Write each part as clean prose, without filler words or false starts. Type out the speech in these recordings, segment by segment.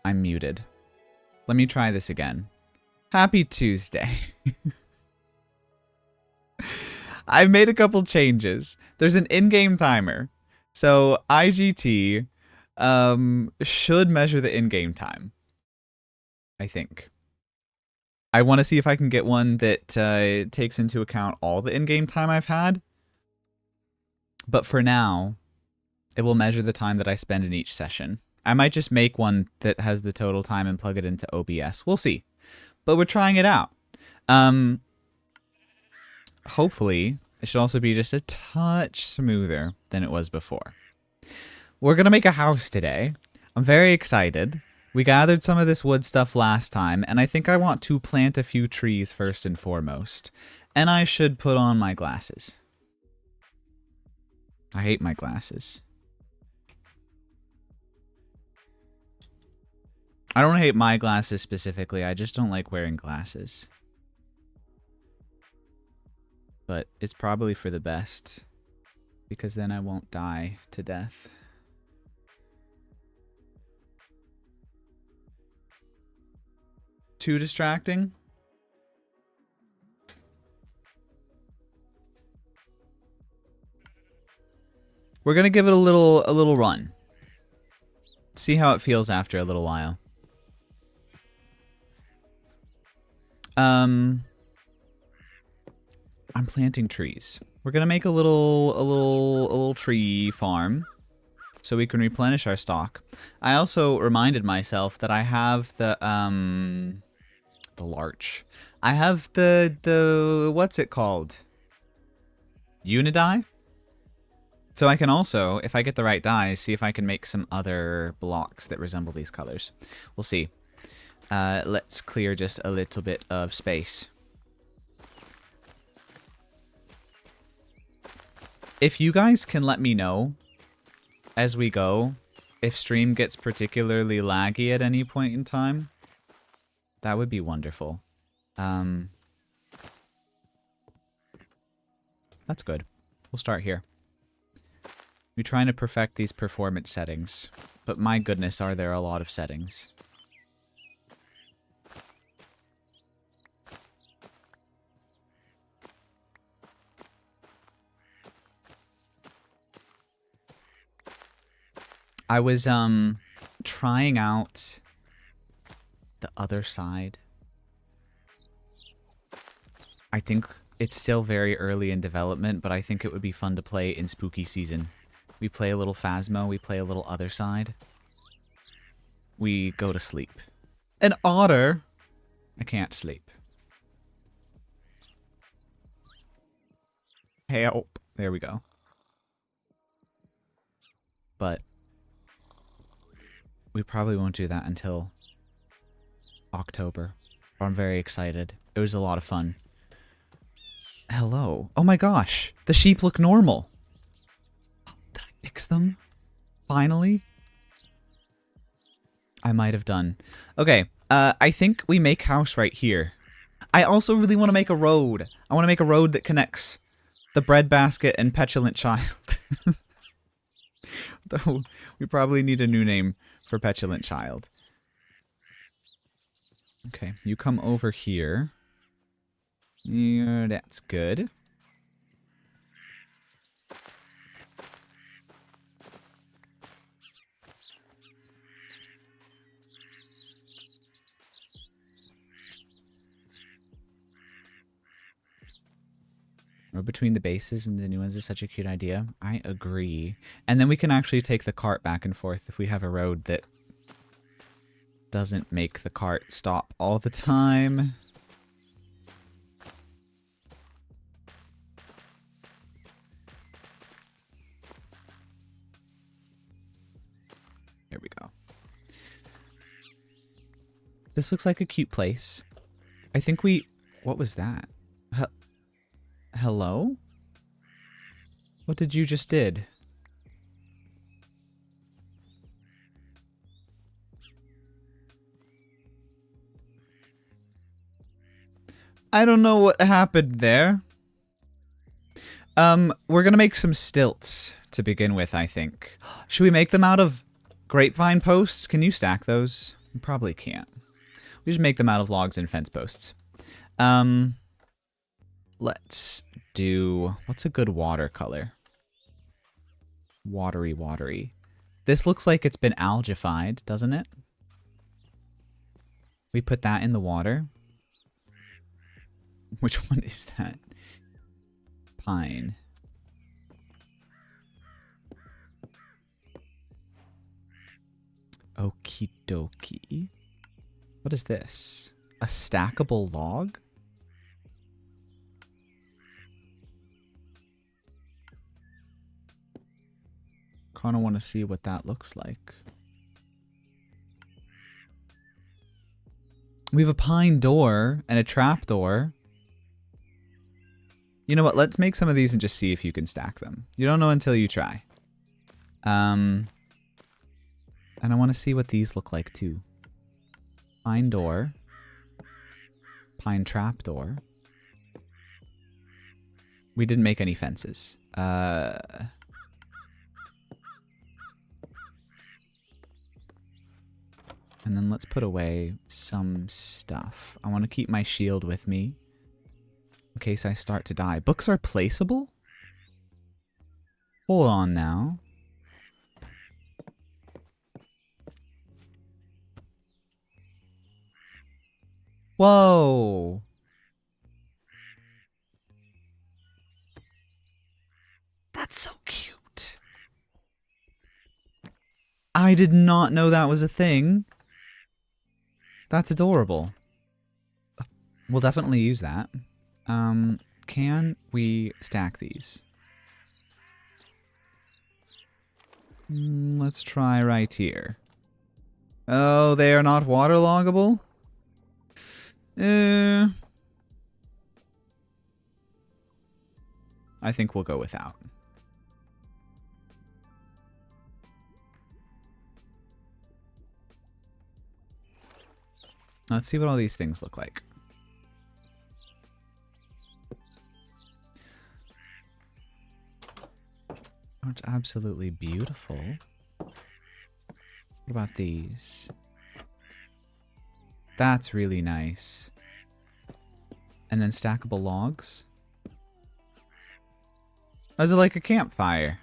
I'm muted. Let me try this again. Happy Tuesday. I've made a couple changes. There's an in-game timer. So IGT should measure the in-game time, I think. I want to see if I can get one that takes into account all the in-game time I've had. But for now, it will measure the time that I spend in each session. I might just make one that has the total time and plug it into OBS. We'll see. But we're trying it out. Hopefully, it should also be just a touch smoother than it was before. We're going to make a house today. I'm very excited. We gathered some of this wood stuff last time, and I think I want to plant a few trees first and foremost. And I should put on my glasses. I hate my glasses. I don't hate my glasses specifically, I just don't like wearing glasses. But it's probably for the best, because then I won't die to death. Too distracting? We're gonna give it a little run. See how it feels after a little while. I'm planting trees. We're gonna make a little tree farm so we can replenish our stock. I also reminded myself that I have the larch. I have the what's it called? Unidye? So I can also, if I get the right dye, see if I can make some other blocks that resemble these colors. We'll see. Let's clear just a little bit of space. If you guys can let me know as we go, if stream gets particularly laggy at any point in time, that would be wonderful. That's good. We'll start here. We're trying to perfect these performance settings, but my goodness, are there a lot of settings. I was trying out the other side. I think it's still very early in development, but I think it would be fun to play in spooky season. We play a little Phasmo, we play a little other side. We go to sleep. An otter? I can't sleep. Help. There we go. But we probably won't do that until October. I'm very excited. It was a lot of fun. Hello. Oh my gosh. The sheep look normal. Did I fix them? Finally? I might have done. Okay. I think we make house right here. I also really want to make a road. I want to make a road that connects the breadbasket and petulant child. Though we probably need a new name for petulant child. Okay, you come over here. Yeah, that's good. Or between the bases and the new ones is such a cute idea. I agree. And then we can actually take the cart back and forth if we have a road that doesn't make the cart stop all the time. Here we go. This looks like a cute place. I think we... What was that? Hello? What did you just did? I don't know what happened there. We're gonna make some stilts to begin with, I think. Should we make them out of grapevine posts? Can you stack those? We probably can't. We just make them out of logs and fence posts. Let's do... What's a good watercolor? Watery, watery. This looks like it's been algified, doesn't it? We put that in the water. Which one is that? Pine. Okie dokie. What is this? A stackable log? Kind of want to see what that looks like. We have a pine door and a trap door. You know what? Let's make some of these and just see if you can stack them. You don't know until you try. And I want to see what these look like too. Pine door. Pine trap door. We didn't make any fences. And then let's put away some stuff. I want to keep my shield with me in case I start to die. Books are placeable? Hold on now. Whoa. That's so cute. I did not know that was a thing. That's adorable. We'll definitely use that. Can we stack these? Let's try right here. Oh, they are not waterloggable? I think we'll go without. Let's see what all these things look like. Oh, it's absolutely beautiful. What about these? That's really nice. And then stackable logs. Oh, is it like a campfire?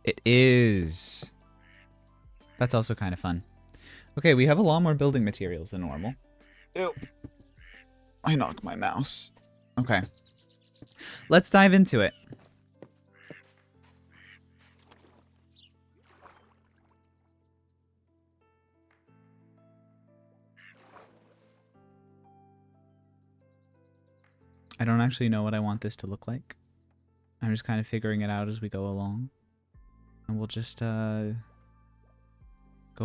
It is. That's also kind of fun. Okay, we have a lot more building materials than normal. Ew. I knocked my mouse. Okay. Let's dive into it. I don't actually know what I want this to look like. I'm just kind of figuring it out as we go along. And we'll just, go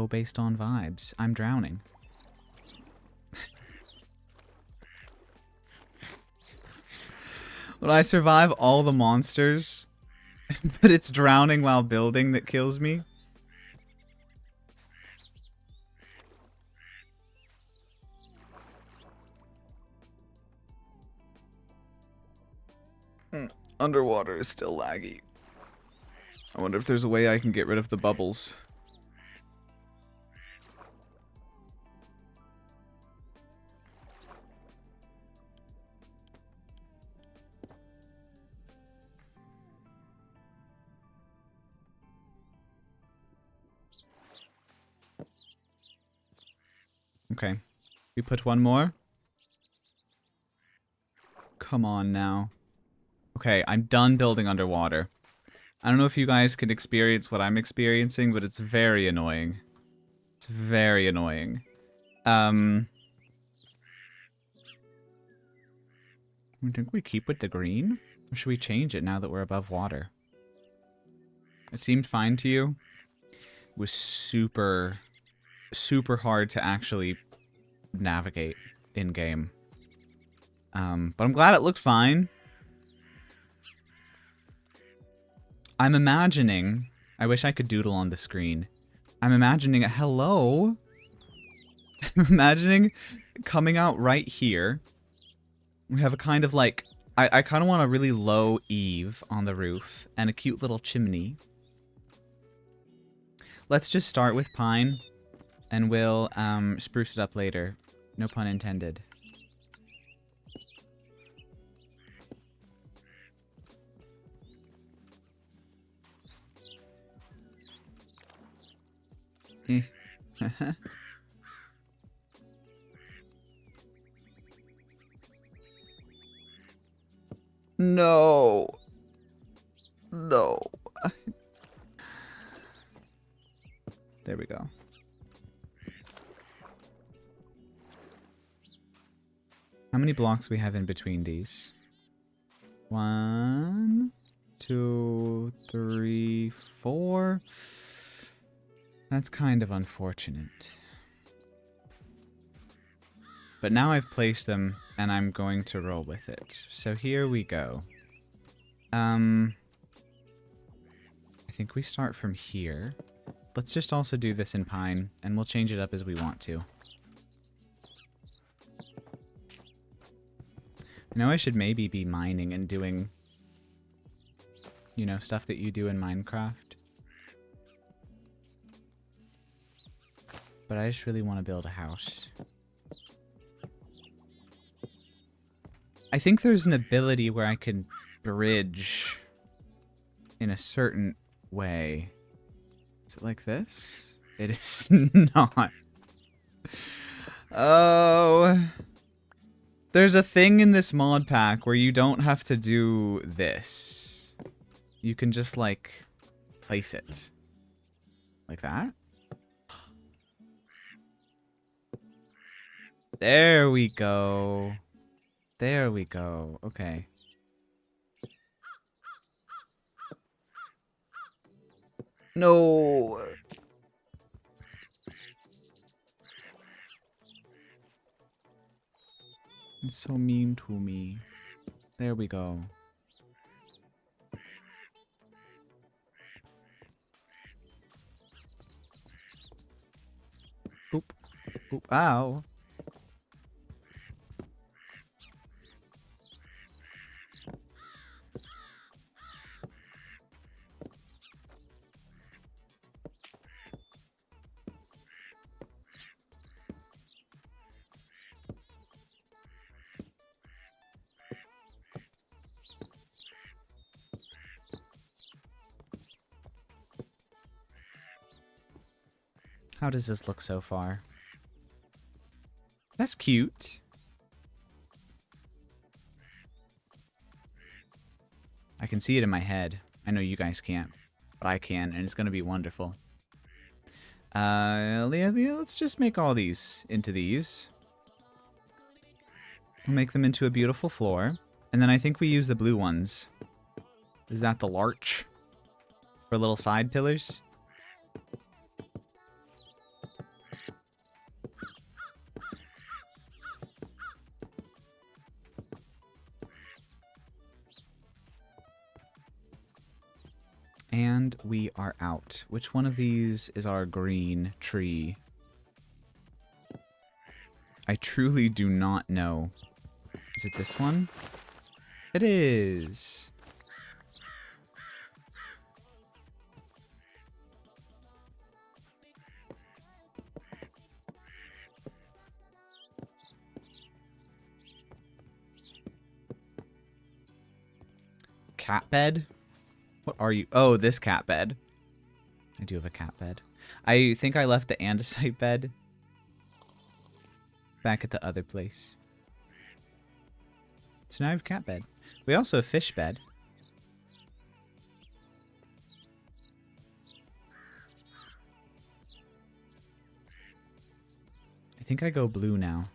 based on vibes. I'm drowning. Would I survive all the monsters? But it's drowning while building that kills me? Underwater is still laggy. I wonder if there's a way I can get rid of the bubbles. Okay. We put one more. Come on now. Okay, I'm done building underwater. I don't know if you guys can experience what I'm experiencing, but it's very annoying. It's very annoying. I think we keep with the green? Or should we change it now that we're above water? It seemed fine to you? It was super, super hard to actually navigate in-game. But I'm glad it looked fine. I'm imagining... I wish I could doodle on the screen. I'm imagining a hello. I'm imagining coming out right here. We have a kind of like... I kind of want a really low eave on the roof and a cute little chimney. Let's just start with pine And we'll spruce it up later. No pun intended. Eh. No. No. There we go. How many blocks we have in between these? 1, 2, 3, 4. That's kind of unfortunate. But now I've placed them, and I'm going to roll with it. So here we go. I think we start from here. Let's just also do this in pine, and we'll change it up as we want to. I know I should maybe be mining and doing, you know, stuff that you do in Minecraft. But I just really want to build a house. I think there's an ability where I can bridge in a certain way. Is it like this? It is not. Oh. There's a thing in this mod pack where you don't have to do this. You can just, like, place it. Like that? There we go. There we go. Okay. No. It's so mean to me. There we go. Boop. Boop. Ow. How does this look so far? That's cute. I can see it in my head. I know you guys can't, but I can, and it's going to be wonderful. Yeah, let's just make all these into these. We'll make them into a beautiful floor. And then I think we use the blue ones. Is that the larch? For little side pillars? And we are out. Which one of these is our green tree? I truly do not know. Is it this one? It is. Cat bed? What are you? Oh, this cat bed. I do have a cat bed. I think I left the andesite bed back at the other place. So now I have cat bed. We also have fish bed. I think I go blue now.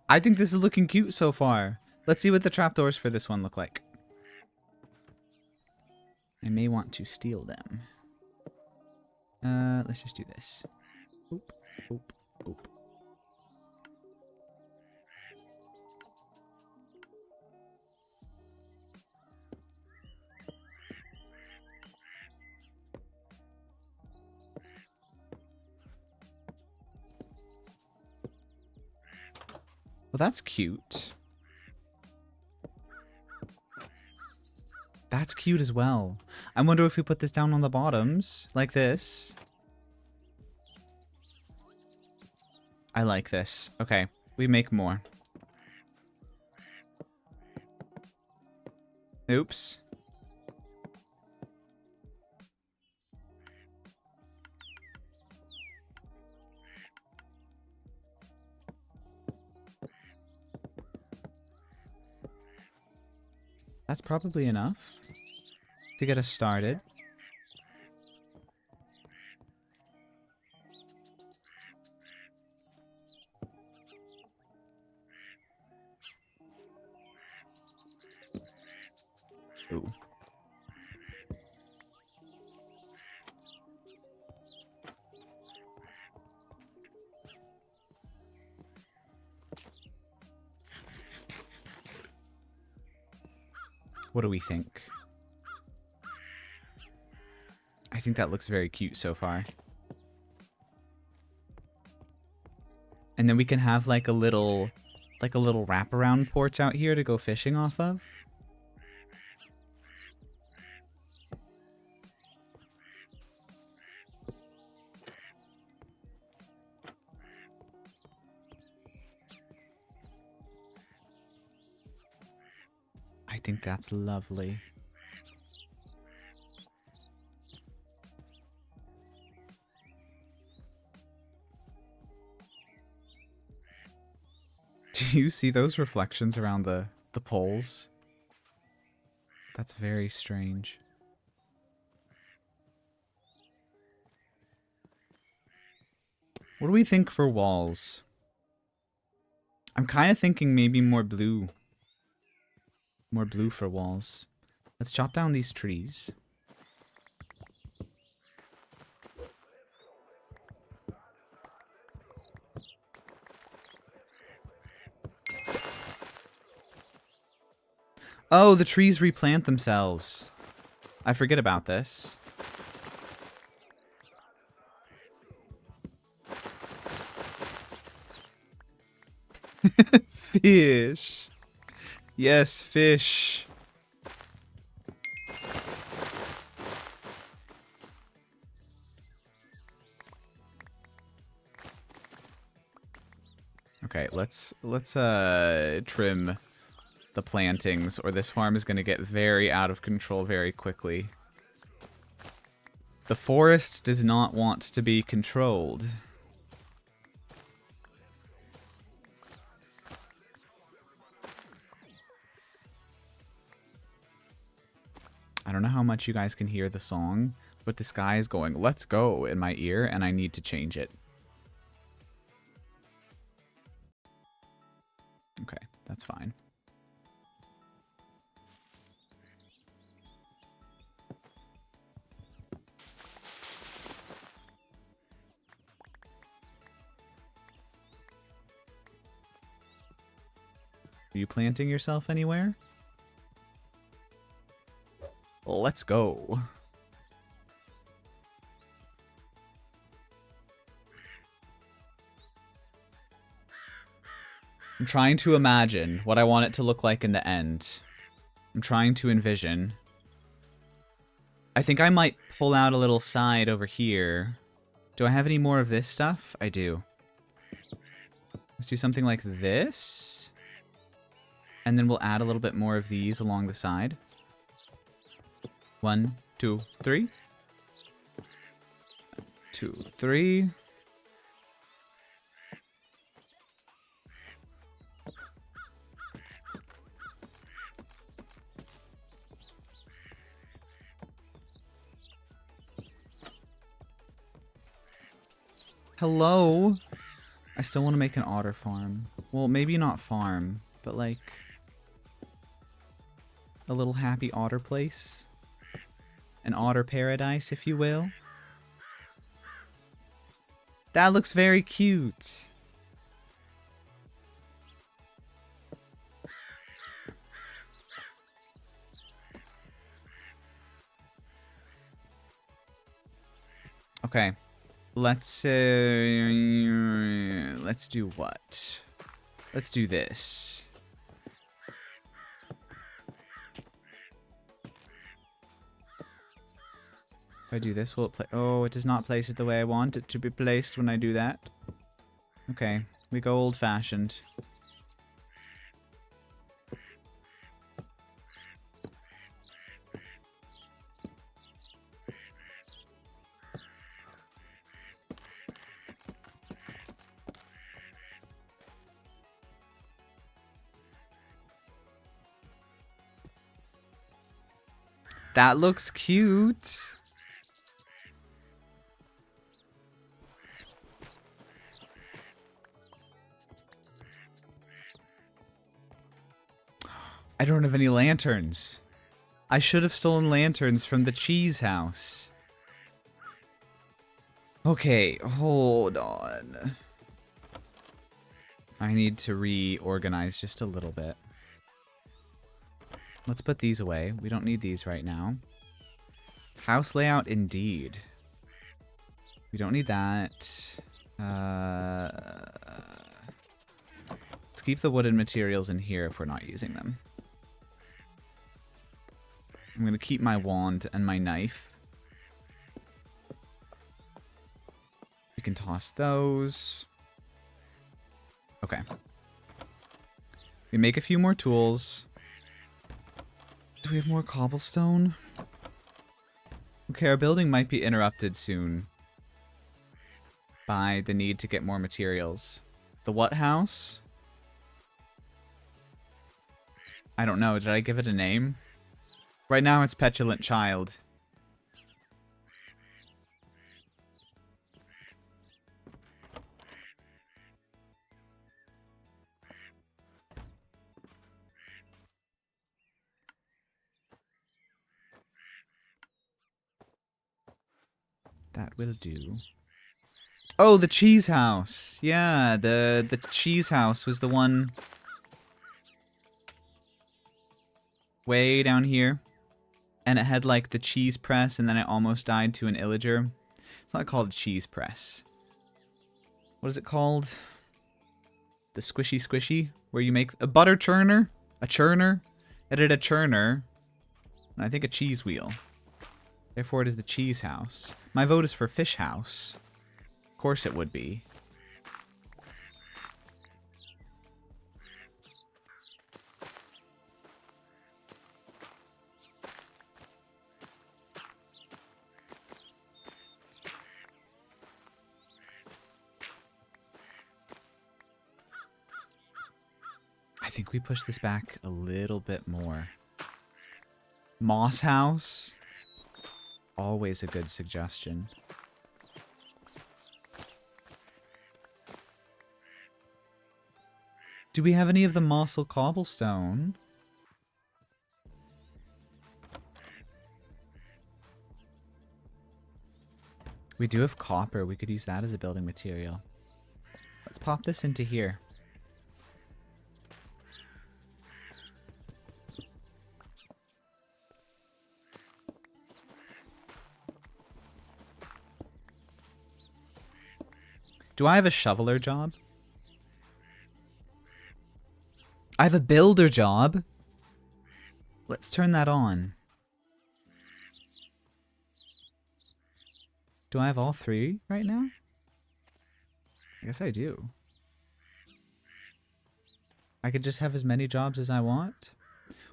I think this is looking cute so far. Let's see what the trapdoors for this one look like. I may want to steal them. Let's just do this. Oop, oop, oop. Well, that's cute. That's cute as well. I wonder if we put this down on the bottoms, like this. I like this. Okay, we make more. Oops. That's probably enough to get us started. Ooh. What do we think? I think that looks very cute so far. And then we can have like a little wraparound porch out here to go fishing off of. I think that's lovely. Do you see those reflections around the poles? That's very strange. What do we think for walls? I'm kind of thinking maybe more blue. More blue for walls. Let's chop down these trees. Oh, the trees replant themselves. I forget about this. Fish. Yes, fish. Okay, let's trim the plantings, or this farm is going to get very out of control very quickly. The forest does not want to be controlled. I don't know how much you guys can hear the song, but this guy is going, "Let's go," in my ear, and I need to change it. Okay, that's fine. Are you planting yourself anywhere? Let's go. I'm trying to imagine what I want it to look like in the end. I'm trying to envision. I think I might pull out a little side over here. Do I have any more of this stuff? I do. Let's do something like this. And then we'll add a little bit more of these along the side. 1, 2, 3. 2, 3. Hello? I still want to make an otter farm. Well, maybe not farm, but like a little happy otter place. An otter paradise, if you will. That looks very cute. Okay. Let's do what? Let's do this. If I do this, will it play? Oh, it does not place it the way I want it to be placed when I do that. Okay, we go old-fashioned. That looks cute. I don't have any lanterns. I should have stolen lanterns from the cheese house. Okay, hold on. I need to reorganize just a little bit. Let's put these away. We don't need these right now. House layout, indeed. We don't need that. Let's keep the wooden materials in here if we're not using them. I'm going to keep my wand and my knife. We can toss those. Okay. We make a few more tools. Do we have more cobblestone? Okay, our building might be interrupted soon by the need to get more materials. The what house? I don't know. Did I give it a name? Right now it's Petulant Child. That will do. Oh, the cheese house. Yeah, the cheese house was the one way down here. And it had like the cheese press, and then it almost died to an illager. It's not called a cheese press. What is it called? The squishy squishy? Where you make a butter churner? A churner? It had a churner. And I think a cheese wheel. Therefore it is the cheese house. My vote is for fish house. Of course it would be. I think we push this back a little bit more. Moss house? Always a good suggestion. Do we have any of the mossel cobblestone? We do have copper. We could use that as a building material. Let's pop this into here. Do I have a shoveler job? I have a builder job. Let's turn that on. Do I have all three right now? I guess I do. I could just have as many jobs as I want.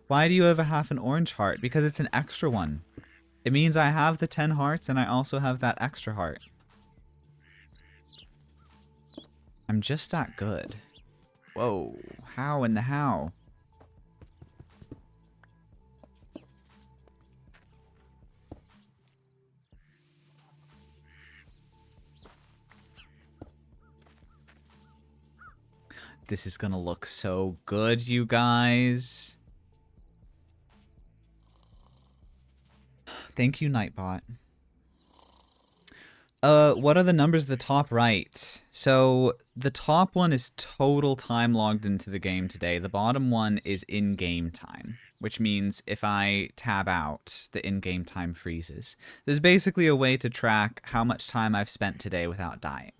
Why do you have a half an orange heart? Because it's an extra one. It means I have the 10 hearts and I also have that extra heart. I'm just that good. Whoa, how in the how? This is gonna look so good, you guys. Thank you, Nightbot. What are the numbers at the top right? So the top one is total time logged into the game today. The bottom one is in-game time, which means if I tab out, the in-game time freezes. There's basically a way to track how much time I've spent today without dying.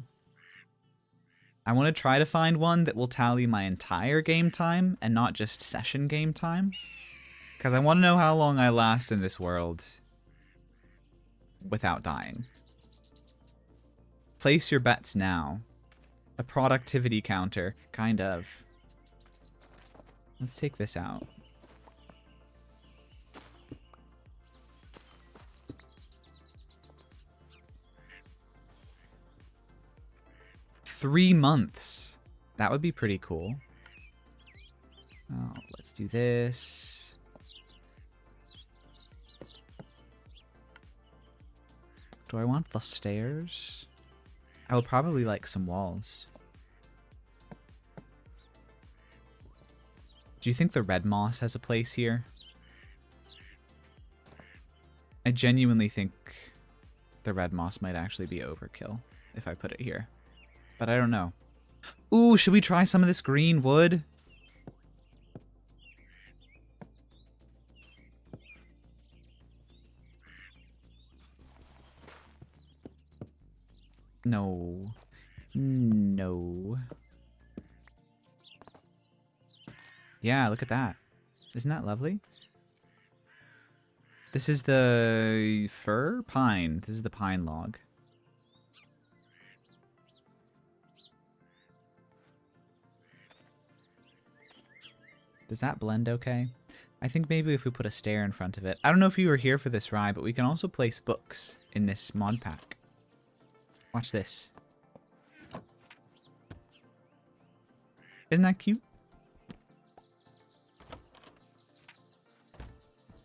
I want to try to find one that will tally my entire game time and not just session game time, because I want to know how long I last in this world without dying. Place your bets now. A productivity counter, kind of. Let's take this out. $3 months. That would be pretty cool. Oh, let's do this. Do I want the stairs? I would probably like some walls. Do you think the red moss has a place here? I genuinely think the red moss might actually be overkill if I put it here. But I don't know. Ooh, should we try some of this green wood? No. No. Yeah, look at that. Isn't that lovely? This is the fir? Pine. This is the pine log. Does that blend okay? I think maybe if we put a stair in front of it. I don't know if you were here for this ride, but we can also place books in this mod pack. Watch this. Isn't that cute?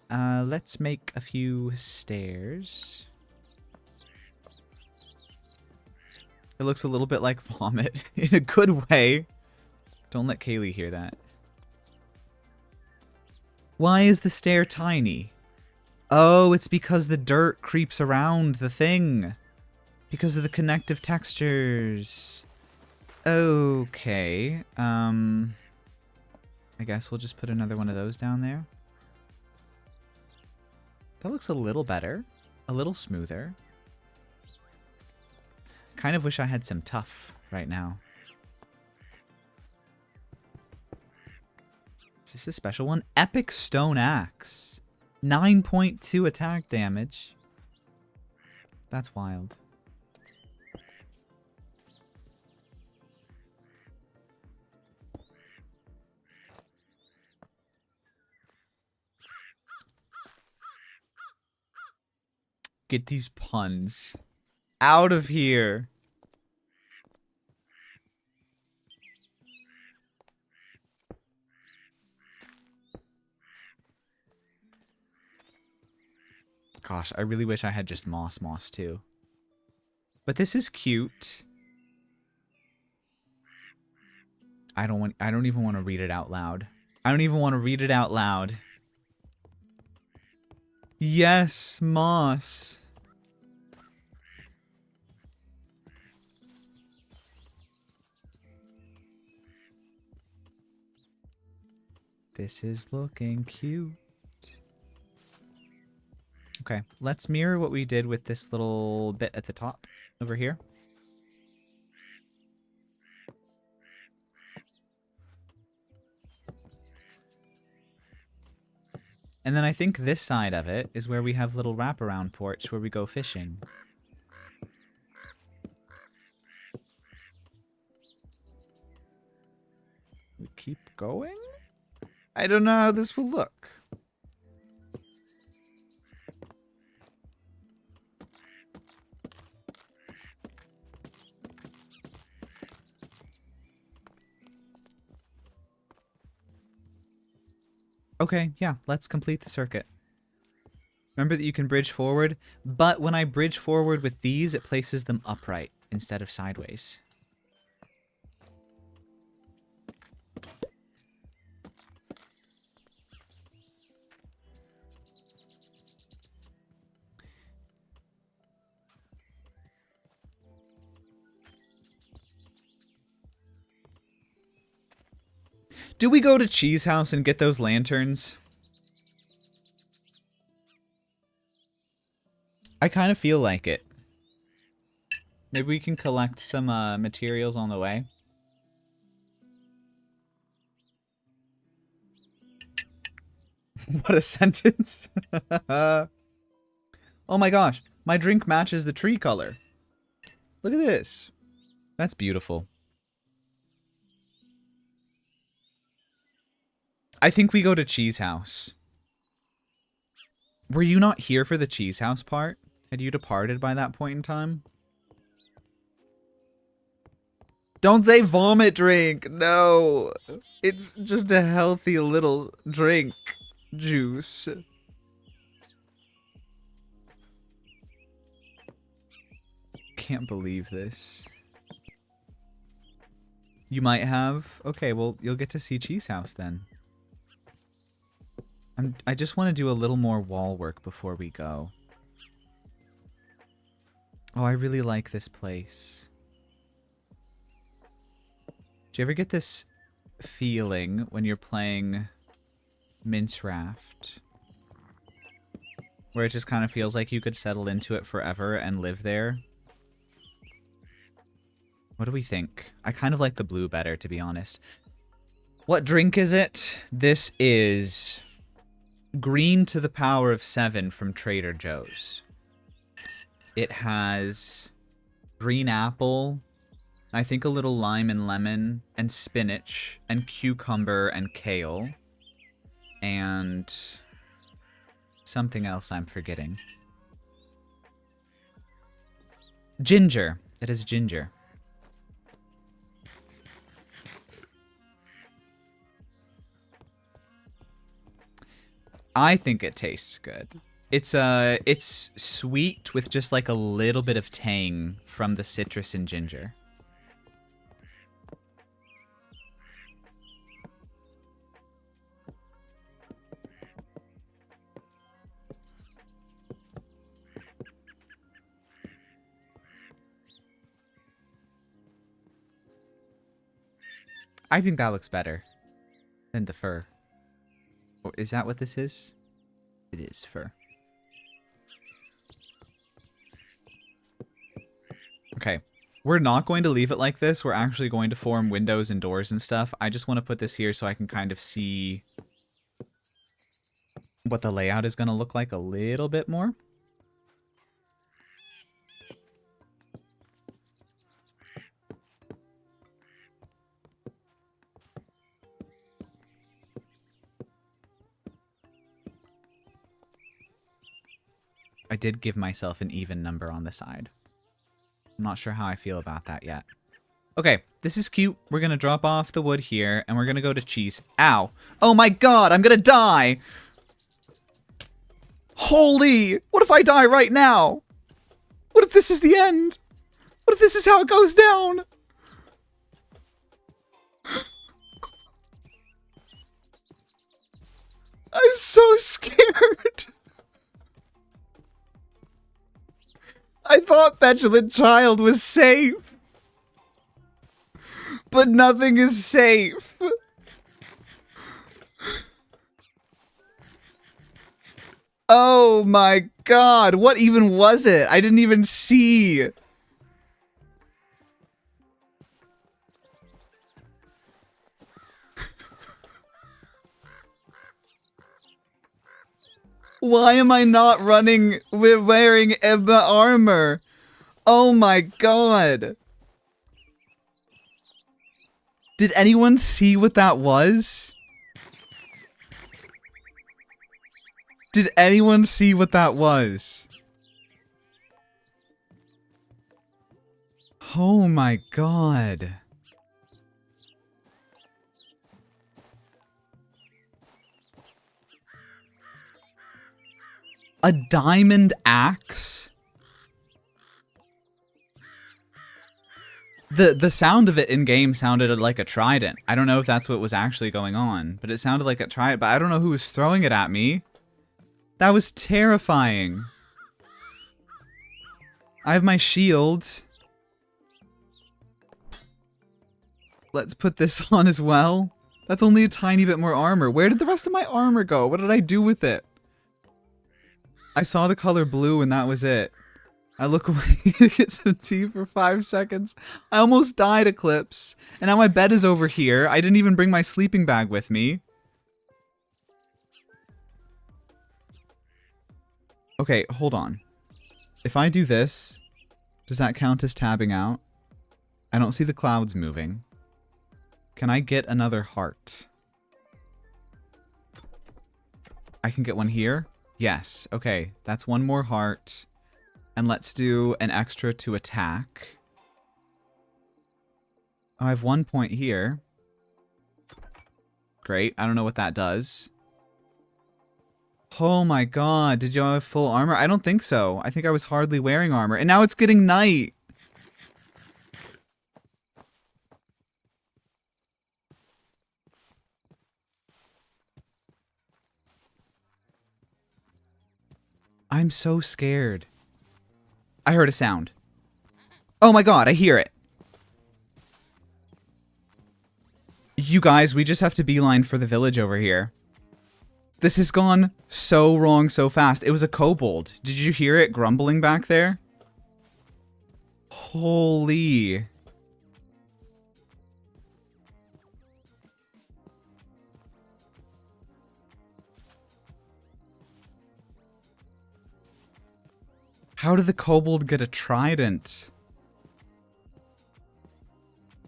Let's make a few stairs. It looks a little bit like vomit in a good way. Don't let Kaylee hear that. Why is the stair tiny? Oh, it's because the dirt creeps around the thing. Because of the connective textures. Okay. I guess we'll just put another one of those down there. That looks a little better. A little smoother. Kind of wish I had some tough right now. Is this a special one? Epic Stone Axe. 9.2 attack damage. That's wild. Get these puns out of here. Gosh, I really wish I had just moss too. But this is cute. I don't even want to read it out loud. I don't even want to read it out loud. Yes, moss. This is looking cute. Okay, let's mirror what we did with this little bit at the top over here. And then I think this side of it is where we have little wraparound porch where we go fishing. We keep going? I don't know how this will look. Okay, yeah, let's complete the circuit. Remember that you can bridge forward, but when I bridge forward with these, it places them upright instead of sideways. Do we go to Cheese House and get those lanterns? I kind of feel like it. Maybe we can collect some materials on the way. What a sentence. Oh my gosh. My drink matches the tree color. Look at this. That's beautiful. I think we go to Cheese House. Were you not here for the Cheese House part? Had you departed by that point in time? Don't say vomit drink. No. It's just a healthy little drink. Juice. Can't believe this. You might have? Okay, well, you'll get to see Cheese House then. I just want to do a little more wall work before we go. Oh, I really like this place. Do you ever get this feeling when you're playing Mince Raft? Where it just kind of feels like you could settle into it forever and live there? What do we think? I kind of like the blue better, to be honest. What drink is it? This is green to the power of 7 from Trader Joe's. It has green apple, I think a little lime and lemon, and spinach, and cucumber and kale, and something else I'm forgetting. Ginger. It is ginger. I think it tastes good. It's sweet with just like a little bit of tang from the citrus and ginger. I think that looks better than the fur. Oh, is that what this is? It is fur. Okay. We're not going to leave it like this. We're actually going to form windows and doors and stuff. I just want to put this here so I can kind of see what the layout is going to look like a little bit more. I did give myself an even number on the side. I'm not sure how I feel about that yet. Okay, this is cute. We're going to drop off the wood here, and we're going to go to Cheese. Ow. Oh my god, I'm going to die. Holy, what if I die right now? What if this is the end? What if this is how it goes down? I'm so scared. I thought Petulant Child was safe. But nothing is safe. Oh my god, what even was it? I didn't even see. Why am I not running with wearing Ebba armor? Oh my god. Did anyone see what that was? Did anyone see what that was? Oh my god. A diamond axe? The sound of it in game sounded like a trident. I don't know if that's what was actually going on, but it sounded like a trident, but I don't know who was throwing it at me. That was terrifying. I have my shield. Let's put this on as well. That's only a tiny bit more armor. Where did the rest of my armor go? What did I do with it? I saw the color blue and that was it. I look away to get some tea for 5 seconds. I almost died, Eclipse. And now my bed is over here. I didn't even bring my sleeping bag with me. Okay, hold on. If I do this, does that count as tabbing out? I don't see the clouds moving. Can I get another heart? I can get one here? Yes. Okay, that's one more heart. And let's do an extra to attack. Oh, I have 1 point here. Great. I don't know what that does. Oh my god. Did you have full armor? I don't think so. I think I was hardly wearing armor. And now it's getting night. I'm so scared. I heard a sound. Oh my god, I hear it. You guys, we just have to beeline for the village over here. This has gone so wrong so fast. It was a kobold. Did you hear it grumbling back there? Holy. How did the kobold get a trident?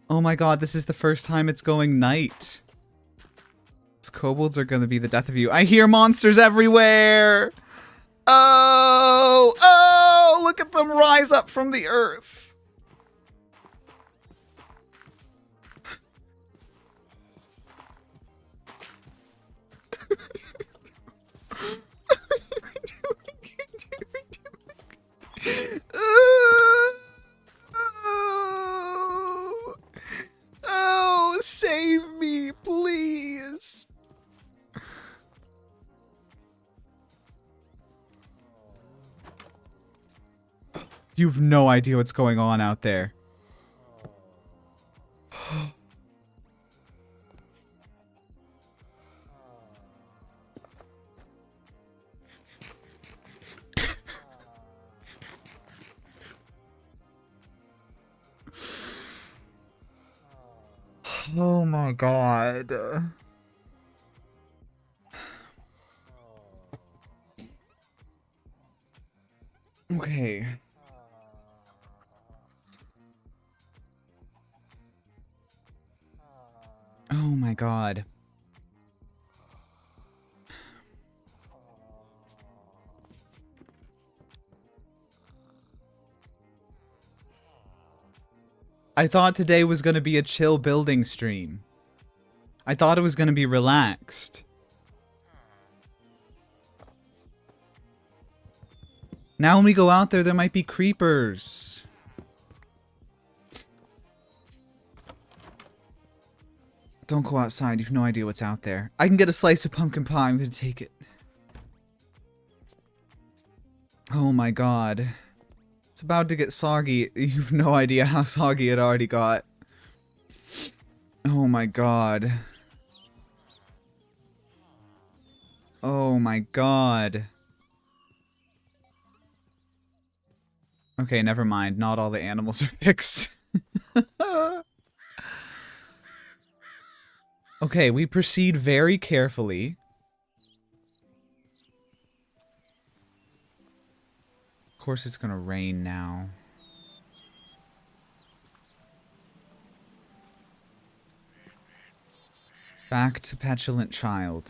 Oh my god, this is the first time it's going night. Those kobolds are gonna be the death of you. I hear monsters everywhere! Oh! Oh! Look at them rise up from the earth! Oh, save me, please. You've no idea what's going on out there. Oh my god. Okay. Oh my god. I thought today was going to be a chill building stream. I thought it was going to be relaxed. Now when we go out there, there might be creepers. Don't go outside. You have no idea what's out there. I can get a slice of pumpkin pie. I'm going to take it. Oh my god. It's about to get soggy. You've no idea how soggy it already got. Oh my god. Oh my god. Okay, never mind. Not all the animals are fixed. Okay, we proceed very carefully. Of course it's gonna rain now. Back to Petulant Child.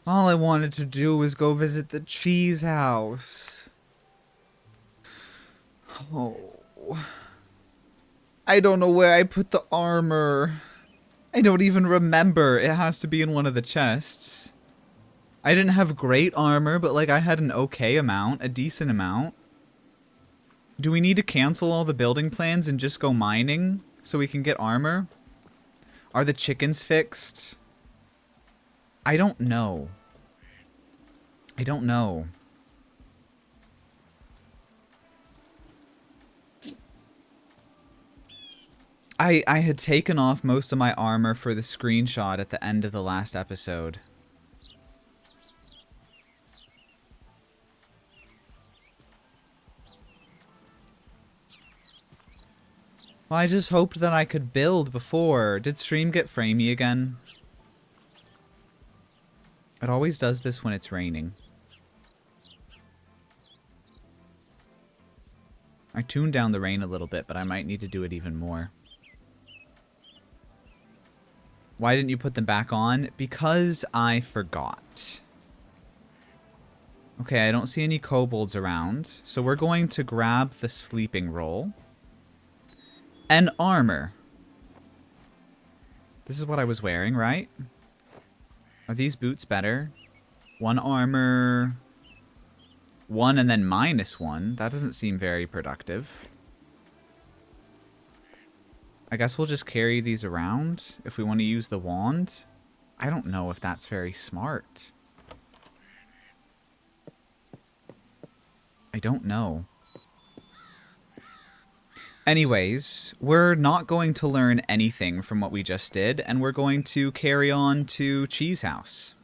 All I wanted to do was go visit the cheese house. Oh. I don't know where I put the armor. I don't even remember. It has to be in one of the chests. I didn't have great armor, but like I had an okay amount, a decent amount. Do we need to cancel all the building plans and just go mining so we can get armor? Are the chickens fixed? I don't know. I don't know. I had taken off most of my armor for the screenshot at the end of the last episode. Well, I just hoped that I could build before. Did stream get framey again? It always does this when it's raining. I tuned down the rain a little bit, but I might need to do it even more. Why didn't you put them back on? Because I forgot. Okay, I don't see any kobolds around, so we're going to grab the sleeping roll. And armor. This is what I was wearing, right? Are these boots better? 1 armor... 1 and then -1. That doesn't seem very productive. I guess we'll just carry these around if we want to use the wand. I don't know if that's very smart. I don't know. Anyways, we're not going to learn anything from what we just did, and we're going to carry on to Cheese House.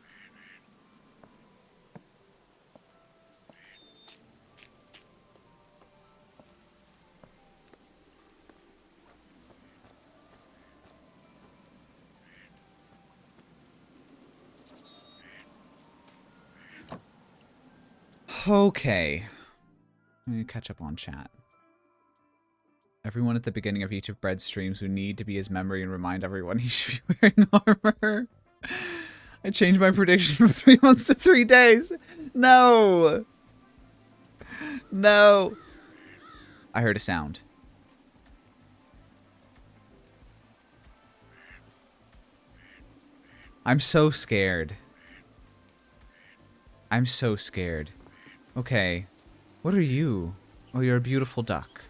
Okay. I'm going to catch up on chat. Everyone at the beginning of each of Bread's streams who need to be his memory and remind everyone he should be wearing armor. I changed my prediction from 3 months to 3 days. No. No. I heard a sound. I'm so scared. I'm so scared. Okay. What are you? Oh, you're a beautiful duck.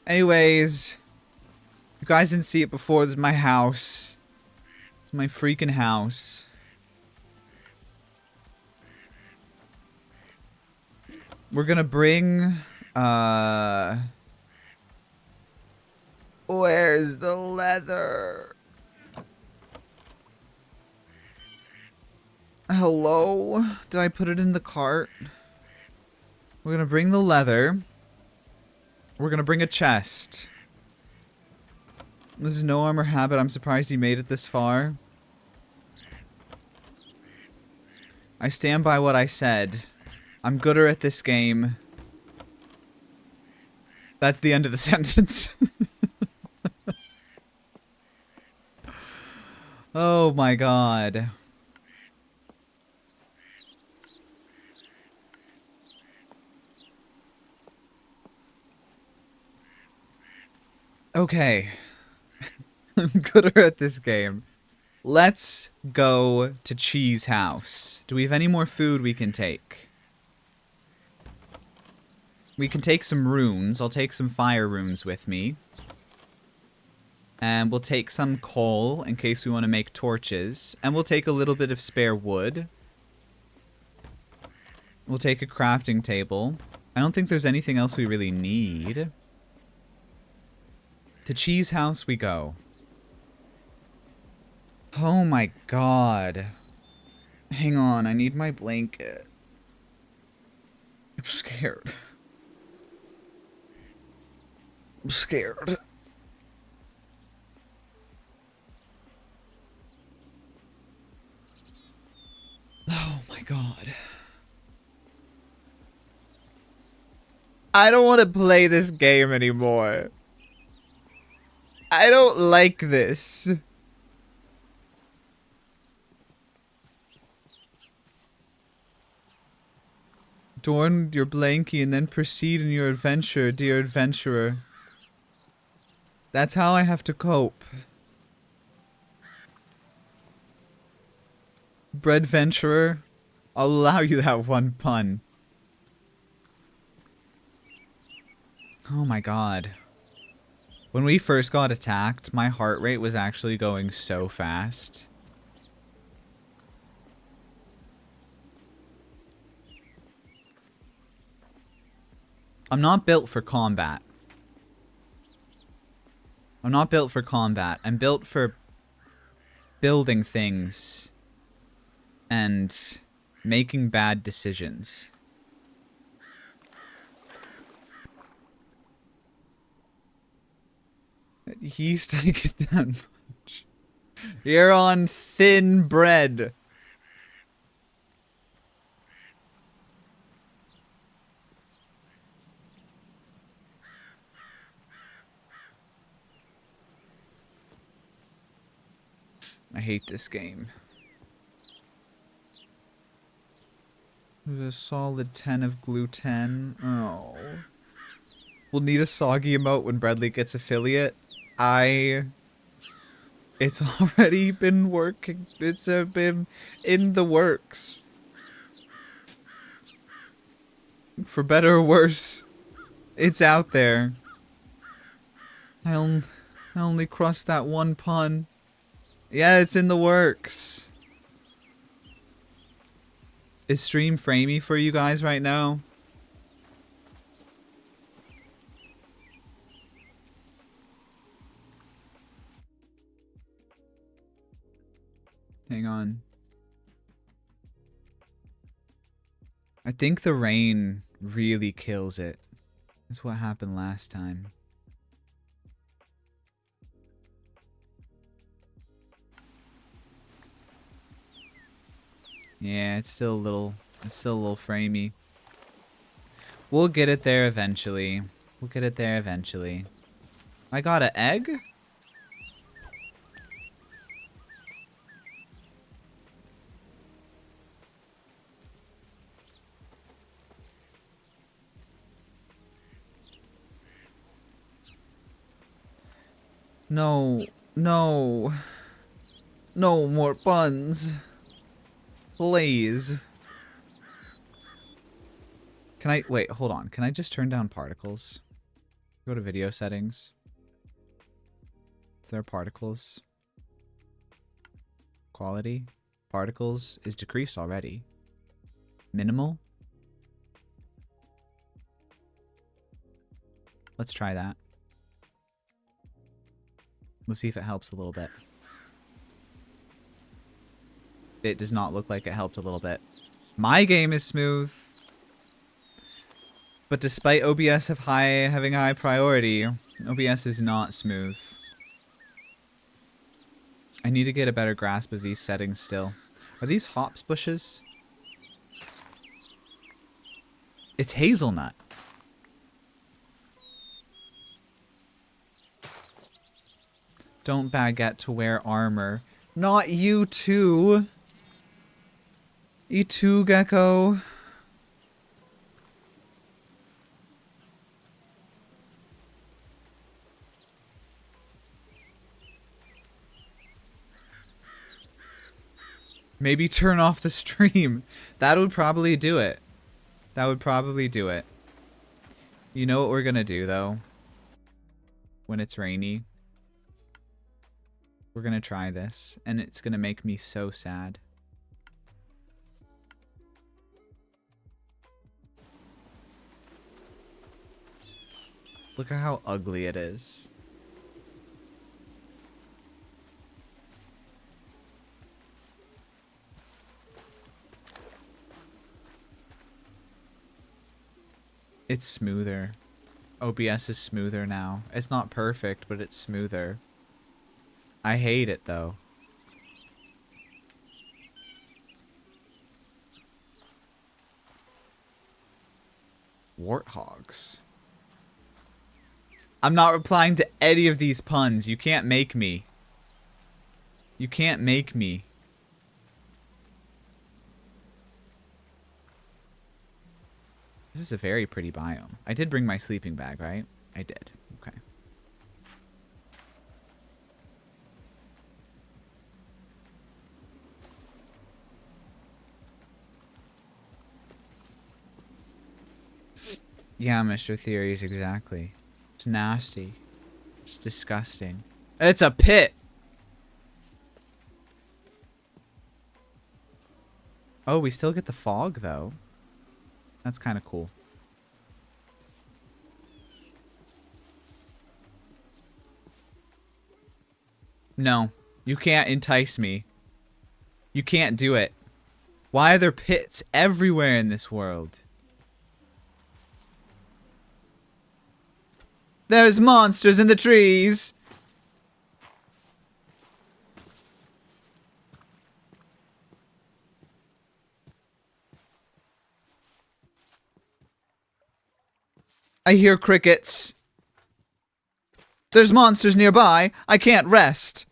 Anyways, you guys didn't see it before. This is my house. It's my freaking house. We're gonna bring, where's the leather? Hello? Did I put it in the cart? We're gonna bring the leather. We're gonna bring a chest. This is no armor habit. I'm surprised he made it this far. I stand by what I said. I'm gooder at this game. That's the end of the sentence. Oh my god. Okay. I'm gooder at this game. Let's go to Cheese House. Do we have any more food we can take? We can take some runes. I'll take some fire runes with me. And we'll take some coal in case we want to make torches. And we'll take a little bit of spare wood. We'll take a crafting table. I don't think there's anything else we really need. To Cheese House we go. Oh my god. Hang on, I need my blanket. I'm scared. I'm scared. Oh my god. I don't want to play this game anymore. I don't like this. Adorn your blankie and then proceed in your adventure, dear adventurer. That's how I have to cope. Bread venturer, I'll allow you that one pun. Oh my god. When we first got attacked, my heart rate was actually going so fast. I'm not built for combat. I'm not built for combat. I'm built for building things and making bad decisions. He's taking that much. You're on thin bread. I hate this game. A solid 10 of gluten. Oh. We'll need a soggy emote when Bradley gets affiliate. It's already been working. It's been in the works. For better or worse. It's out there. I only crossed that one pun. Yeah, it's in the works. Is stream framey for you guys right now? Hang on. I think the rain really kills it. That's what happened last time. Yeah, it's still a little framey. We'll get it there eventually. We'll get it there eventually. I got an egg? No, no. No more buns. Please. Can I, wait, hold on. Can I just turn down particles? Go to video settings. Is there particles? Quality? Particles is decreased already. Minimal? Let's try that. We'll see if it helps a little bit. It does not look like it helped a little bit. My game is smooth. But despite OBS having high priority, OBS is not smooth. I need to get a better grasp of these settings still. Are these hops bushes? It's hazelnut. Don't baguette to wear armor. Not you too. You too, Gecko. Maybe turn off the stream. That would probably do it. That would probably do it. You know what we're gonna do, though? When it's rainy? We're gonna try this, and it's gonna make me so sad. Look at how ugly it is. It's smoother. OBS is smoother now. It's not perfect, but it's smoother. I hate it, though. Warthogs. I'm not replying to any of these puns. You can't make me. You can't make me. This is a very pretty biome. I did bring my sleeping bag, right? I did. Okay. Yeah, Mr. Theories, exactly. It's nasty. It's disgusting. It's a pit! Oh, we still get the fog, though. That's kind of cool. No. You can't entice me. You can't do it. Why are there pits everywhere in this world? There's monsters in the trees! I hear crickets. There's monsters nearby. I can't rest.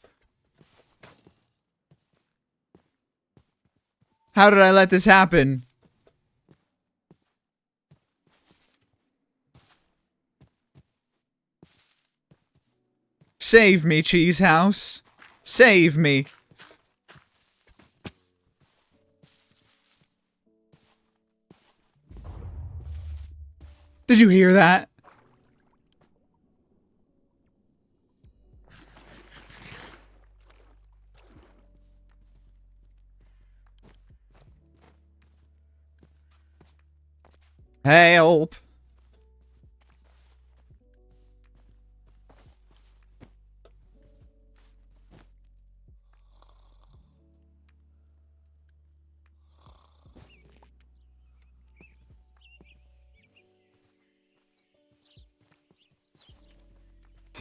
How did I let this happen? Save me, Cheese House. Save me. Did you hear that? Help.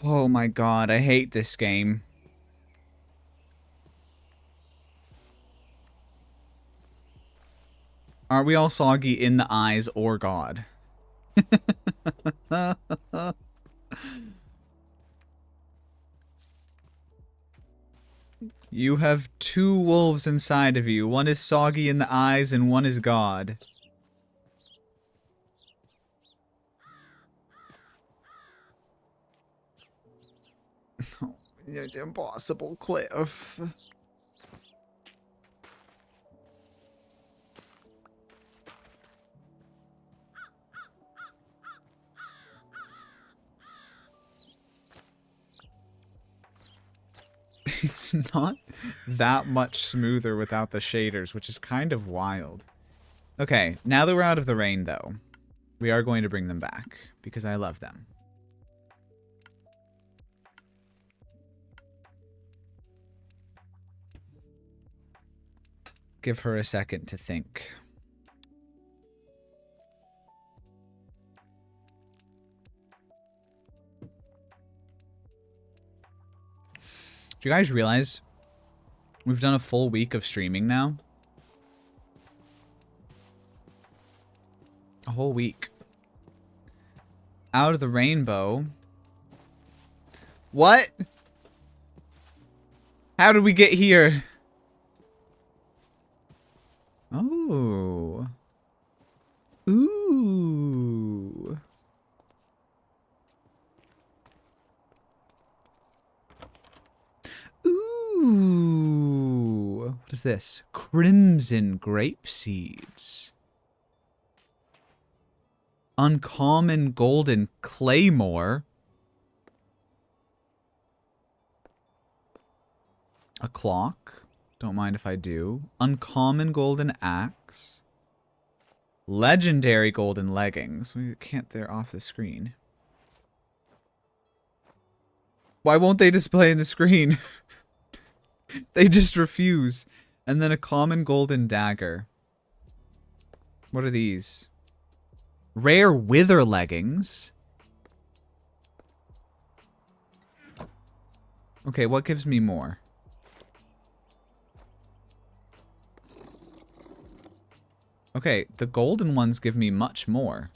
Oh my god, I hate this game. Aren't we all soggy in the eyes or God? You have two wolves inside of you. One is soggy in the eyes and one is God. Oh, it's impossible, Cliff. It's not that much smoother without the shaders, which is kind of wild. Okay, now that we're out of the rain, though, we are going to bring them back, because I love them. Give her a second to think. Do you guys realize we've done a full week of streaming now? A whole week. Out of the rainbow. What? How did we get here? Oh. Ooh. Ooh. What is this? Crimson grape seeds. Uncommon golden claymore. A clock. Don't mind if I do. Uncommon golden axe. Legendary golden leggings. We can't, they're off the screen. Why won't they display in the screen? They just refuse. And then a common golden dagger. What are these? Rare wither leggings. Okay, what gives me more? Okay, the golden ones give me much more.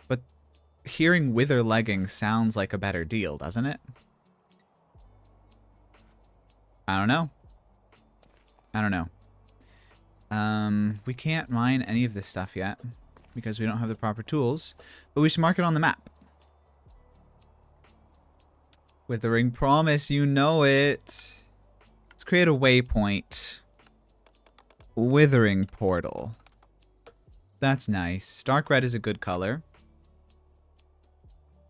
But hearing wither leggings sounds like a better deal, doesn't it? I don't know. I don't know. We can't mine any of this stuff yet because we don't have the proper tools, but we should mark it on the map. Withering Promise, you know it. Let's create a waypoint. Withering Portal. That's nice. Dark red is a good color.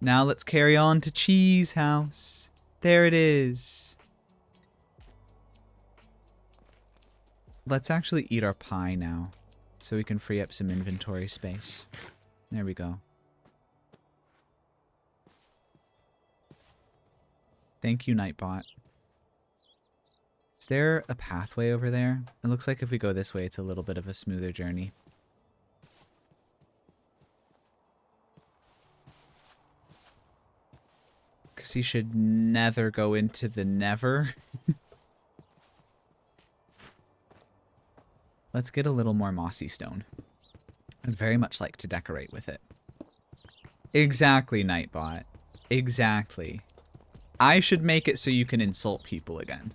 Now let's carry on to Cheese House. There it is. Let's actually eat our pie now, so we can free up some inventory space. There we go. Thank you, Nightbot. there a pathway over there? It looks like if we go this way, it's a little bit of a smoother journey. Because he should never go into the never. Let's get a little more mossy stone. I'd very much like to decorate with it. Exactly, Nightbot. Exactly. I should make it so you can insult people again.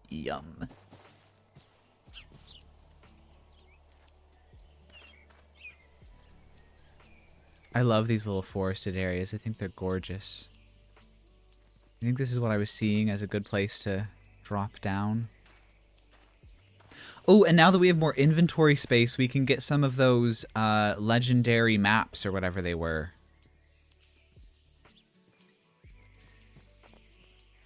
Yum. I love these little forested areas. I think they're gorgeous. I think this is what I was seeing as a good place to drop down. Oh, and now that we have more inventory space, we can get some of those legendary maps or whatever they were.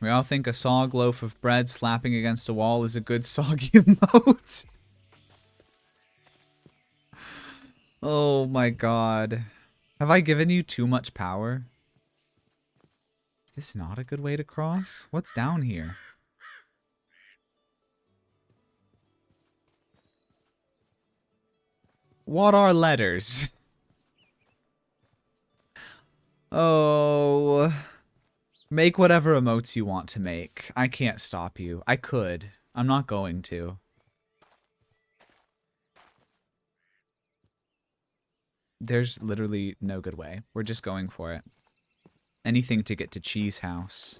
We all think a sog loaf of bread slapping against a wall is a good soggy emote. Oh my god. Have I given you too much power? Is this not a good way to cross? What's down here? What are letters? Oh... Make whatever emotes you want to make. I can't stop you. I could. I'm not going to. There's literally no good way. We're just going for it. Anything to get to Cheese House.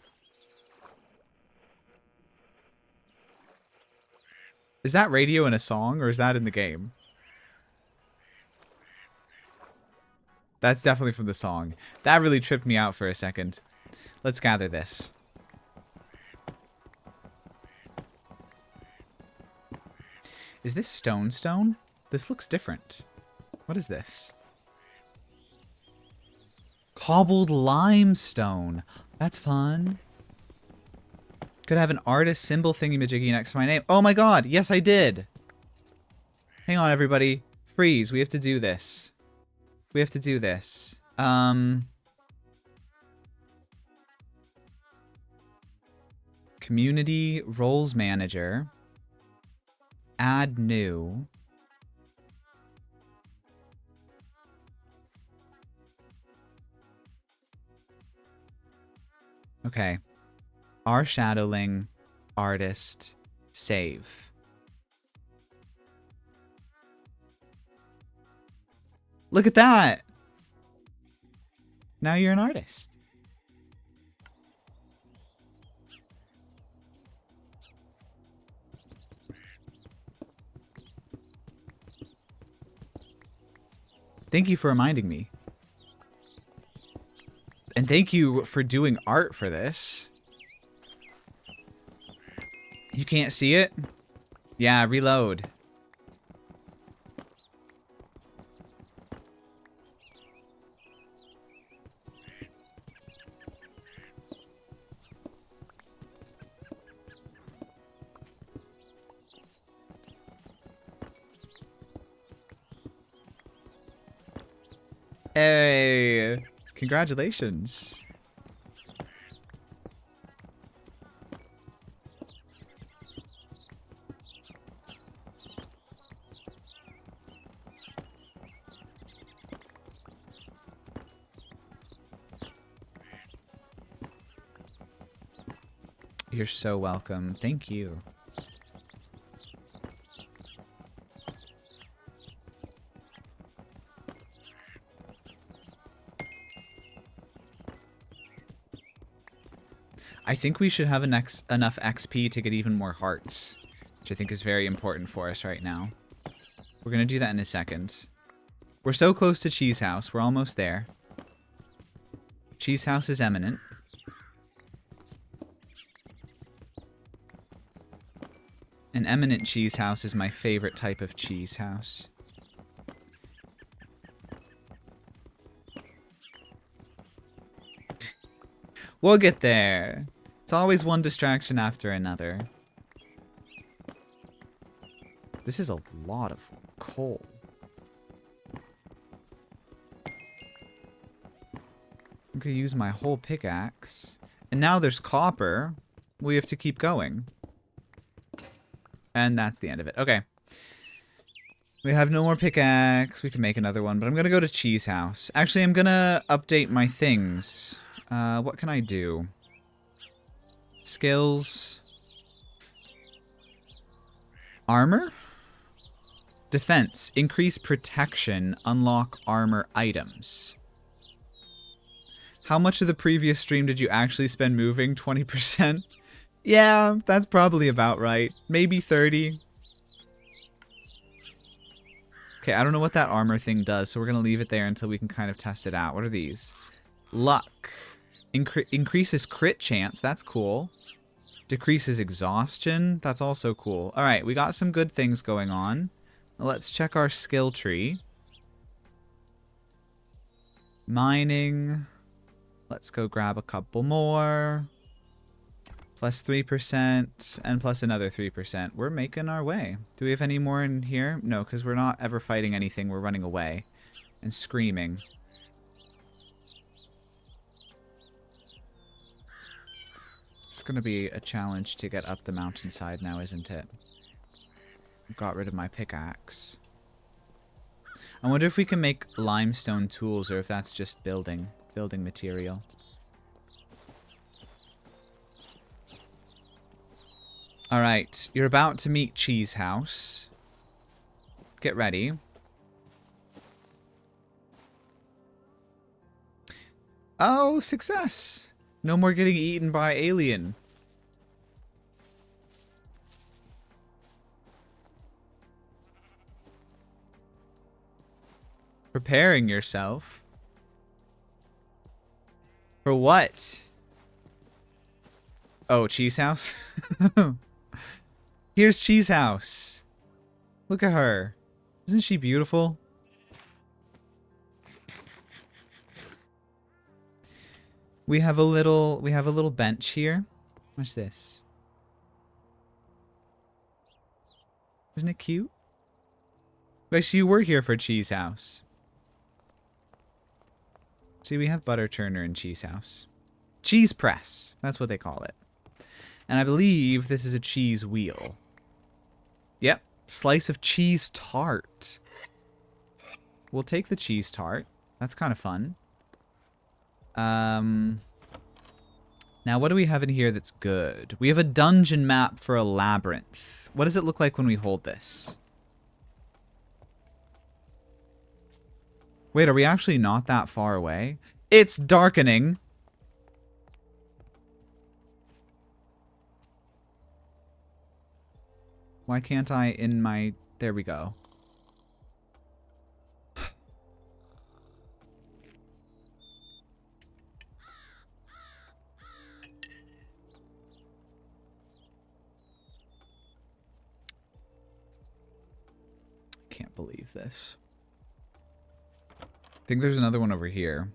Is that radio in a song, or is that in the game? That's definitely from the song. That really tripped me out for a second. Let's gather this. Is this stone? This looks different. What is this? Cobbled limestone. That's fun. Could have an artist symbol thingy-majiggy next to my name. Oh my god, yes I did. Hang on everybody. Freeze, we have to do this. We have to do this. Community roles manager. Add new. Okay. Our shadowling artist save. Look at that. Now you're an artist. Thank you for reminding me. And thank you for doing art for this. You can't see it? Yeah, reload. Hey, congratulations. You're so welcome. Thank you. I think we should have enough XP to get even more hearts, which I think is very important for us right now. We're going to do that in a second. We're so close to Cheese House. We're almost there. Cheese House is imminent. An eminent cheese house is my favorite type of cheese house. We'll get there. It's always one distraction after another. This is a lot of coal. I'm gonna use my whole pickaxe. And now there's copper. We have to keep going. And that's the end of it. Okay. We have no more pickaxe. We can make another one, but I'm gonna go to Cheese House. Actually, I'm gonna update my things. What can I do? Skills. Armor? Defense. Increase protection. Unlock armor items. How much of the previous stream did you actually spend moving? 20%? Yeah, that's probably about right. Maybe 30. Okay, I don't know what that armor thing does, so we're going to leave it there until we can kind of test it out. What are these? Luck. Increases crit chance. That's cool. Decreases exhaustion. That's also cool. All right, we got some good things going on. Let's check our skill tree. Mining. Let's go grab a couple more. Plus 3% and plus another 3%. We're making our way. Do we have any more in here? No, because we're not ever fighting anything. We're running away and screaming. It's going to be a challenge to get up the mountainside now, isn't it? Got rid of my pickaxe. I wonder if we can make limestone tools or if that's just building material. Alright, you're about to meet Cheese House. Get ready. Oh, success! No more getting eaten by alien. Preparing yourself. For what? Oh, Cheese House? Here's Cheese House. Look at her. Isn't she beautiful? We have a little bench here. What's this? Isn't it cute? Actually, you were here for Cheese House. See, we have butter churner in Cheese House. Cheese press. That's what they call it. And I believe this is a cheese wheel. Yep. Slice of cheese tart. We'll take the cheese tart. That's kind of fun. Now, what do we have in here that's good? We have a dungeon map for a labyrinth. What does it look like when we hold this? Wait, are we actually not that far away? It's darkening. Why can't I in my... There we go. Can't believe this. I think there's another one over here.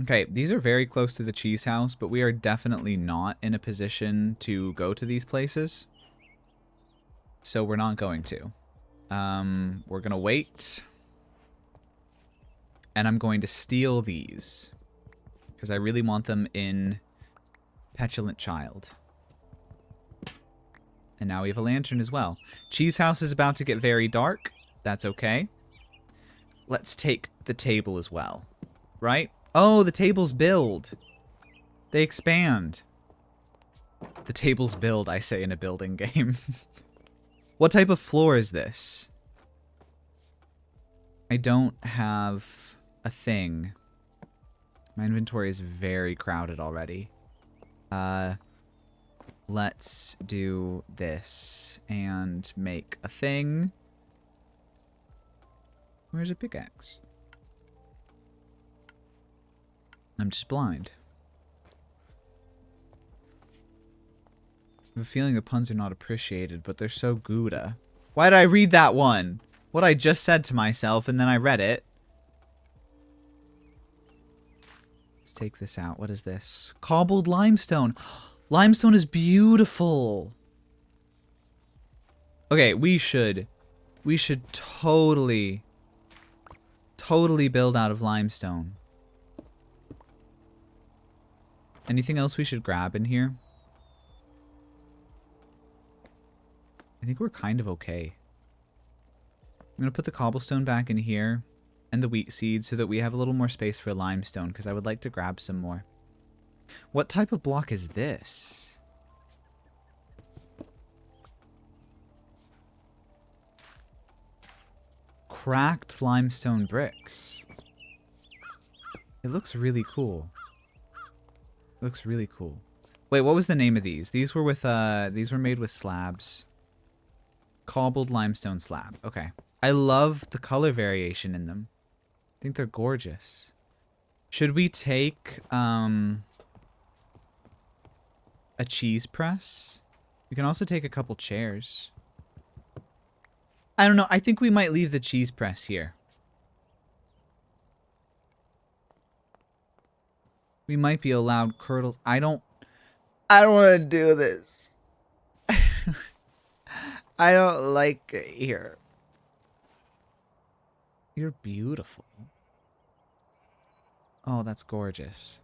Okay, these are very close to the Cheese House, but we are definitely not in a position to go to these places. So we're not going to. We're going to wait. And I'm going to steal these. Because I really want them in Petulant Child. And now we have a lantern as well. Cheese House is about to get very dark. That's okay. Let's take the table as well. Right? Oh, the tables build. They expand. The tables build, I say, in a building game. What type of floor is this? I don't have a thing. My inventory is very crowded already. Let's do this and make a thing. Where's a pickaxe? I'm just blind. I have a feeling the puns are not appreciated, but they're so Gouda. Why did I read that one? What I just said to myself, and then I read it. Let's take this out. What is this? Cobbled limestone. Limestone is beautiful. Okay, we should totally build out of limestone. Anything else we should grab in here? I think we're kind of okay. I'm going to put the cobblestone back in here and the wheat seeds so that we have a little more space for limestone because I would like to grab some more. What type of block is this? Cracked limestone bricks. It looks really cool. It looks really cool. Wait, what was the name of these? These were made with slabs. Cobbled limestone slab. Okay. I love the color variation in them. I think they're gorgeous. Should we take a cheese press? We can also take a couple chairs. I don't know. I think we might leave the cheese press here. We might be allowed curdles. I don't want to do this. I don't like it here. You're beautiful. Oh, that's gorgeous.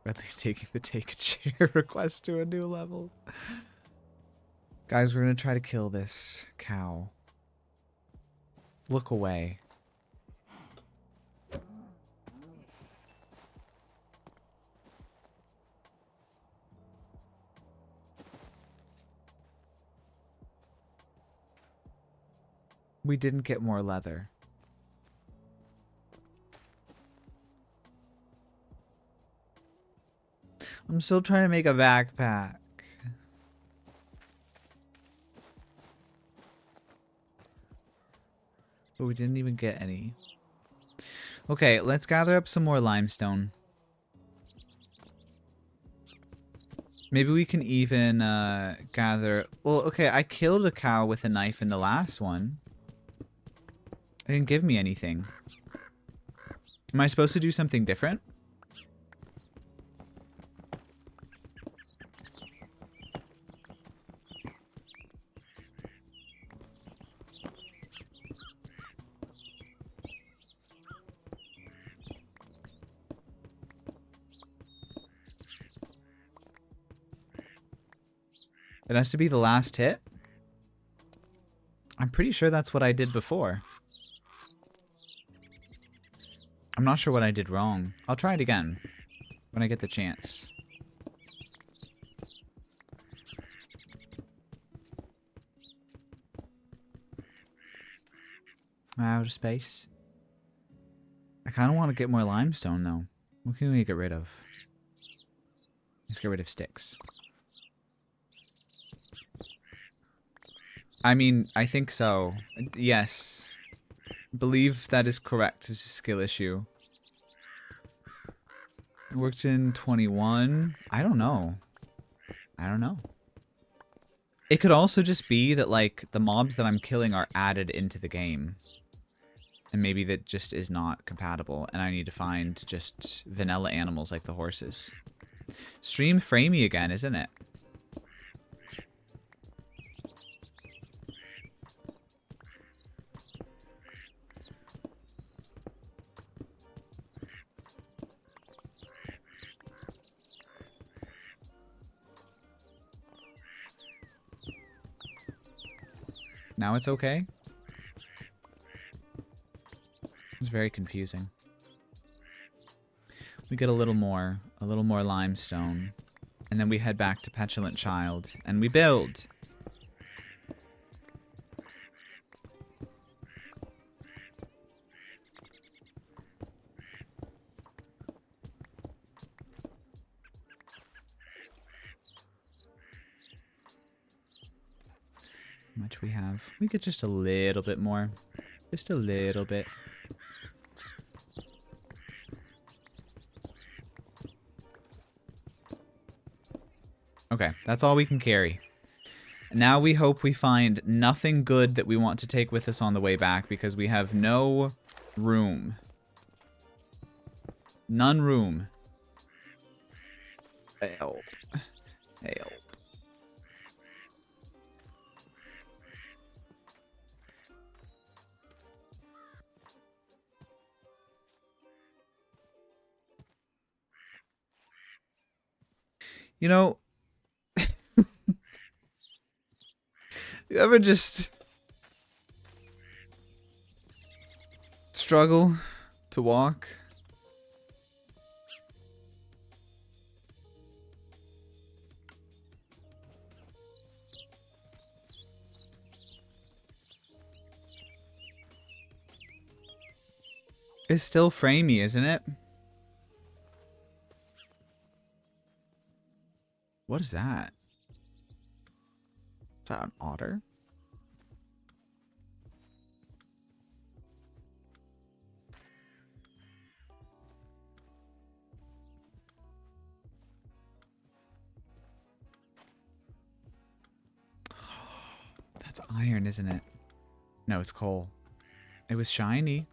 Or at least taking the take a chair request to a new level. Guys, we're going to try to kill this cow. Look away. We didn't get more leather. I'm still trying to make a backpack. But we didn't even get any. Okay, let's gather up some more limestone. Maybe we can even gather... Well, okay, I killed a cow with a knife in the last one. It didn't give me anything. Am I supposed to do something different? It has to be the last hit? I'm pretty sure that's what I did before. I'm not sure what I did wrong. I'll try it again when I get the chance. Out of space. I kind of want to get more limestone though. What can we get rid of? Let's get rid of sticks. I mean, I think so. Yes. Believe that is correct. It's a skill issue. It worked in 21. I don't know. I don't know. It could also just be that, like, the mobs that I'm killing are added into the game. And maybe that just is not compatible. And I need to find just vanilla animals like the horses. Stream framey again, isn't it? Now it's okay? It's very confusing. We get a little more limestone. And then we head back to Petulant Child. And we build. How much we have? We get just a little bit more. Just a little bit. Okay, that's all we can carry. Now we hope we find nothing good that we want to take with us on the way back because we have no room. None room. Help. Help. You know, you ever just struggle to walk? It's still framey, isn't it? What is that? Is that an otter? That's iron, isn't it? No, it's coal. It was shiny.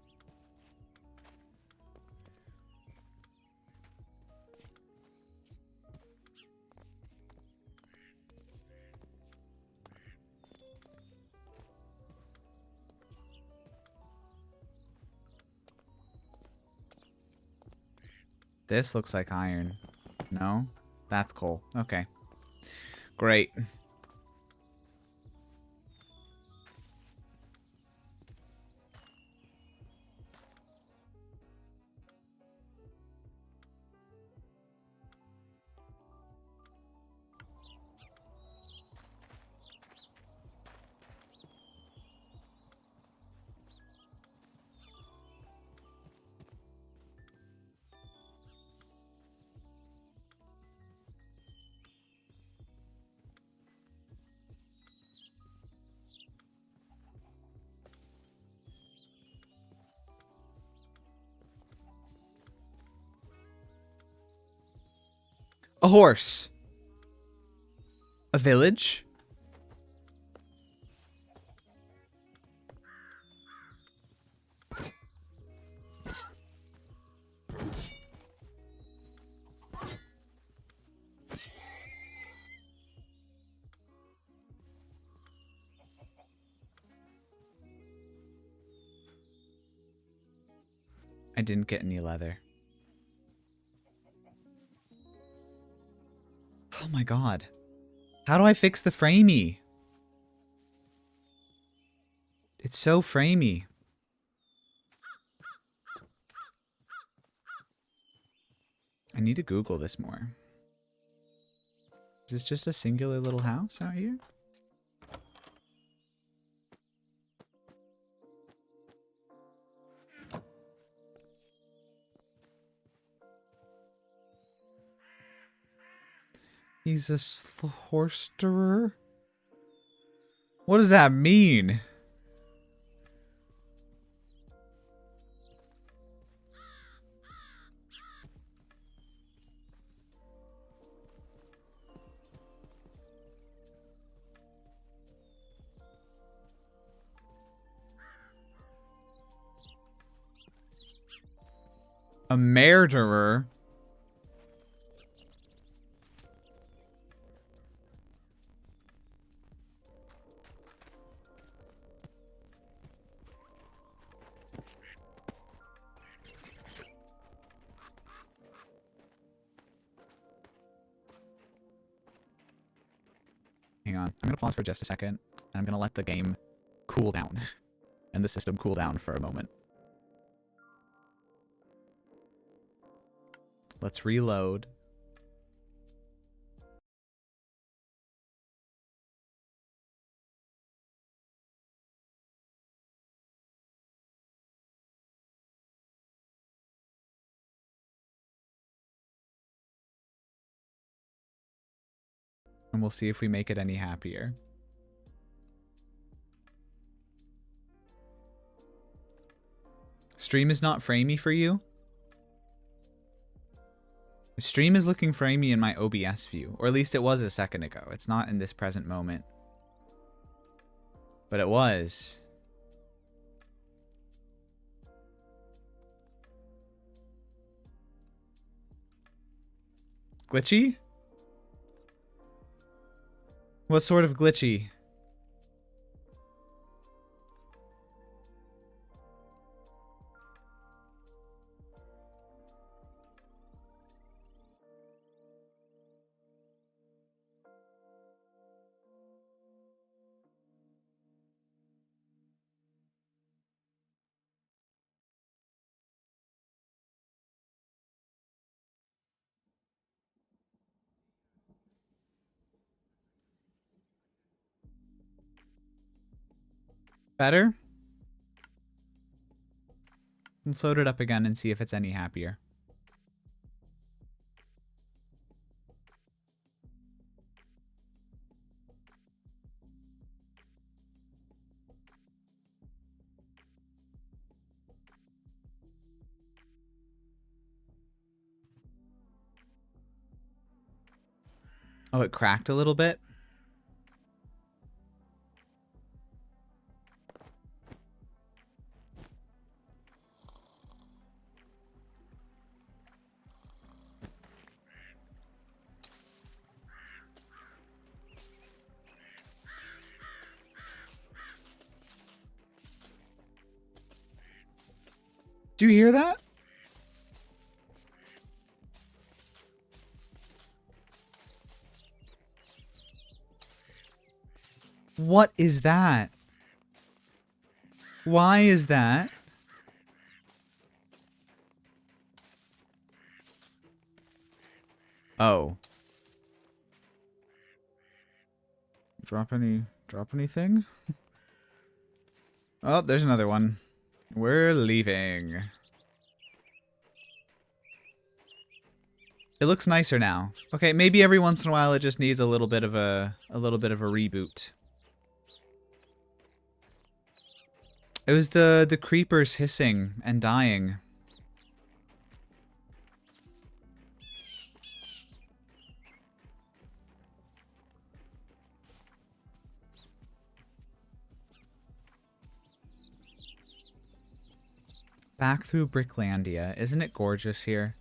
This looks like iron. No? That's coal. Okay. Great. A horse. A village. I didn't get any leather. Oh my god. How do I fix the framey? It's so framey. I need to Google this more. Is this just a singular little house out here? He's a horse stirrer? What does that mean? A murderer? Hang on. I'm going to pause for just a second. And I'm going to let the game cool down. And the system cool down for a moment. Let's reload. And we'll see if we make it any happier. Stream is not framey for you? Stream is looking framey in my OBS view. Or at least it was a second ago. It's not in this present moment. But it was. Glitchy? What sort of glitchy? Better? Let's load it up again and see if it's any happier. Oh, it cracked a little bit? Do you hear that? What is that? Why is that? Oh. Drop anything? Oh, there's another one. We're leaving. It looks nicer now. Okay, maybe every once in a while it just needs a little bit of a reboot. It was the creepers hissing and dying. Back through Bricklandia. Isn't it gorgeous here?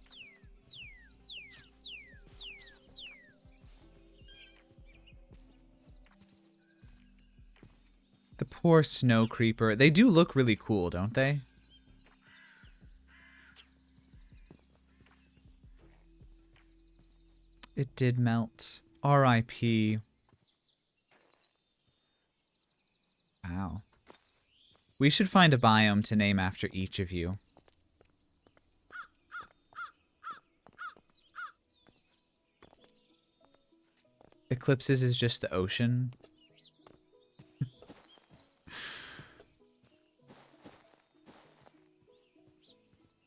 The poor snow creeper. They do look really cool, don't they? It did melt. R.I.P. Wow. We should find a biome to name after each of you. Eclipses is just the ocean.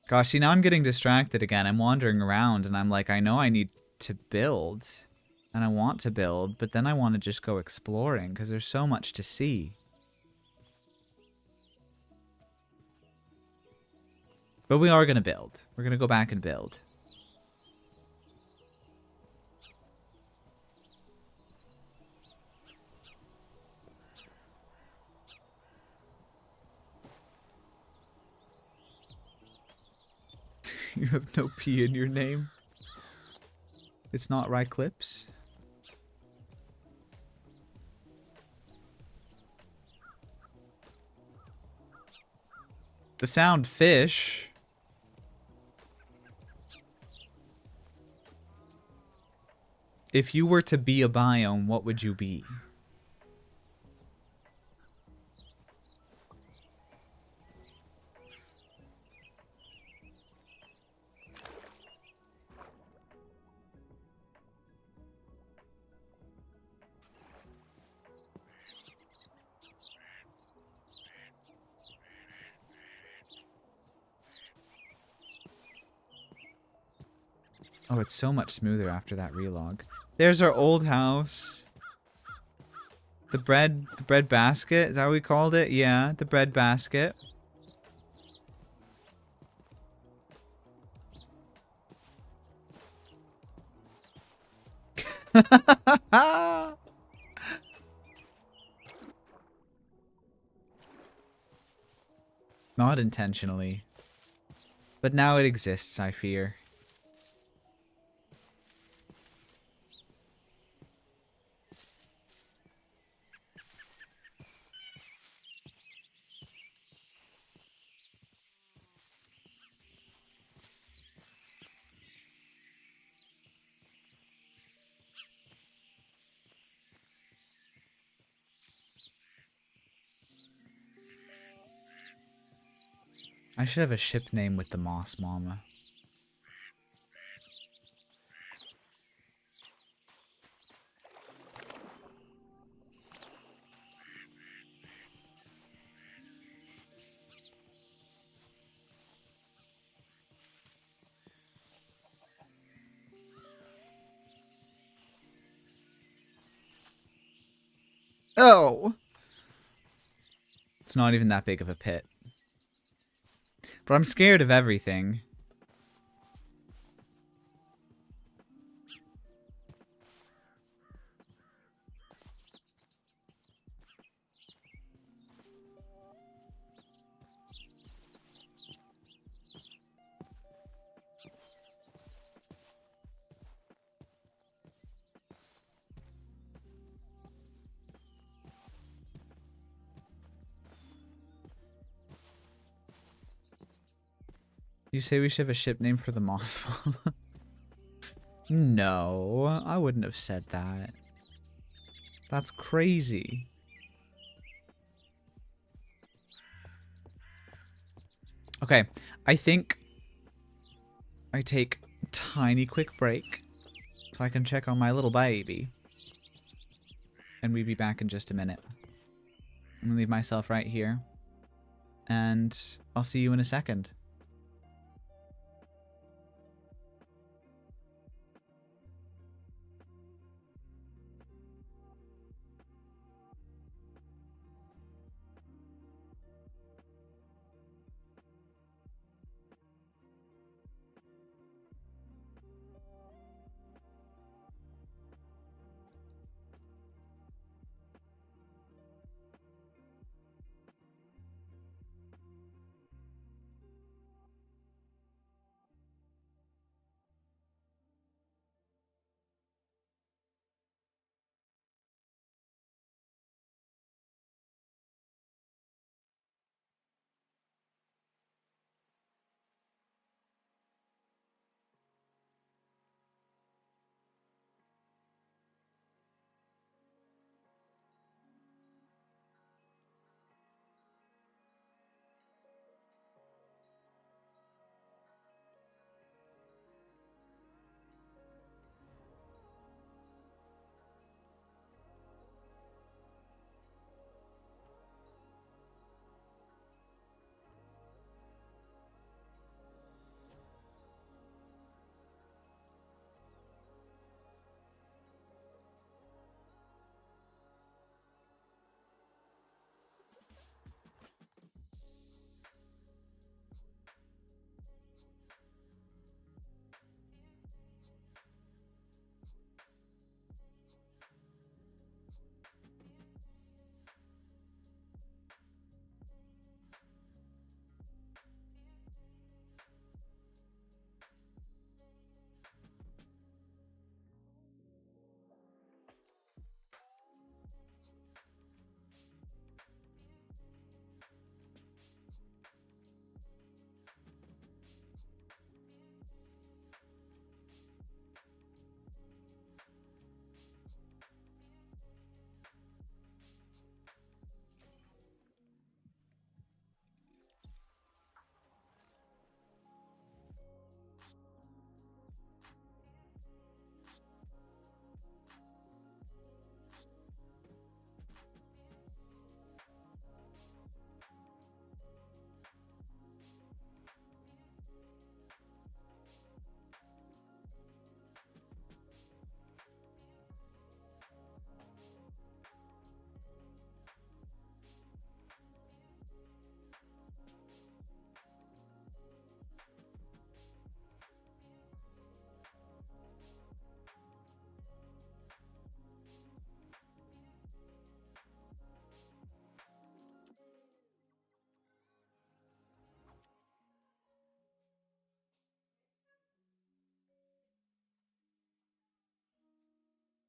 Gosh, see, now I'm getting distracted again. I'm wandering around and I'm like, I know I need to build. And I want to build, but then I want to just go exploring because there's so much to see. But we are going to build. We're going to go back and build. You have no P in your name. It's not Ryclips. The sound fish. If you were to be a biome, what would you be? Oh, it's so much smoother after that relog. There's our old house. The bread basket, is that what we called it? Yeah, the bread basket. Not intentionally. But now it exists, I fear. I should have a ship name with the Moss Mama. Oh! It's not even that big of a pit. But I'm scared of everything. You say we should have a ship name for the Moss Mama? No, I wouldn't have said that. That's crazy. Okay, I think I take a tiny quick break so I can check on my little baby. And we'll be back in just a minute. I'm gonna leave myself right here. And I'll see you in a second.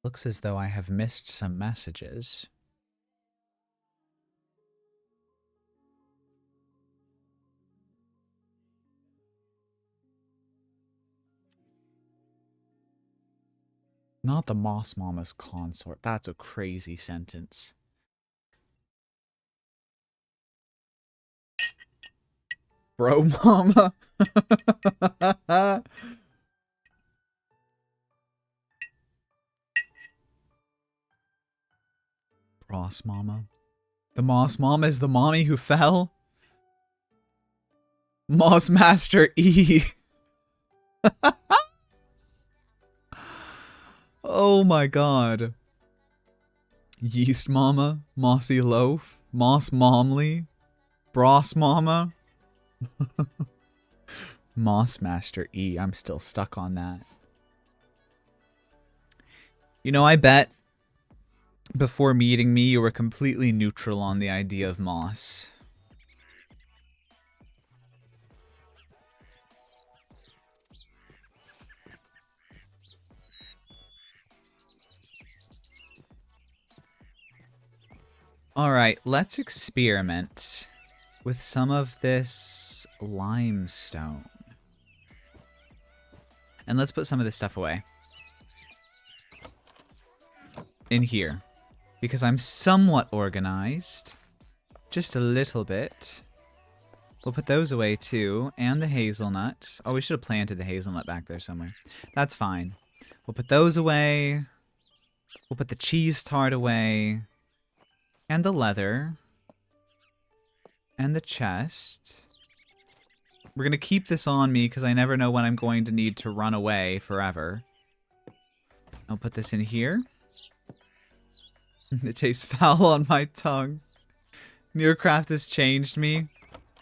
Looks as though I have missed some messages. Not the Moss Mama's consort. That's a crazy sentence. Bro mama. Moss mama. The Moss mama is the mommy who fell? Moss Master E. Oh my god. Yeast Mama, Mossy Loaf, Moss Momley, Bros Mama. Moss Master E. I'm still stuck on that. You know, I bet before meeting me, you were completely neutral on the idea of moss. Alright, let's experiment with some of this limestone. And let's put some of this stuff away. In here. Because I'm somewhat organized. Just a little bit. We'll put those away too. And the hazelnut. Oh, we should have planted the hazelnut back there somewhere. That's fine. We'll put those away. We'll put the cheese tart away. And the leather. And the chest. We're going to keep this on me because I never know when I'm going to need to run away forever. I'll put this in here. It tastes foul on my tongue. Nearcraft has changed me.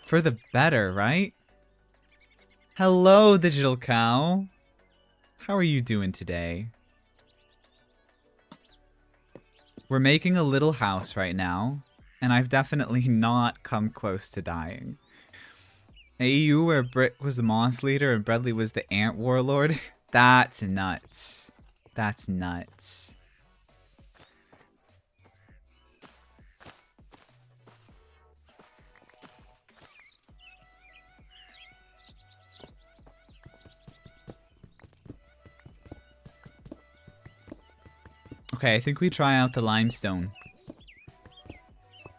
For the better, right? Hello, Digital Cow. How are you doing today? We're making a little house right now, and I've definitely not come close to dying. AU where Britt was the Moss Leader and Bradley was the Ant Warlord? That's nuts. That's nuts. Okay, I think we try out the limestone.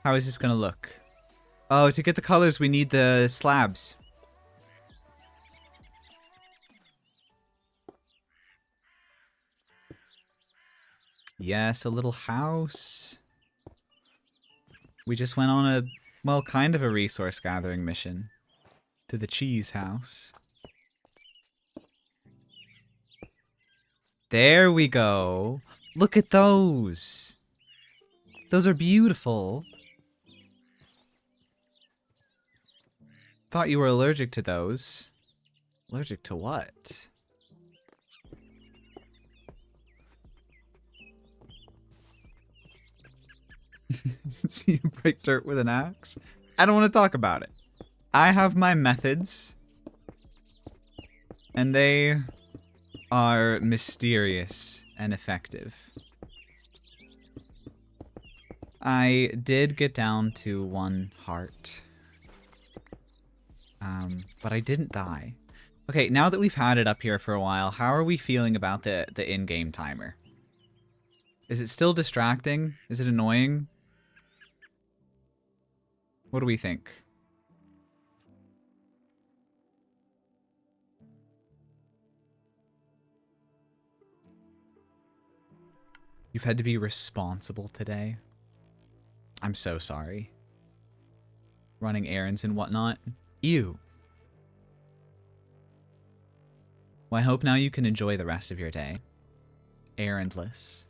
How is this gonna look? Oh, to get the colors, we need the slabs. Yes, a little house. We just went on a, well, kind of a resource gathering mission. To the cheese house. There we go. Look at those. Those are beautiful. Thought you were allergic to those. Allergic to what? See you break dirt with an axe? I don't want to talk about it. I have my methods. And they are mysterious and effective. I did get down to 1 heart. But I didn't die. Okay, now that we've had it up here for a while, how are we feeling about the in-game timer? Is it still distracting? Is it annoying? What do we think? You've had to be responsible today. I'm so sorry. Running errands and whatnot. Ew. Well, I hope now you can enjoy the rest of your day. Errandless.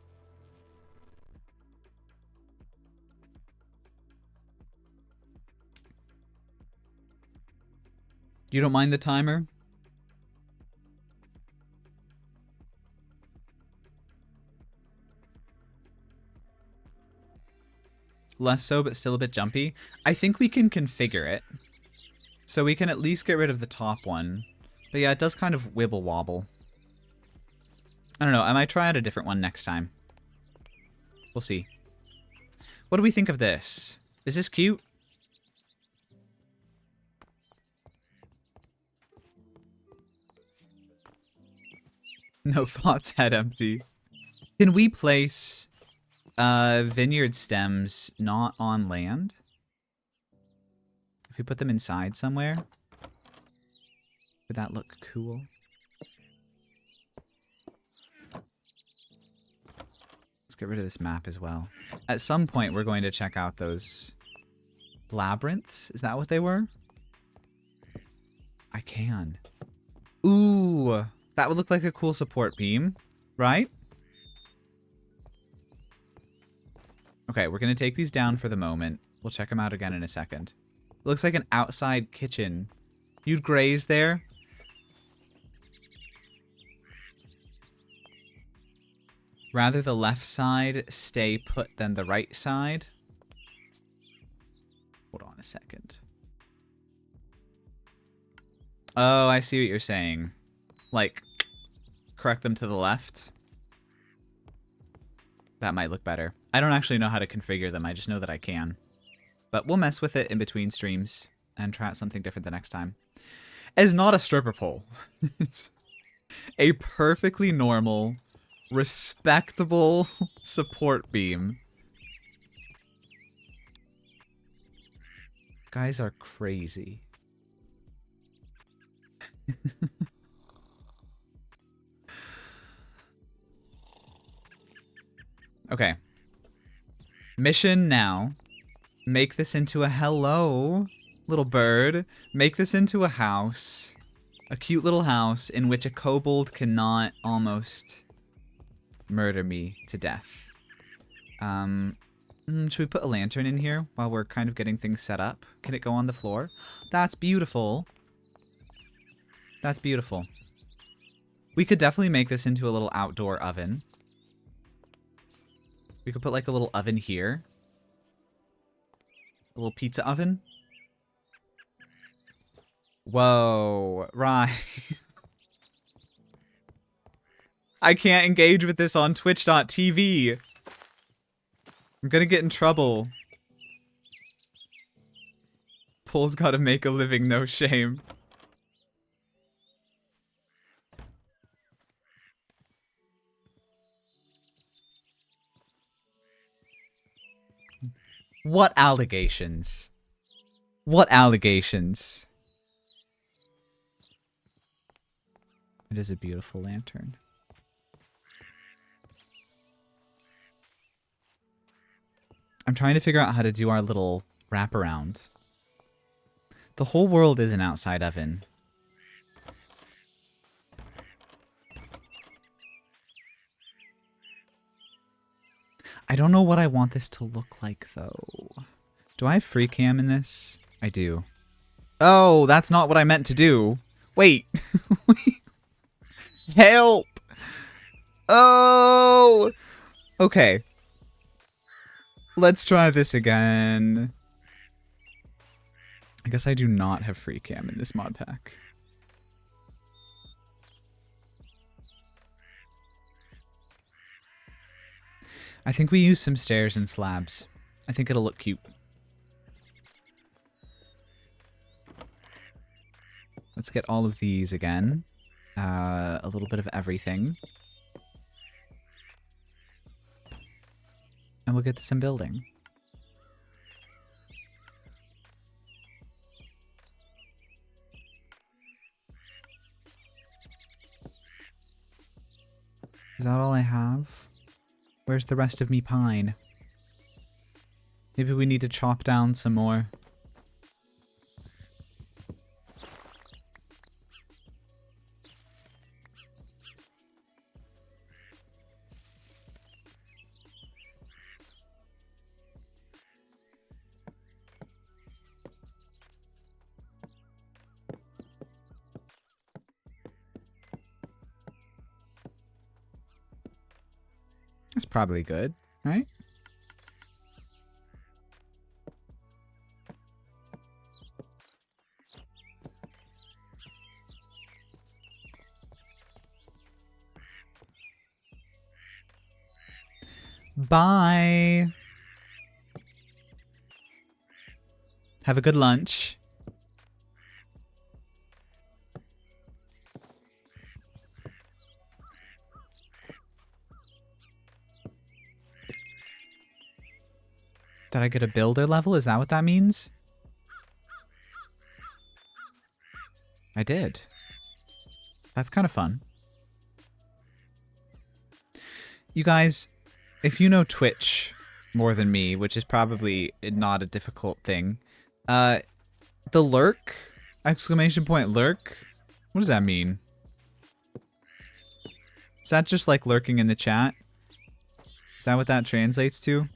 You don't mind the timer? Less so, but still a bit jumpy. I think we can configure it. So we can at least get rid of the top one. But yeah, it does kind of wibble wobble. I don't know, I might try out a different one next time. We'll see. What do we think of this? Is this cute? No thoughts, head empty. Can we place vineyard stems not on land? If we put them inside somewhere? Would that look cool? Let's get rid of this map as well. At some point, we're going to check out those labyrinths. Is that what they were? I can. Ooh, that would look like a cool support beam, right? Okay, we're going to take these down for the moment. We'll check them out again in a second. Looks like an outside kitchen. You'd graze there? Rather the left side stay put than the right side. Hold on a second. Oh, I see what you're saying. Like, correct them to the left. That might look better. I don't actually know how to configure them. I just know that I can. But we'll mess with it in between streams and try out something different the next time. It's not a stripper pole. It's a perfectly normal, respectable support beam. Guys are crazy. Okay. Mission now. Make this into a hello, little bird. Make this into a house. A cute little house in which a kobold cannot almost murder me to death. Should we put a lantern in here while we're kind of getting things set up? Can it go on the floor? That's beautiful. That's beautiful. We could definitely make this into a little outdoor oven. We could put like a little oven here. A little pizza oven. Whoa, right. I can't engage with this on twitch.tv. I'm gonna get in trouble. Pole's gotta make a living, no shame. What allegations? What allegations? It is a beautiful lantern. I'm trying to figure out how to do our little wraparound. The whole world is an outside oven. I don't know what I want this to look like, though. Do I have free cam in this? I do. Oh, that's not what I meant to do. Wait. Help! Oh! Okay. Let's try this again. I guess I do not have free cam in this mod pack. I think we use some stairs and slabs. I think it'll look cute. Let's get all of these again. A little bit of everything. And we'll get to some building. Is that all I have? Where's the rest of me pine? Maybe we need to chop down some more. That's probably good, right? Bye. Have a good lunch. Did I get a builder level? Is that what that means? I did. That's kind of fun. You guys, if you know Twitch more than me, which is probably not a difficult thing, the lurk, exclamation point lurk, what does that mean? Is that just like lurking in the chat? Is that what that translates to?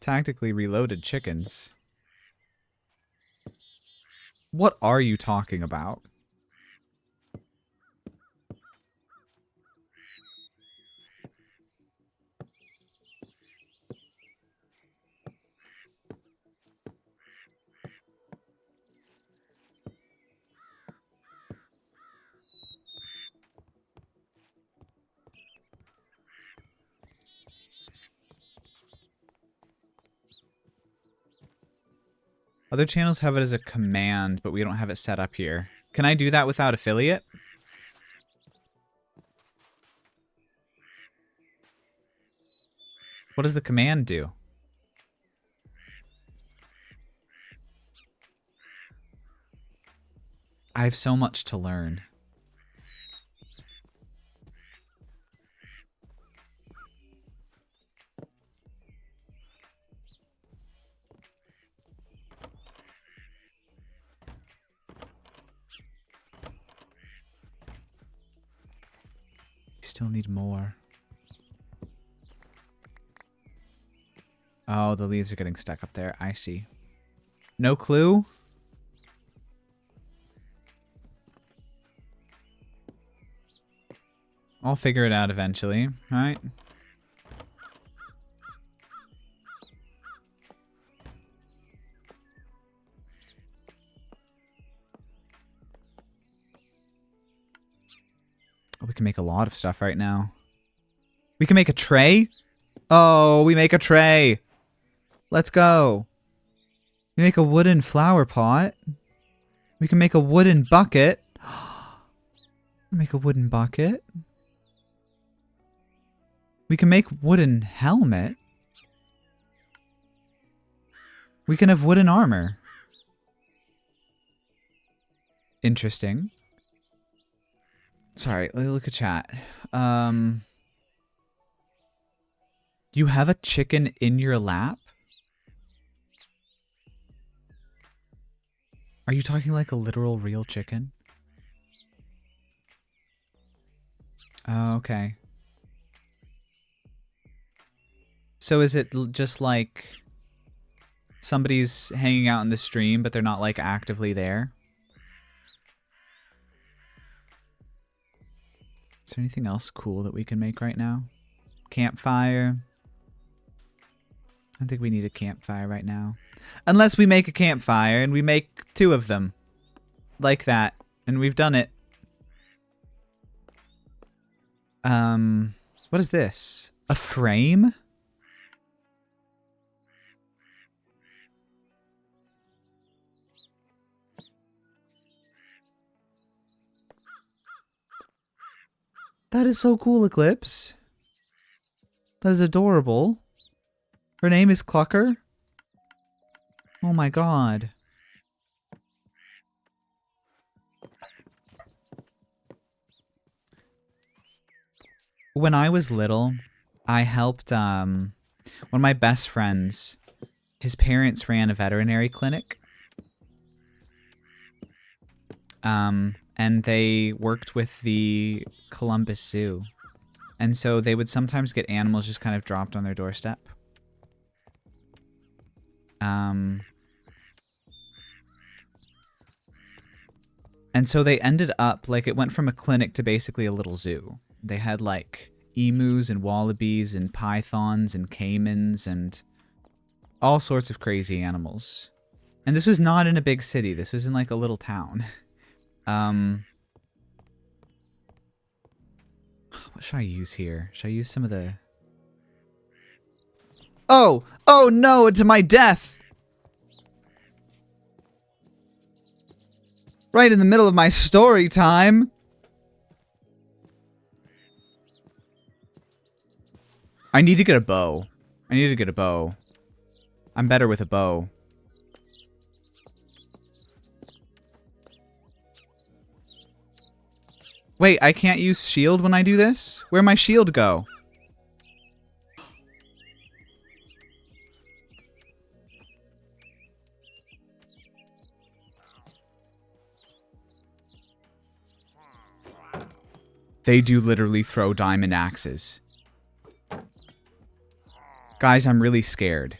Tactically reloaded chickens. What are you talking about? Other channels have it as a command, but we don't have it set up here. Can I do that without affiliate? What does the command do? I have so much to learn. Still need more. Oh, the leaves are getting stuck up there. I see. No clue? I'll figure it out eventually, right? Oh, we can make a lot of stuff right now. We can make a tray? Oh, we make a tray. Let's go. We make a wooden flower pot. We can make a wooden bucket. Make a wooden bucket. We can make wooden helmet. We can have wooden armor. Interesting. Sorry, let me look at chat. You have a chicken in your lap? Are you talking like a literal real chicken? Oh, okay. So is it just like somebody's hanging out in the stream, but they're not like actively there? Is there anything else cool that we can make right now? Campfire. I think we need a campfire right now. Unless we make a campfire and we make 2 of them. Like that. And we've done it. What is this? A frame? That is so cool, Eclipse. That is adorable. Her name is Clucker? Oh my god. When I was little, I helped one of my best friends. His parents ran a veterinary clinic. And they worked with the Columbus Zoo. And so they would sometimes get animals just kind of dropped on their doorstep. And so they ended up, like, it went from a clinic to basically a little zoo. They had, like, emus and wallabies and pythons and caimans and all sorts of crazy animals. And this was not in a big city. This was in, like, a little town. What should I use here? Should I use some of the... Oh! Oh no! To my death! Right in the middle of my story time! I need to get a bow. I need to get a bow. I'm better with a bow. Wait, I can't use shield when I do this? Where'd my shield go? They do literally throw diamond axes. Guys, I'm really scared.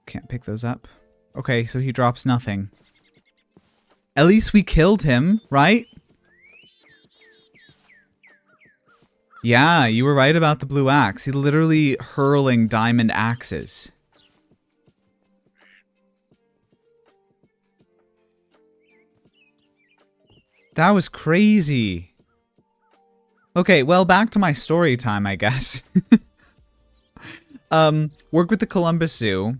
Can't pick those up. Okay, so he drops nothing. At least we killed him, right? Yeah, you were right about the blue axe. He's literally hurling diamond axes. That was crazy. Okay, well, back to my story time, I guess. Work with the Columbus Zoo.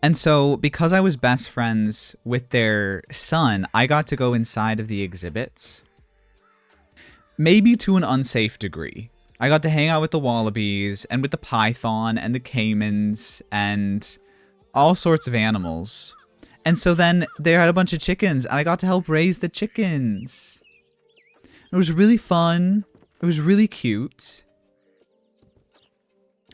And so, because I was best friends with their son, I got to go inside of the exhibits. Maybe to an unsafe degree. I got to hang out with the wallabies, and with the python, and the caimans, and all sorts of animals. And so then, they had a bunch of chickens, and I got to help raise the chickens. It was really fun. It was really cute.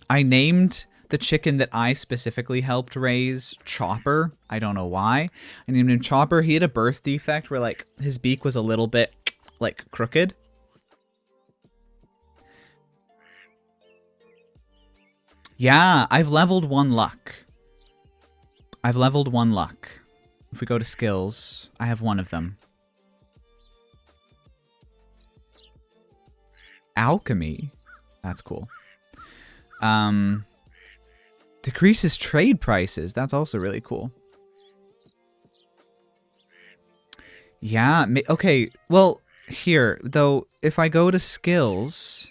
I named the chicken that I specifically helped raise Chopper. I don't know why. I named him Chopper. He had a birth defect where, like, his beak was a little bit, like, crooked. Yeah, I've leveled 1 luck. I've leveled 1 luck. If we go to skills, I have 1 of them. Alchemy. That's cool. Decreases trade prices. That's also really cool. Yeah. Okay. Well, here, though, if I go to skills...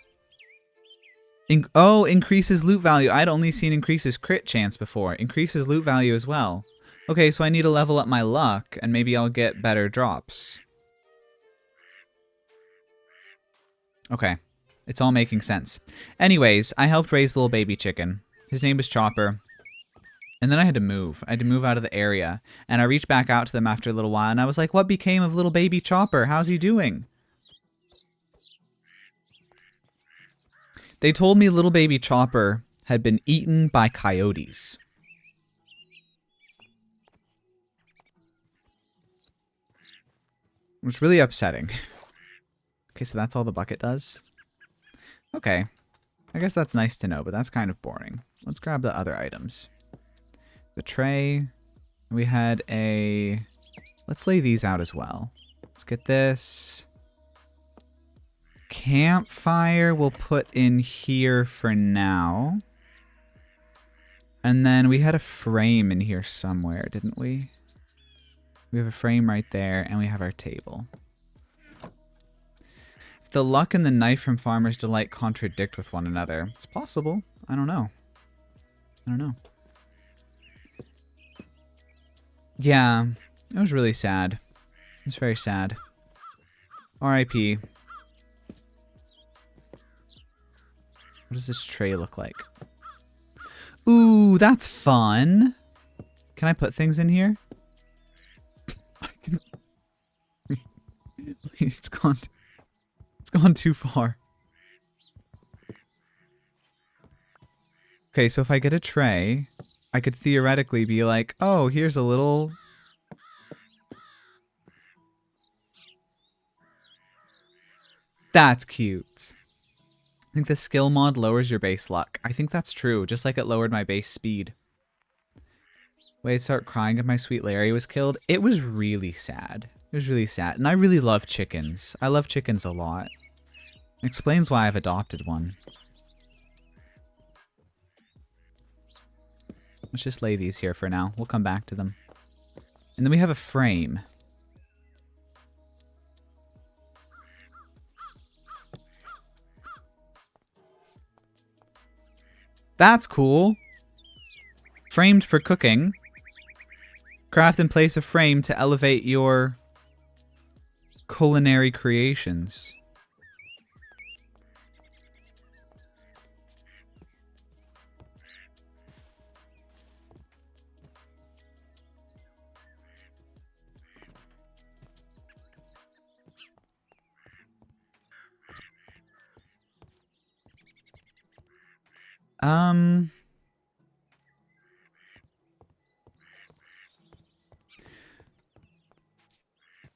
increases loot value. I'd only seen increases crit chance before. Increases loot value as well. Okay, so I need to level up my luck, and maybe I'll get better drops. Okay. It's all making sense. Anyways, I helped raise the little baby chicken. His name was Chopper. And then I had to move. I had to move out of the area. And I reached back out to them after a little while, and I was like, what became of little baby Chopper? How's he doing? They told me little baby Chopper had been eaten by coyotes. It was really upsetting. Okay, so that's all the bucket does? Okay. I guess that's nice to know, but that's kind of boring. Let's grab the other items. The tray. We had a... Let's lay these out as well. Let's get this. Campfire we'll put in here for now. And then we had a frame in here somewhere, didn't we? We have a frame right there, and we have our table. If the luck and the knife from Farmer's Delight contradict with one another, it's possible. I don't know. I don't know. Yeah, it was really sad. It was very sad. R.I.P. What does this tray look like? Ooh, that's fun. Can I put things in here? I can... It's gone too far. Okay, so if I get a tray, I could theoretically be like, oh, here's a little... That's cute. think the skill mod lowers your base luck. I think that's true, just like it lowered my base speed. Wait, I'd start crying if my sweet Larry was killed. It was really sad. It was really sad. And I really love chickens. I love chickens a lot. Explains why I've adopted one. Let's just lay these here for now. We'll come back to them. And then we have a frame. That's cool. Framed for cooking. Craft and place a frame to elevate your culinary creations.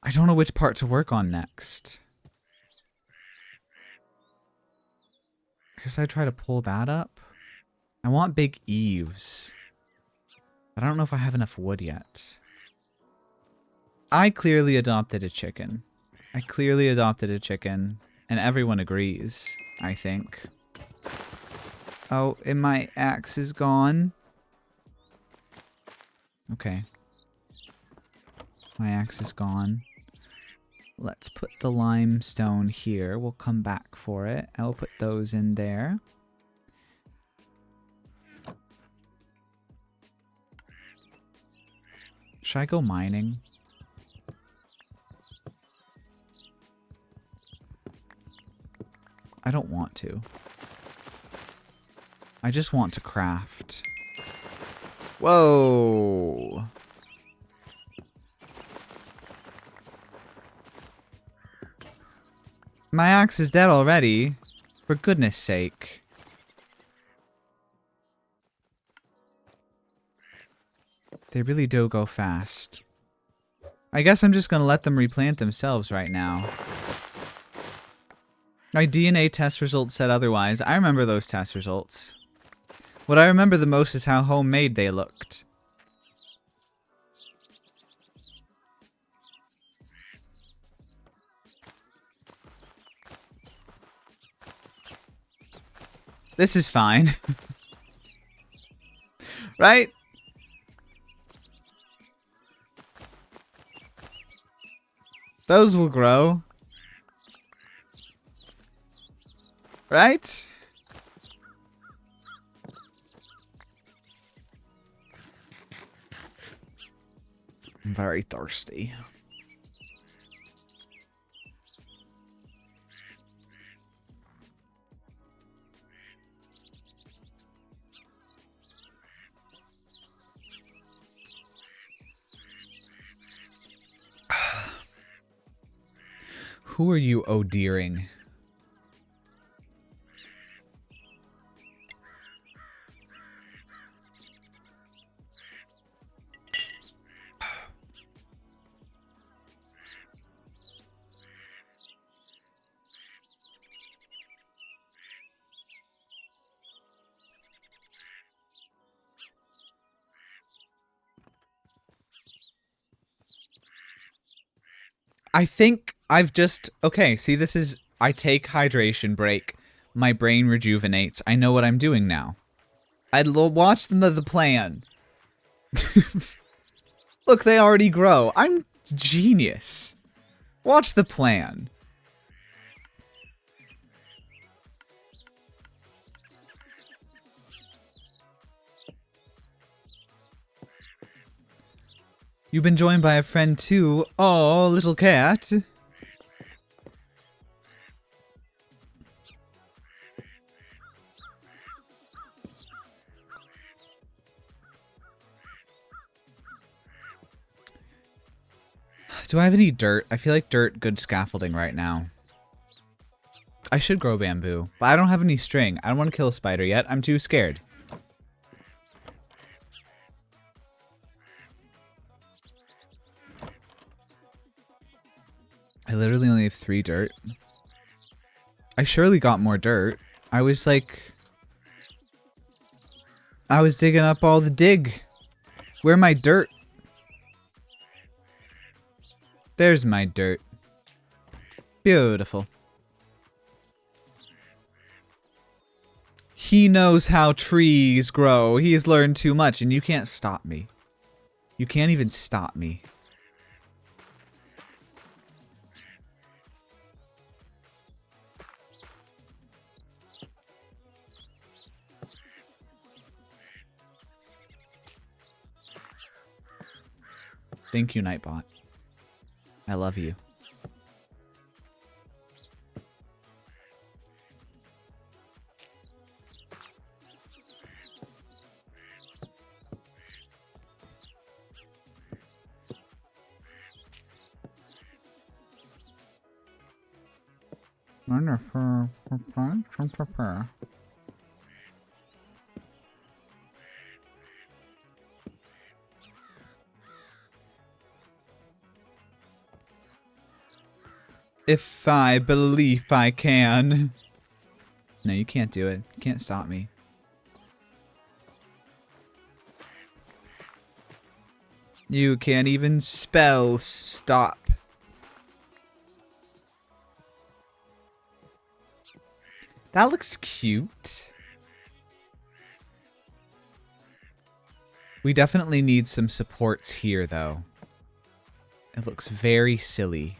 I don't know which part to work on next. I guess I try to pull that up. I want big eaves. But I don't know if I have enough wood yet. I clearly adopted a chicken. I clearly adopted a chicken. And everyone agrees, I think. Oh, and my axe is gone. Okay. My axe is gone. Let's put the limestone here. We'll come back for it. I'll put those in there. Should I go mining? I don't want to. I just want to craft. Whoa! My axe is dead already. For goodness sake. They really do go fast. I guess I'm just gonna let them replant themselves right now. My DNA test results said otherwise. I remember those test results. What I remember the most is how homemade they looked. This is fine. Right? Those will grow. Right? I'm very thirsty. Who are you odeering? I think I've just... Okay, see, this is... I take hydration break. My brain rejuvenates. I know what I'm doing now. I watched the plan. Look, they already grow. I'm genius. Watch the plan. You've been joined by a friend too. Oh, little cat. Do I have any dirt? I feel like dirt, good scaffolding right now. I should grow bamboo, but I don't have any string. I don't want to kill a spider yet. I'm too scared. I literally only have 3 dirt. I surely got more dirt. I was like... I was digging up all the dig. Where my dirt? There's my dirt. Beautiful. He knows how trees grow. He has learned too much, and you can't stop me. You can't even stop me. Thank you, Nightbot. I love you. Wonderful. If I believe I can. No, you can't do it. You can't stop me. You can't even spell stop. That looks cute. We definitely need some supports here, though. It looks very silly.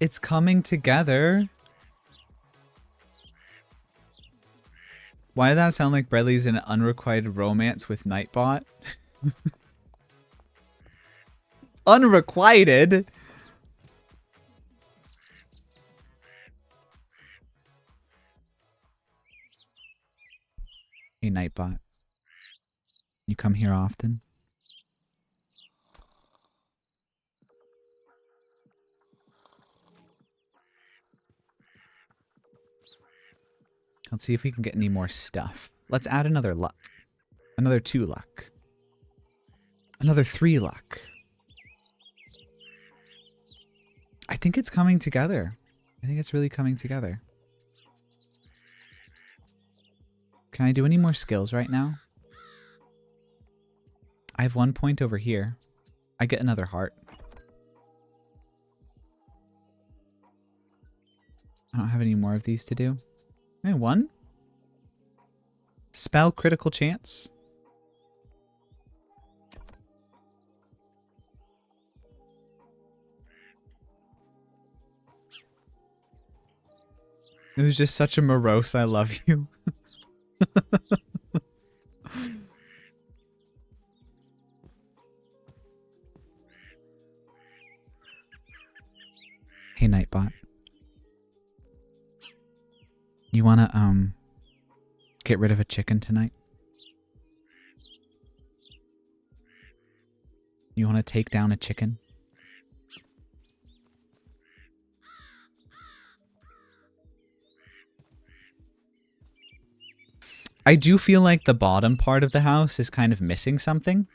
It's coming together. Why did that sound like Bradley's in an unrequited romance with Nightbot? Unrequited? Hey, Nightbot. You come here often? Let's see if we can get any more stuff. Let's add another luck. Another 2 luck. Another 3 luck. I think it's coming together. I think it's really coming together. Can I do any more skills right now? I have 1 point over here. I get another heart. I don't have any more of these to do. Hey, 1? Spell critical chance. It was just such a morose I love you. Hey, Nightbot. You wanna, get rid of a chicken tonight? You wanna take down a chicken? I do feel like the bottom part of the house is kind of missing something.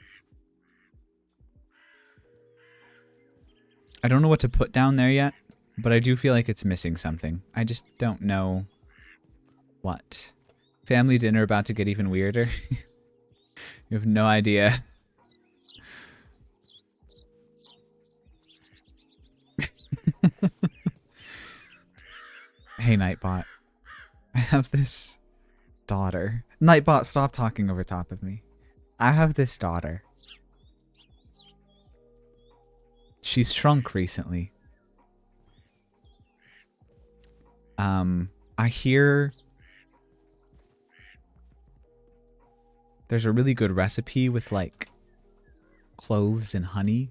I don't know what to put down there yet, but I do feel like it's missing something. I just don't know what. Family dinner about to get even weirder. You have no idea. Hey, Nightbot. I have this daughter. Nightbot, stop talking over top of me. I have this daughter. She's shrunk recently. I hear there's a really good recipe with like cloves and honey.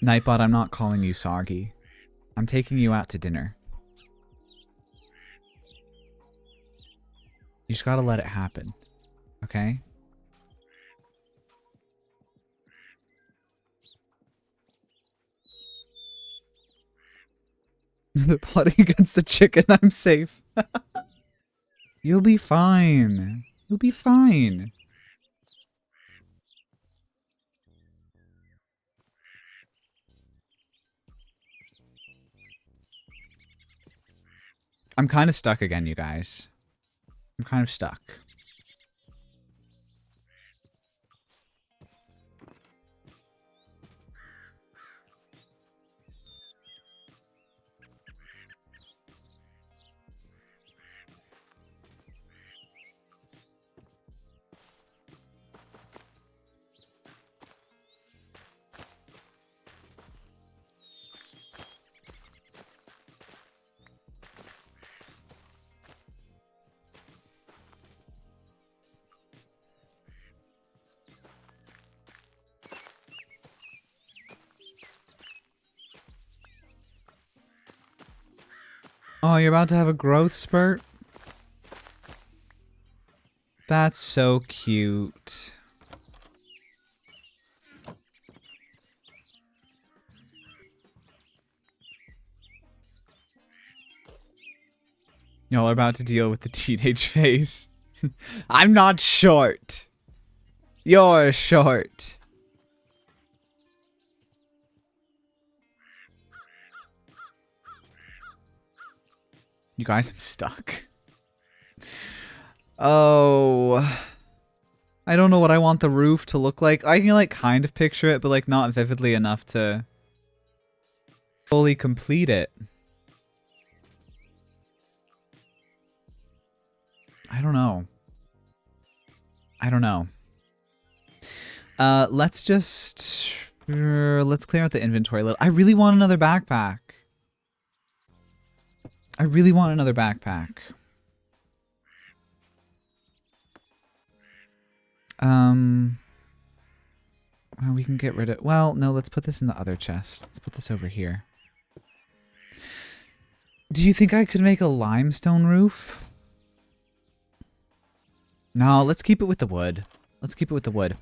Nightbot, I'm not calling you soggy. I'm taking you out to dinner. You just gotta let it happen. Okay? They're plotting against the chicken. I'm safe. You'll be fine. You'll be fine. I'm kind of stuck again, you guys. I'm kind of stuck. Oh, you're about to have a growth spurt? That's so cute. Y'all are about to deal with the teenage phase. I'm not short. You're short. You guys, I'm stuck. Oh. I don't know what I want the roof to look like. I can, like, kind of picture it, but, like, not vividly enough to fully complete it. I don't know. I don't know. Let's just... let's clear out the inventory a little. I really want another backpack. I really want another backpack. Well, we can get rid of... Well, no, let's put this in the other chest. Let's put this over here. Do you think I could make a limestone roof? No, let's keep it with the wood. Let's keep it with the wood.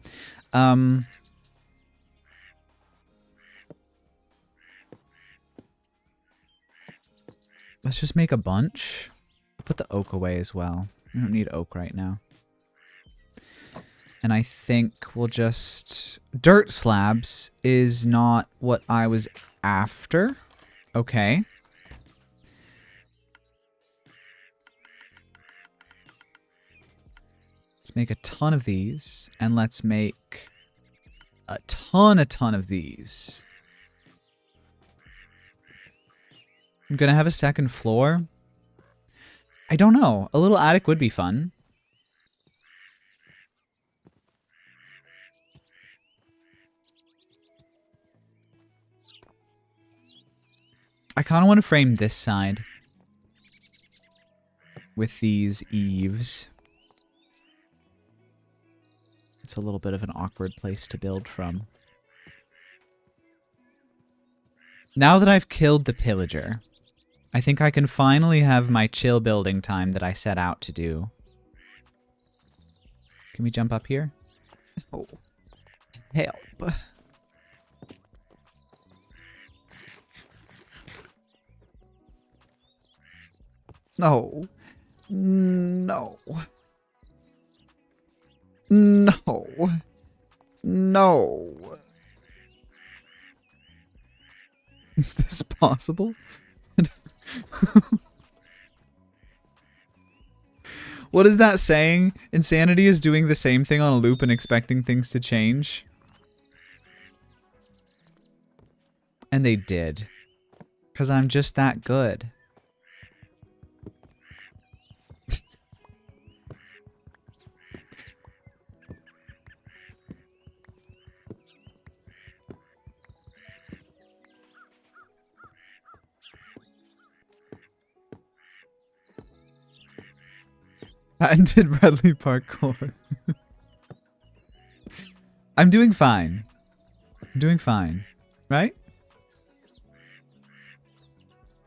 Let's just make a bunch. Put the oak away as well. We don't need oak right now. And I think we'll just... Dirt slabs is not what I was after. Okay. Let's make a ton of these. And let's make a ton of these. I'm gonna have a second floor. I don't know. A little attic would be fun. I kind of want to frame this side with these eaves. It's a little bit of an awkward place to build from. Now that I've killed the pillager, I think I can finally have my chill building time that I set out to do. Can we jump up here? Oh, help. No. No. No. No. Is this possible? What is that saying? Insanity is doing the same thing on a loop and expecting things to change. And they did. 'Cause I'm just that good. Patented Bradley parkour. I'm doing fine. I'm doing fine. Right?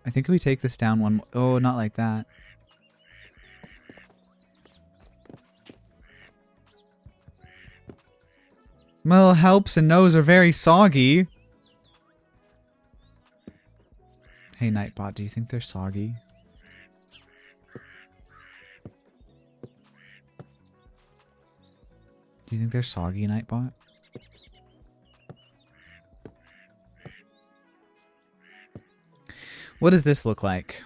I think we take this down one more. Oh, not like that. My little helps and no's are very soggy. Hey, Nightbot, do you think they're soggy? Do you think they're soggy, Nightbot? What does this look like?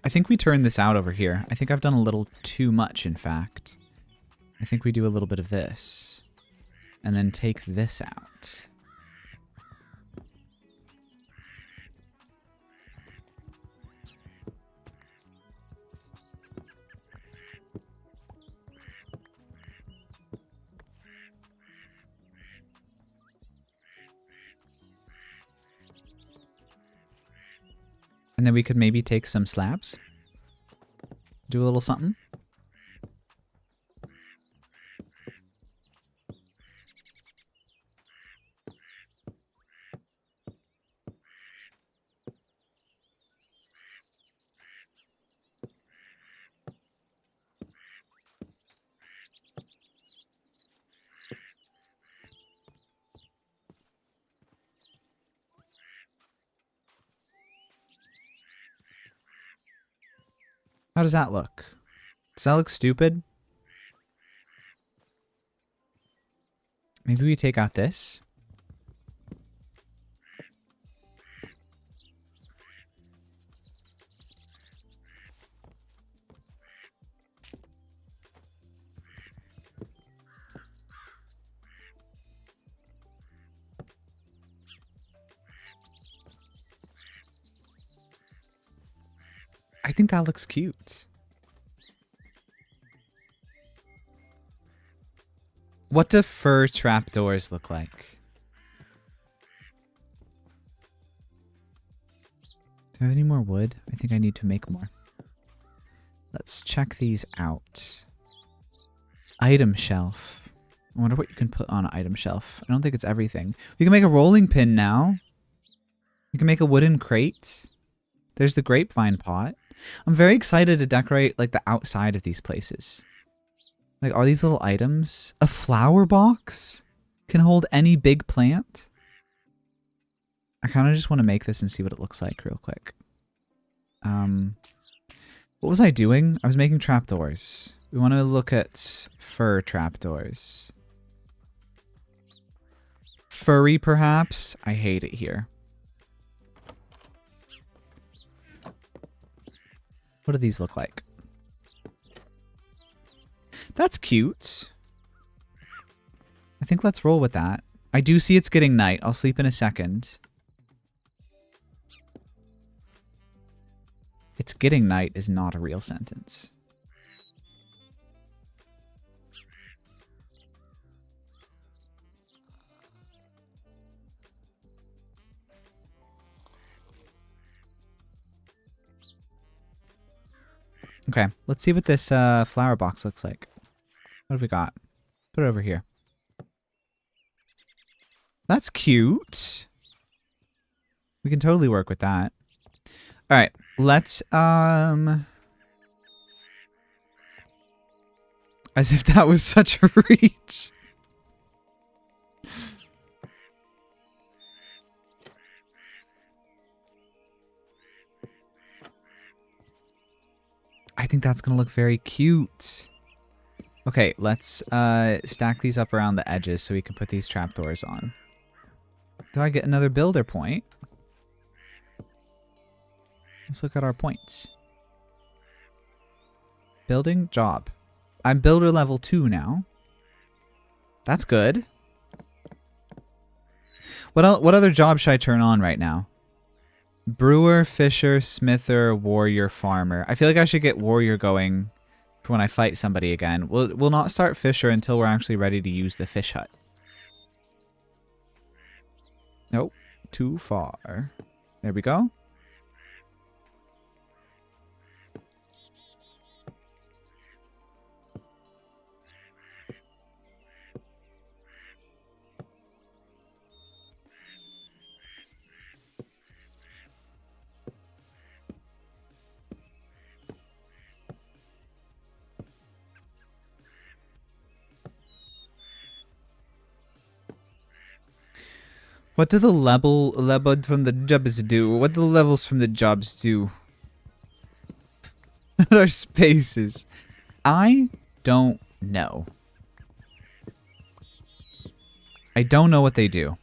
I think we turn this out over here. I think I've done a little too much, in fact. I think we do a little bit of this. And then take this out. And then we could maybe take some slabs. Do a little something. How does that look? Does that look stupid? Maybe we take out this. I think that looks cute. What do fur trapdoors look like? Do I have any more wood? I think I need to make more. Let's check these out. Item shelf. I wonder what you can put on an item shelf. I don't think it's everything. We can make a rolling pin now. We can make a wooden crate. There's the grapevine pot. I'm very excited to decorate like the outside of these places. Like all these little items. A flower box can hold any big plant. I kind of just want to make this and see what it looks like real quick. What was I doing? I was making trapdoors. We want to look at fur trapdoors. Furry, perhaps? I hate it here. What do these look like? That's cute. I think let's roll with that. I do see it's getting night. I'll sleep in a second. It's getting night is not a real sentence. Okay, let's see what this flower box looks like. What have we got? Put it over here. That's cute. We can totally work with that. All right, let's as if that was such a reach. I think that's gonna look very cute. Okay, let's stack these up around the edges so we can put these trapdoors on. Do I get another builder point? Let's look at our points. Building job. I'm builder level 2 now. That's good. What other job should I turn on right now? Brewer, fisher, smither, warrior, farmer. I feel like I should get warrior going for when I fight somebody again. We'll not start fisher until we're actually ready to use the fish hut. Nope, too far. There we go. What do the level from the jobs do? What do the levels from the jobs do? What are spaces? I don't know. I don't know what they do.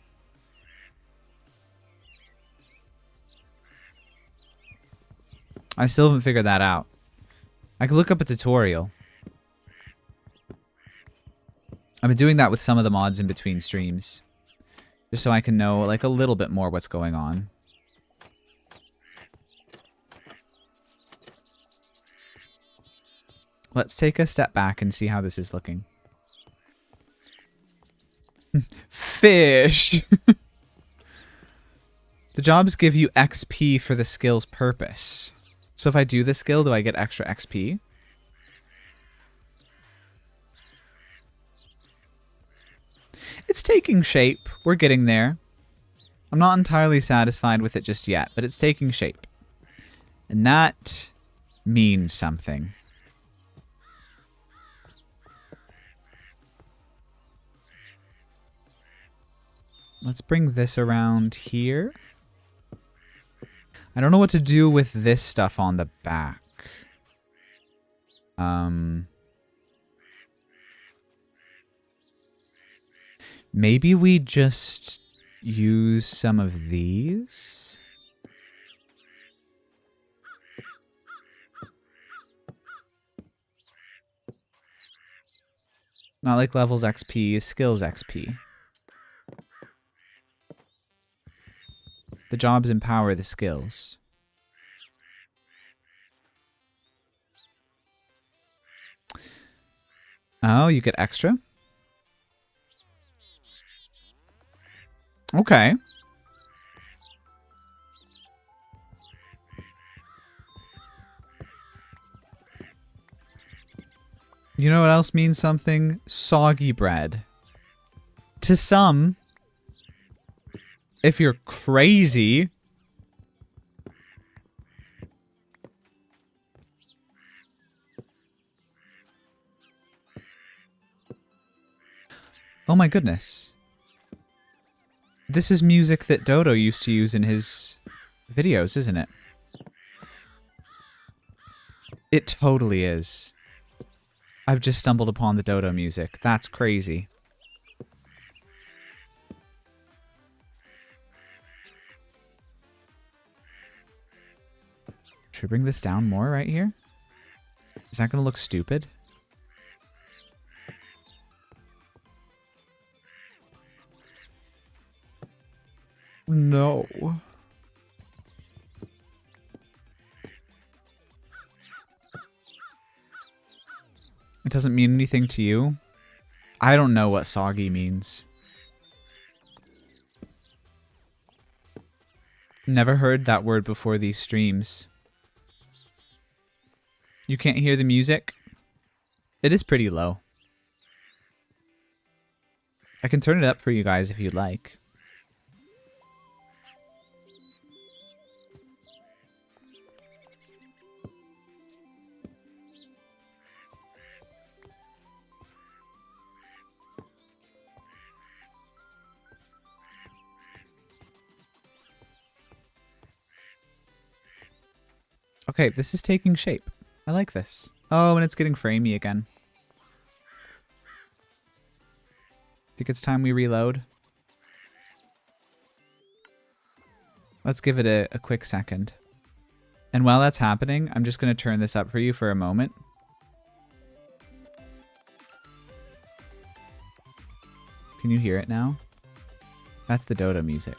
I still haven't figured that out. I could look up a tutorial. I've been doing that with some of the mods in between streams. Just so I can know, like, a little bit more what's going on. Let's take a step back and see how this is looking. Fish! The jobs give you XP for the skill's purpose. So if I do the skill, do I get extra XP? It's taking shape. We're getting there. I'm not entirely satisfied with it just yet, but it's taking shape. And that means something. Let's bring this around here. I don't know what to do with this stuff on the back. Maybe we just use some of these? Not like levels XP, skills XP. The jobs empower the skills. Oh, you get extra? Okay. You know what else means something? Soggy bread. To some, if you're crazy, oh my goodness. This is music that Dodo used to use in his videos, isn't it? It totally is. I've just stumbled upon the Dodo music. That's crazy. Should I bring this down more right here? Is that going to look stupid? No. It doesn't mean anything to you? I don't know what soggy means. Never heard that word before these streams. You can't hear the music? It is pretty low. I can turn it up for you guys if you'd like. Okay, this is taking shape. I like this. Oh, and it's getting framey again. Think it's time we reload? Let's give it a quick second. And while that's happening, I'm just going to turn this up for you for a moment. Can you hear it now? That's the Dodo music.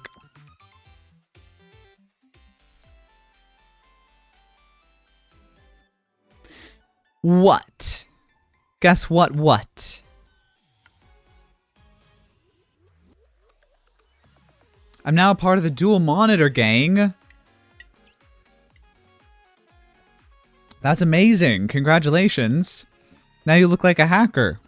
What? Guess what? I'm now part of the dual monitor gang. That's amazing. Congratulations. Now you look like a hacker.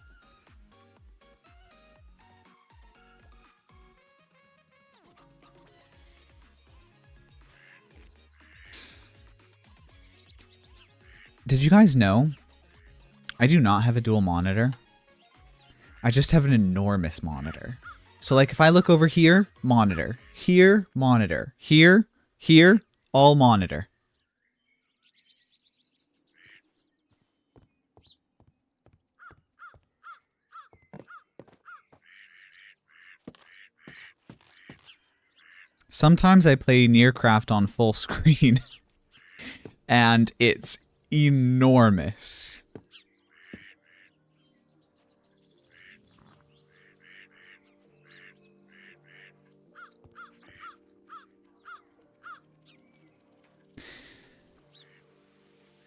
Did you guys know? I do not have a dual monitor. I just have an enormous monitor. So like if I look over here, monitor. Here, monitor. Here, here, all monitor. Sometimes I play Nearcraft on full screen, and it's enormous.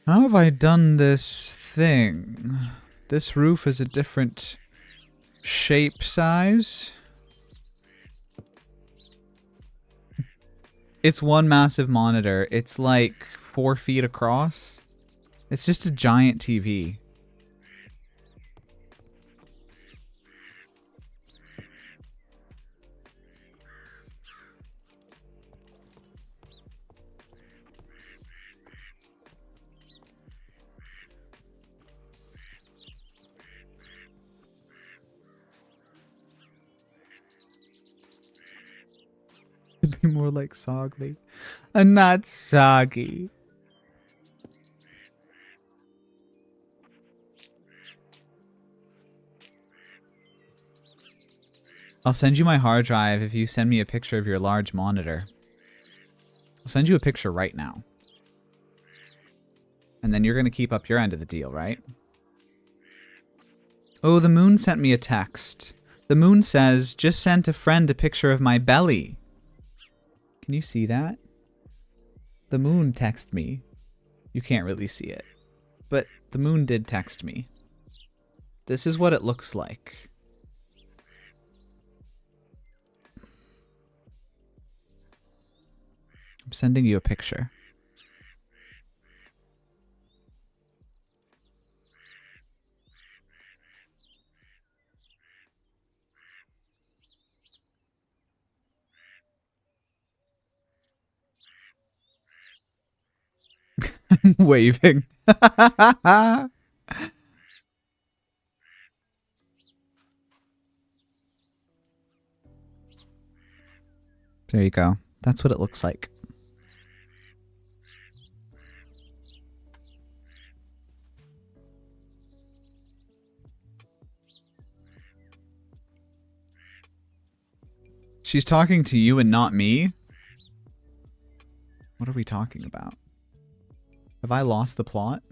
How have I done this thing? This roof is a different shape size. It's one massive monitor. It's like 4 feet across. It's just a giant TV. It'd be more like Soggy. And not Soggy. I'll send you my hard drive if you send me a picture of your large monitor. I'll send you a picture right now. And then you're going to keep up your end of the deal, right? Oh, the moon sent me a text. The moon says, just sent a friend a picture of my belly. Can you see that? The moon texted me. You can't really see it. But the moon did text me. This is what it looks like. I'm sending you a picture. I'm waving. There you go. That's what it looks like. She's talking to you and not me? What are we talking about? Have I lost the plot?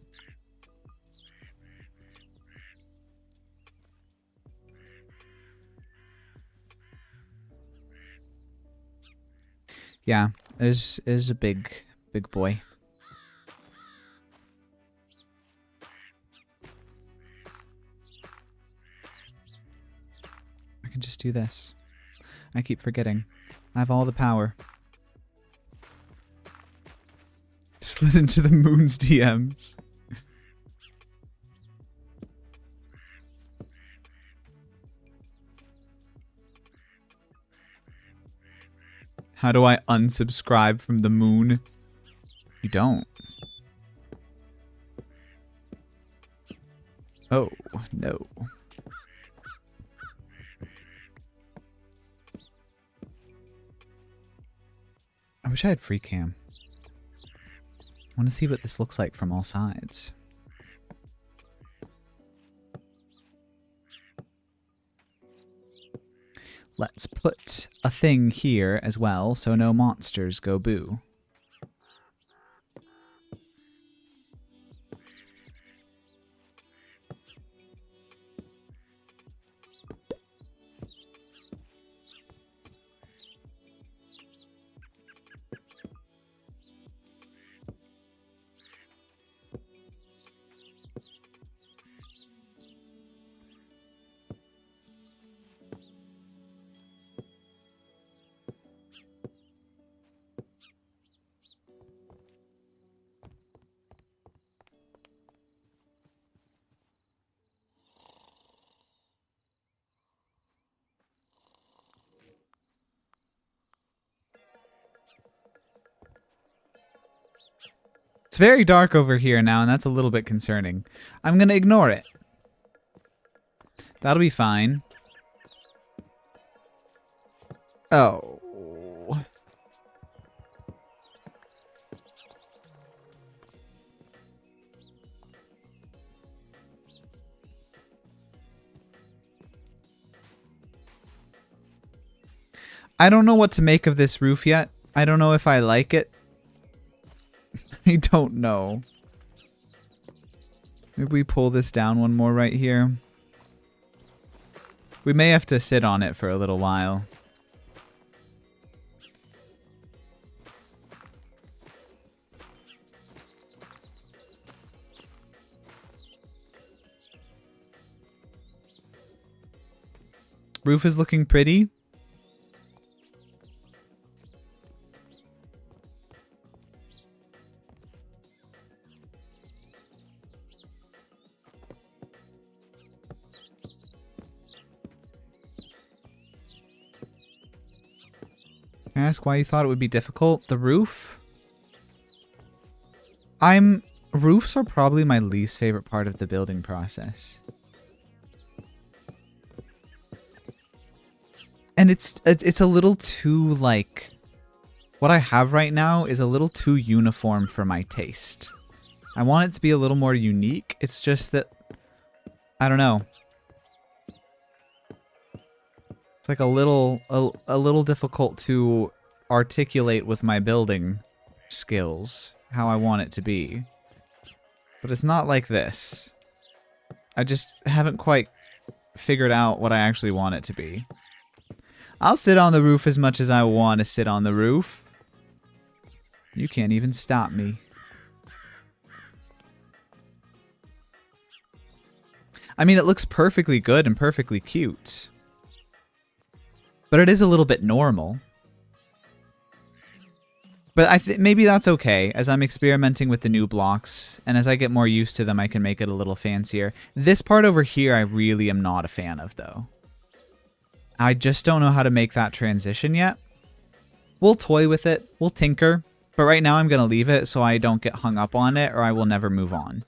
Yeah, is a big boy. I can just do this. I keep forgetting. I have all the power. Slid into the moon's DMs. How do I unsubscribe from the moon? You don't. Oh, no. I wish I had free cam. I want to see what this looks like from all sides. Let's put a thing here as well, so no monsters go boo. It's very dark over here now, and that's a little bit concerning. I'm gonna ignore it. That'll be fine. Oh. I don't know what to make of this roof yet. I don't know if I like it. I don't know. Maybe we pull this down one more right here. We may have to sit on it for a little while. Roof is looking pretty. Can I ask why you thought it would be difficult? The roof? Roofs are probably my least favorite part of the building process. And it's a little too, like... What I have right now is a little too uniform for my taste. I want it to be a little more unique. It's just that... I don't know. It's like a little difficult to articulate with my building skills how I want it to be. But it's not like this. I just haven't quite figured out what I actually want it to be. I'll sit on the roof as much as I want to sit on the roof. You can't even stop me. I mean, it looks perfectly good and perfectly cute. But it is a little bit normal. But I think maybe that's okay. As I'm experimenting with the new blocks, and as I get more used to them, I can make it a little fancier. This part over here, I really am not a fan of, though. I just don't know how to make that transition yet. We'll toy with it. We'll tinker. But right now, I'm going to leave it so I don't get hung up on it, or I will never move on.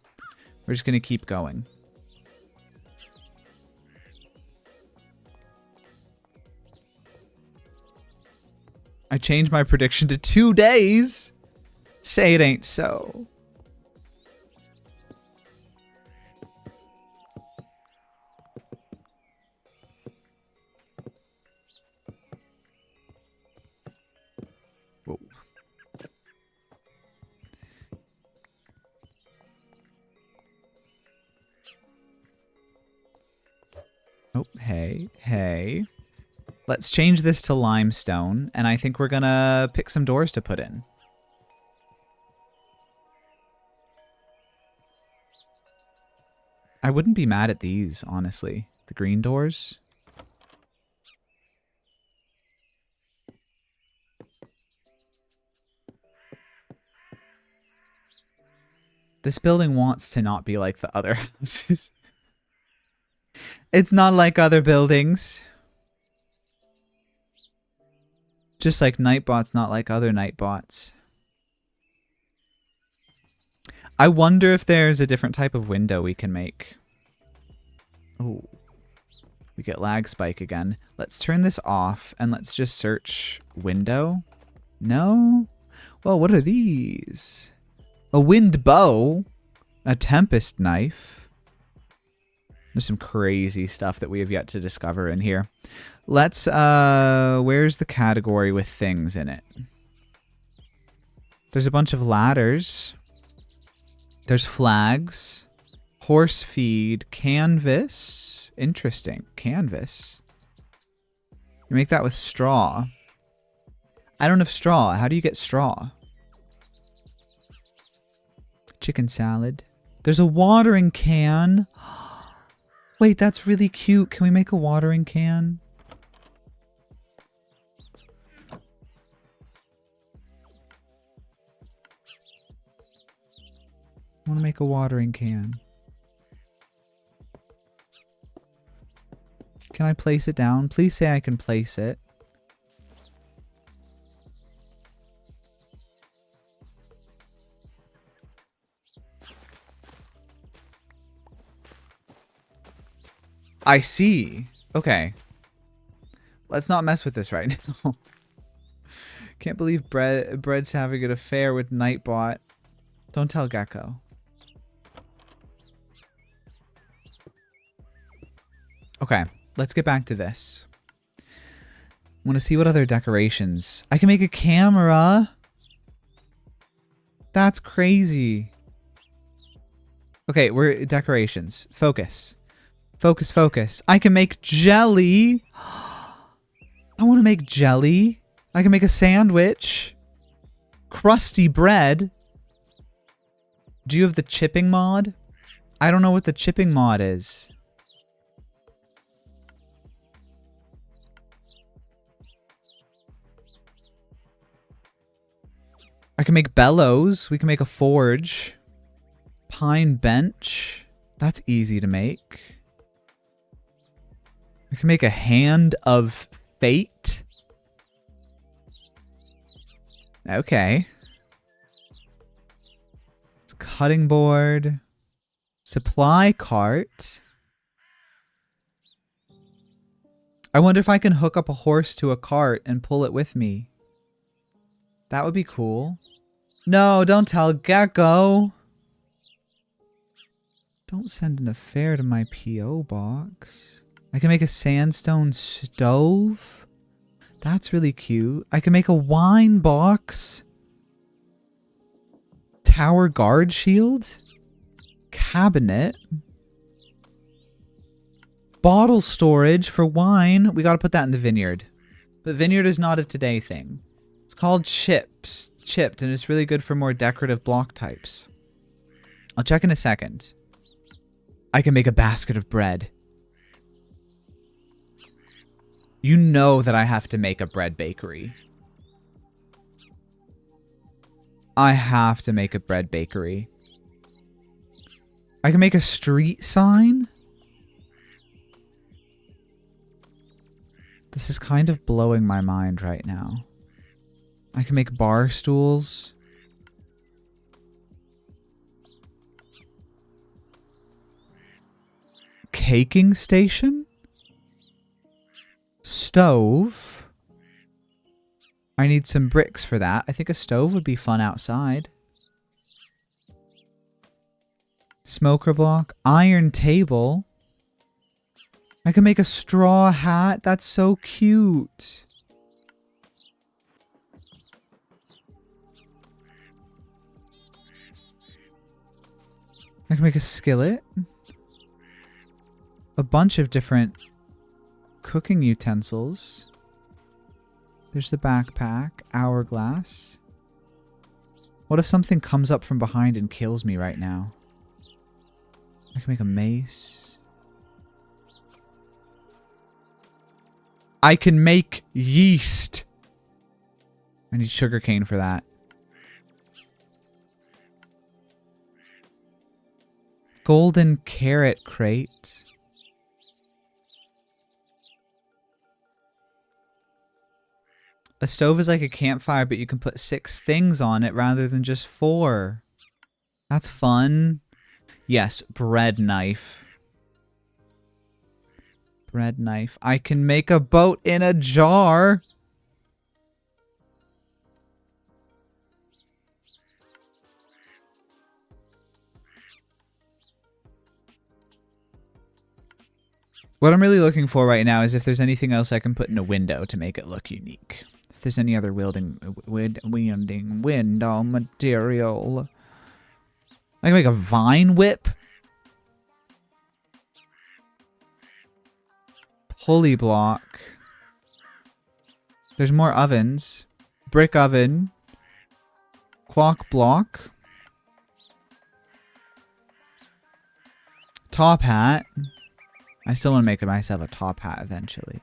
We're just going to keep going. I changed my prediction to 2 days. Say it ain't so. Whoa. Oh, hey. Let's change this to limestone, and I think we're gonna pick some doors to put in. I wouldn't be mad at these, honestly. The green doors. This building wants to not be like the other houses. It's not like other buildings. Just like Nightbot's not like other Nightbots. I wonder if there's a different type of window we can make. Oh. We get lag spike again. Let's turn this off and let's just search window. No? Well, what are these? A wind bow. A tempest knife. There's some crazy stuff that we have yet to discover in here. Let's, where's the category with things in it? There's a bunch of ladders. There's flags. Horse feed. Canvas. Interesting. Canvas. You make that with straw. I don't have straw. How do you get straw? Chicken salad. There's a watering can. Wait, that's really cute. Can we make a watering can? I want to make a watering can. Can I place it down? Please say I can place it. I see. Okay. Let's not mess with this right now. Can't believe Bread's having an affair with Nightbot. Don't tell Gecko. Okay, let's get back to this. I want to see what other decorations. I can make a camera. That's crazy. Okay, we're decorations. Focus. Focus, focus. I can make jelly. I want to make jelly. I can make a sandwich. Crusty bread. Do you have the chipping mod? I don't know what the chipping mod is. I can make bellows. We can make a forge. Pine bench. That's easy to make. I can make a hand of fate. Okay. It's cutting board. Supply cart. I wonder if I can hook up a horse to a cart and pull it with me. That would be cool. No, don't tell Gecko. Don't send an affair to my P.O. box. I can make a sandstone stove. That's really cute. I can make a wine box. Tower guard shield. Cabinet. Bottle storage for wine. We gotta put that in the vineyard. But vineyard is not a today thing. It's called chipped, and it's really good for more decorative block types. I'll check in a second. I can make a basket of bread. You know that I have to make a bread bakery. I have to make a bread bakery. I can make a street sign. This is kind of blowing my mind right now. I can make bar stools. Caking station? Stove. I need some bricks for that. I think a stove would be fun outside. Smoker block. Iron table. I can make a straw hat. That's so cute. I can make a skillet. A bunch of different cooking utensils. There's the backpack. Hourglass. What if something comes up from behind and kills me right now? I can make a mace. I can make yeast. I need sugarcane for that. Golden carrot crate. A stove is like a campfire, but you can put 6 things on it rather than just 4. That's fun. Yes, bread knife. Bread knife. I can make a boat in a jar. What I'm really looking for right now is if there's anything else I can put in a window to make it look unique. If there's any other wielding window material. I can make a vine whip. Pulley block. There's more ovens. Brick oven. Clock block. Top hat. I still want to make myself a top hat eventually.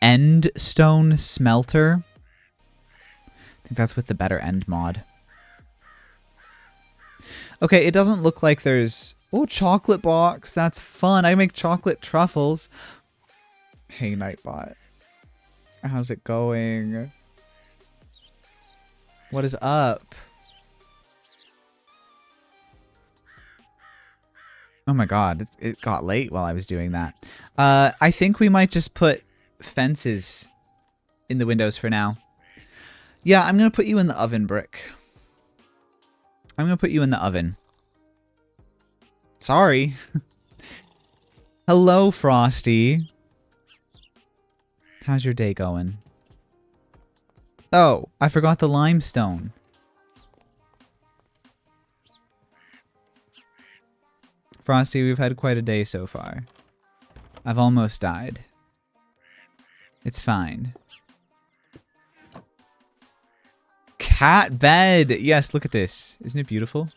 End stone smelter. I think that's with the better end mod. Okay, it doesn't look like there's... Oh, chocolate box. That's fun. I make chocolate truffles. Hey, Nightbot. How's it going? What is up? Oh my god, it got late while I was doing that. I think we might just put fences in the windows for now. Yeah, I'm going to put you in the oven, Brick. I'm going to put you in the oven. Sorry. Hello, Frosty. How's your day going? Oh, I forgot the limestone. Frosty, we've had quite a day so far. I've almost died. It's fine. Cat bed! Yes, look at this. Isn't it beautiful?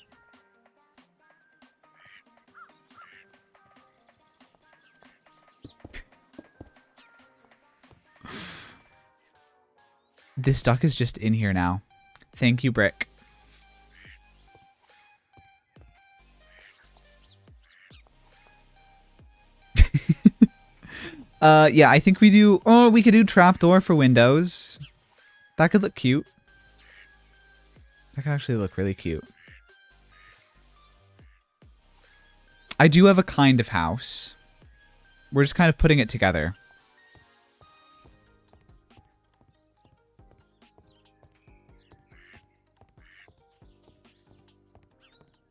This duck is just in here now. Thank you, Brick. Yeah, I think we do... Oh, we could do trapdoor for windows. That could look cute. That could actually look really cute. I do have a kind of house. We're just kind of putting it together.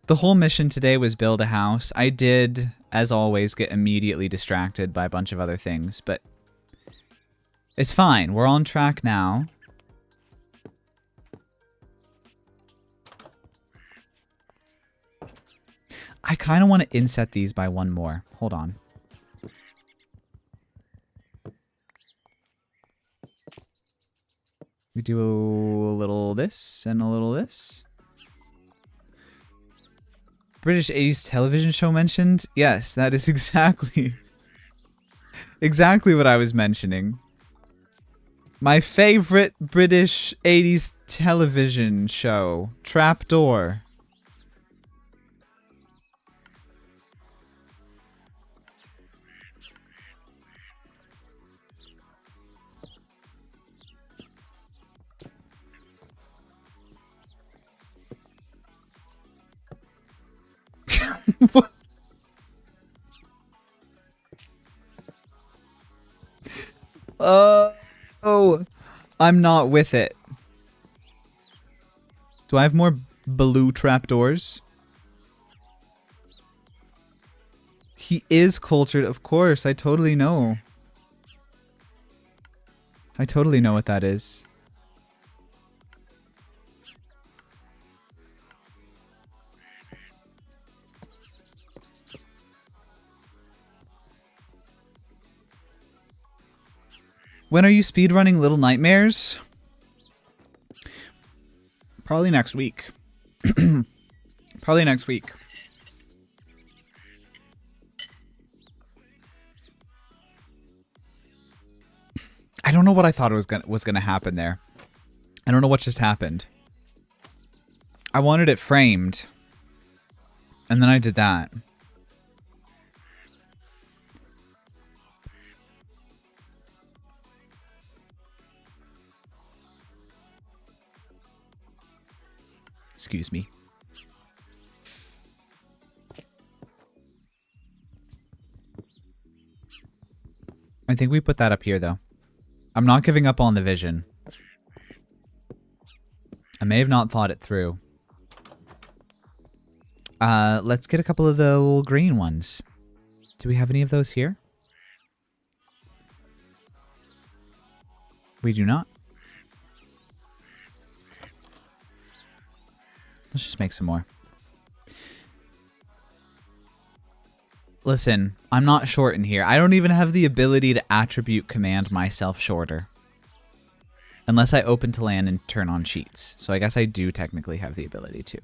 The whole mission today was build a house. I did, as always, get immediately distracted by a bunch of other things, but it's fine. We're on track now. I kind of want to inset these by one more. Hold on. We do a little this and a little this. British 80s television show mentioned? Yes, that is exactly what I was mentioning. My favorite British 80s television show, Trapdoor. What? Oh, I'm not with it. Do I have more blue trapdoors? He is cultured, of course. I totally know. I totally know what that is. When are you speedrunning Little Nightmares? Probably next week. Probably next week. I don't know what I thought was gonna happen there. I don't know what just happened. I wanted it framed. And then I did that. Excuse me. I think we put that up here, though. I'm not giving up on the vision. I may have not thought it through. Let's get a couple of the little green ones. Do we have any of those here? We do not. Let's just make some more. Listen, I'm not short in here. I don't even have the ability to attribute command myself shorter. Unless I open to land and turn on cheats. So I guess I do technically have the ability to.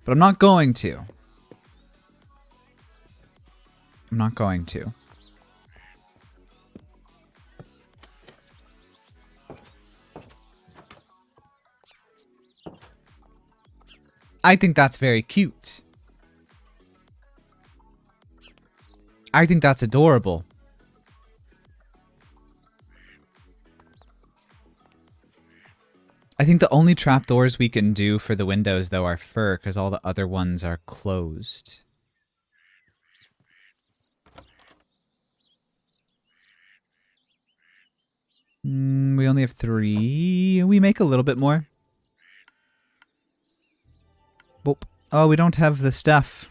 But I'm not going to. I'm not going to. I think that's very cute. I think that's adorable. I think the only trapdoors we can do for the windows, though, are fur, because all the other ones are closed. We only have 3. We make a little bit more. Boop. Oh, we don't have the stuff.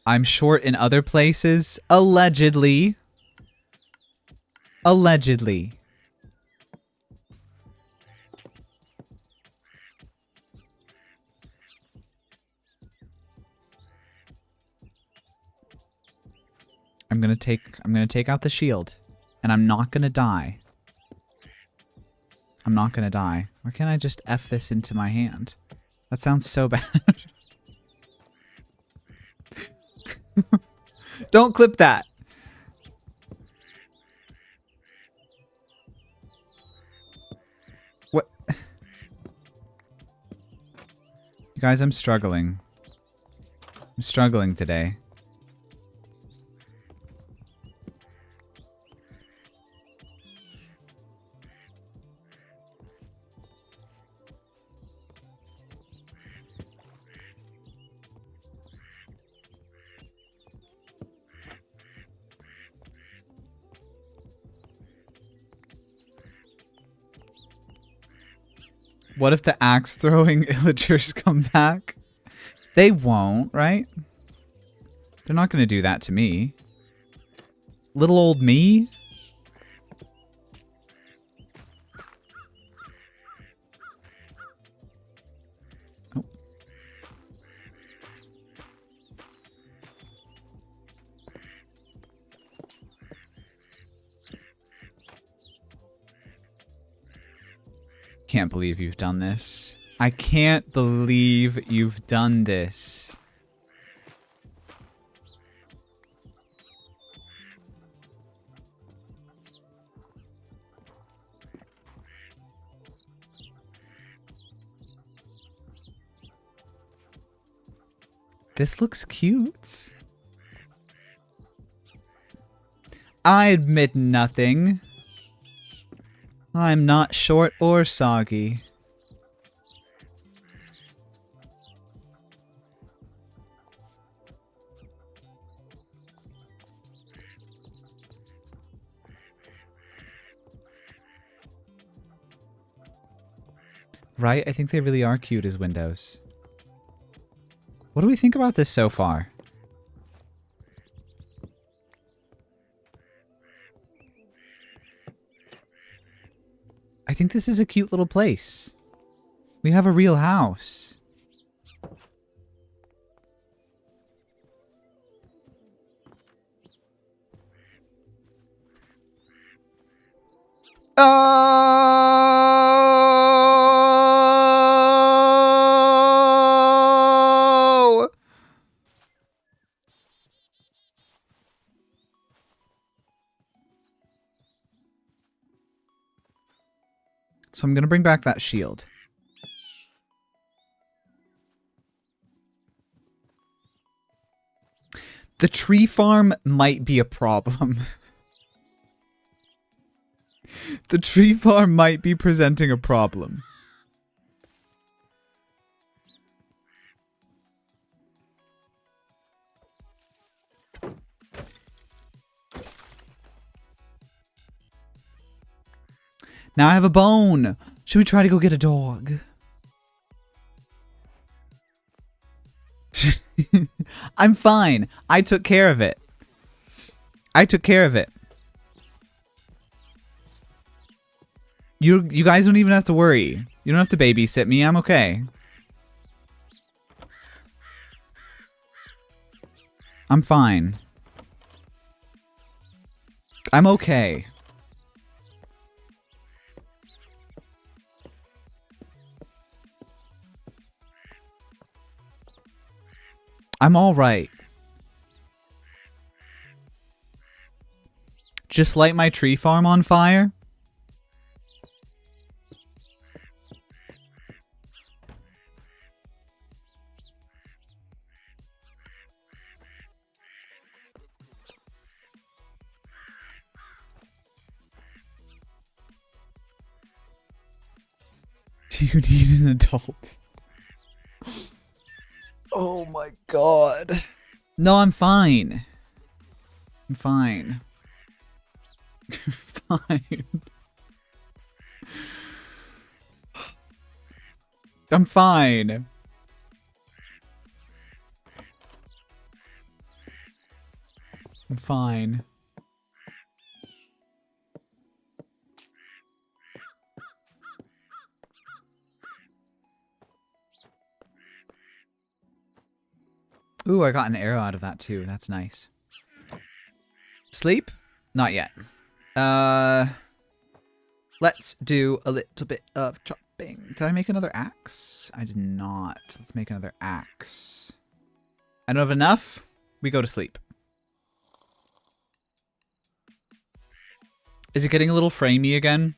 I'm short in other places. Allegedly. Allegedly. I'm gonna take out the shield. And I'm not gonna die. I'm not gonna die. Or can I just F this into my hand? That sounds so bad. Don't clip that. What? You guys, I'm struggling. I'm struggling today. What if the axe throwing illagers come back? They won't, right? They're not going to do that to me. Little old me? Oh. Can't believe you've done this. I can't believe you've done this. This looks cute. I admit nothing. I'm not short or soggy. Right? I think they really are cute as windows. What do we think about this so far? I think this is a cute little place. We have a real house. Oh! So I'm going to bring back that shield. The tree farm might be a problem. The tree farm might be presenting a problem. Now I have a bone. Should we try to go get a dog? I'm fine. I took care of it. I took care of it. You guys don't even have to worry. You don't have to babysit me. I'm okay. I'm fine. I'm okay. I'm all right. Just light my tree farm on fire? Do you need an adult? Oh my god. No, I'm fine. I'm fine. Fine. I'm fine. I'm fine. Ooh, I got an arrow out of that too. That's nice. Sleep? Not yet. Let's do a little bit of chopping. Did I make another axe? I did not. Let's make another axe. I don't have enough. We go to sleep. Is it getting a little framey again?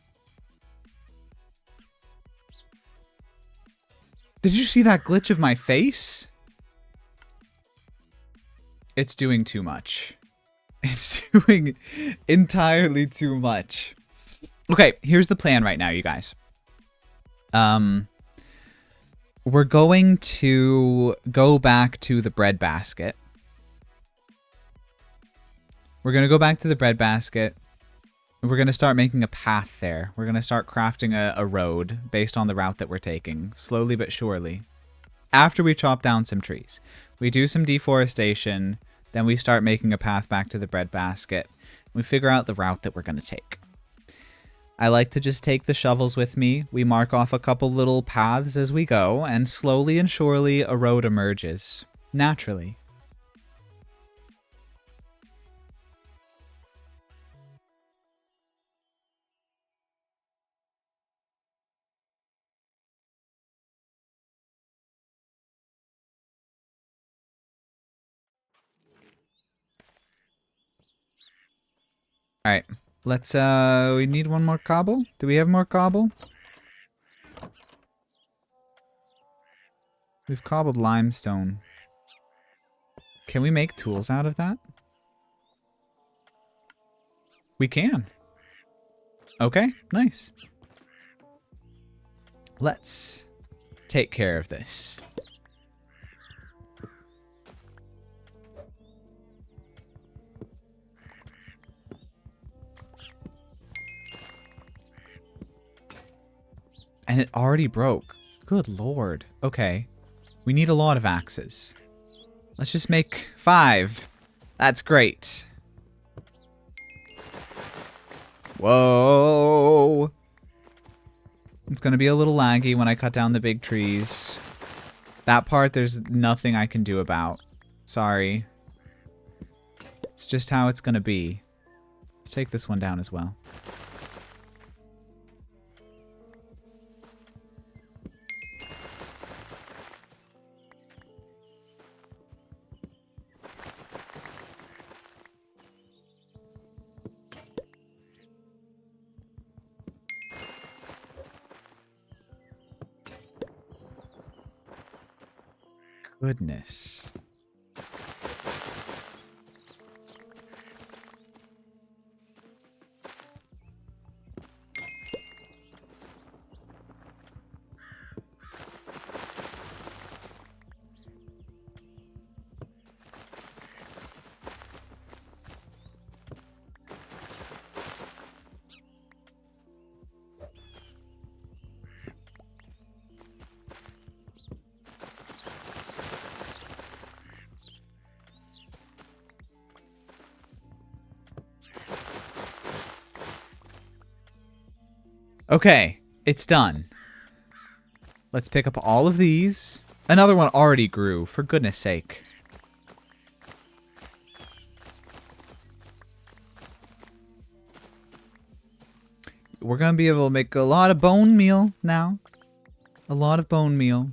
Did you see that glitch of my face? It's doing too much. It's doing entirely too much. Okay, here's the plan right now, you guys. We're going to go back to the bread basket. We're going to go back to the bread basket. We're going to start making a path there. We're going to start crafting a road based on the route that we're taking, slowly but surely. After we chop down some trees, we do some deforestation, then we start making a path back to the bread basket. We figure out the route that we're going to take. I like to just take the shovels with me. We mark off a couple little paths as we go, and slowly and surely a road emerges. Naturally. Alright. Let's, we need one more cobble? Do we have more cobble? We've cobbled limestone. Can we make tools out of that? We can. Okay, nice. Let's take care of this. And it already broke. Good lord. Okay. We need a lot of axes. Let's just make 5. That's great. Whoa. It's going to be a little laggy when I cut down the big trees. That part, there's nothing I can do about. Sorry. It's just how it's going to be. Let's take this one down as well. Goodness. Okay, it's done. Let's pick up all of these. Another one already grew, for goodness sake. We're going to be able to make a lot of bone meal now. A lot of bone meal.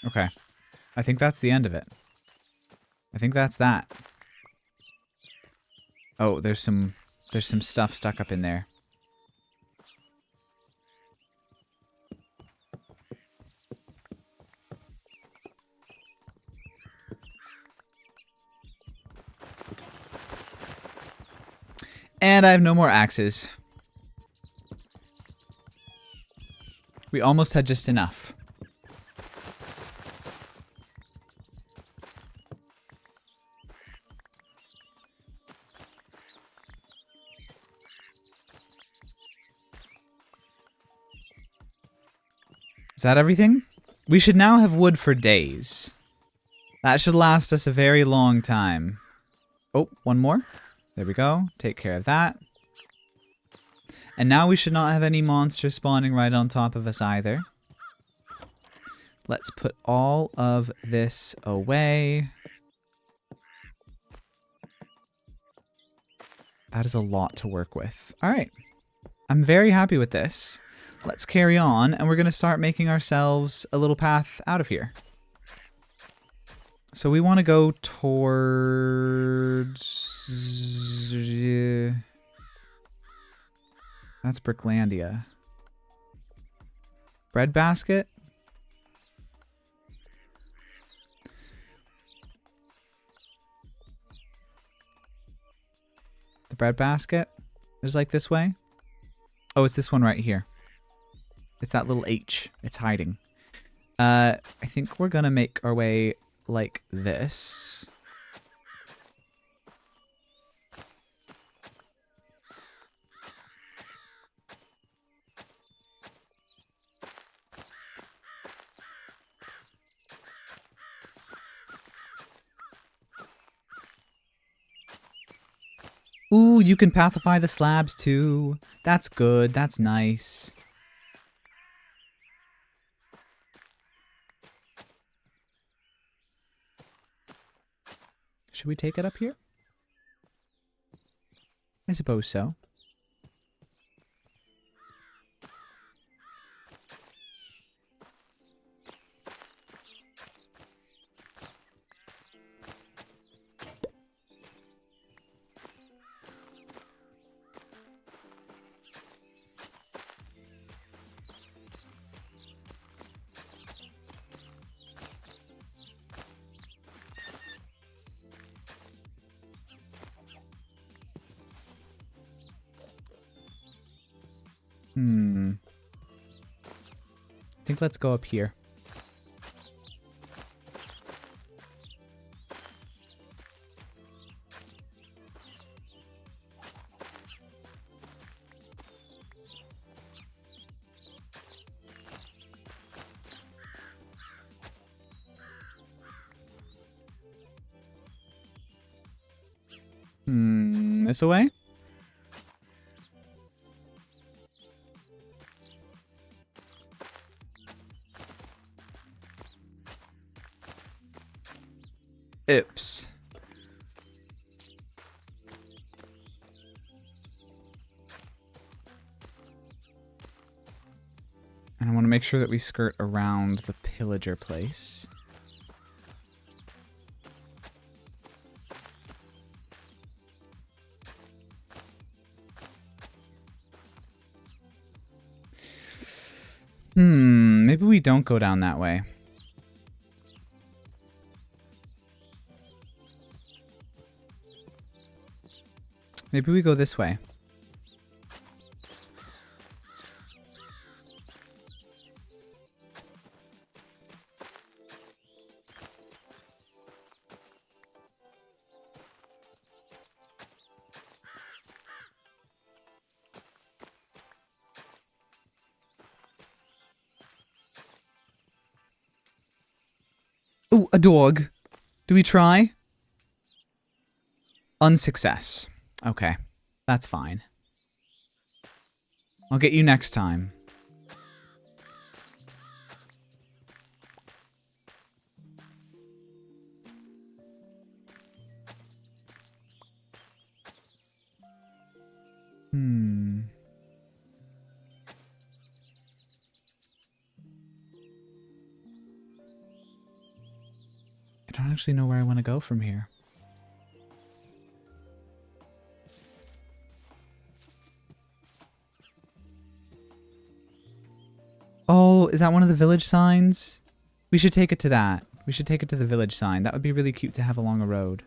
Okay. I think that's the end of it. I think that's that. Oh, there's some stuff stuck up in there. And I have no more axes. We almost had just enough. Is that everything? We should now have wood for days. That should last us a very long time. Oh, one more. There we go. Take care of that. And now we should not have any monsters spawning right on top of us either. Let's put all of this away. That is a lot to work with. All right. I'm very happy with this. Let's carry on, and we're going to start making ourselves a little path out of here. So we want to go towards... That's Bricklandia. Breadbasket? The breadbasket is like this way? Oh, it's this one right here. It's that little H. It's hiding. I think we're gonna make our way like this. Ooh, you can pathify the slabs too. That's good. That's nice. Should we take it up here? I suppose so. I think let's go up here. This away? Oops. And I want to make sure that we skirt around the pillager place. Maybe we don't go down that way. Maybe we go this way. Ooh, a dog. Do we try? Unsuccess. Okay, that's fine. I'll get you next time. I don't actually know where I want to go from here. Oh, is that one of the village signs? We should take it to that. We should take it to the village sign. That would be really cute to have along a road.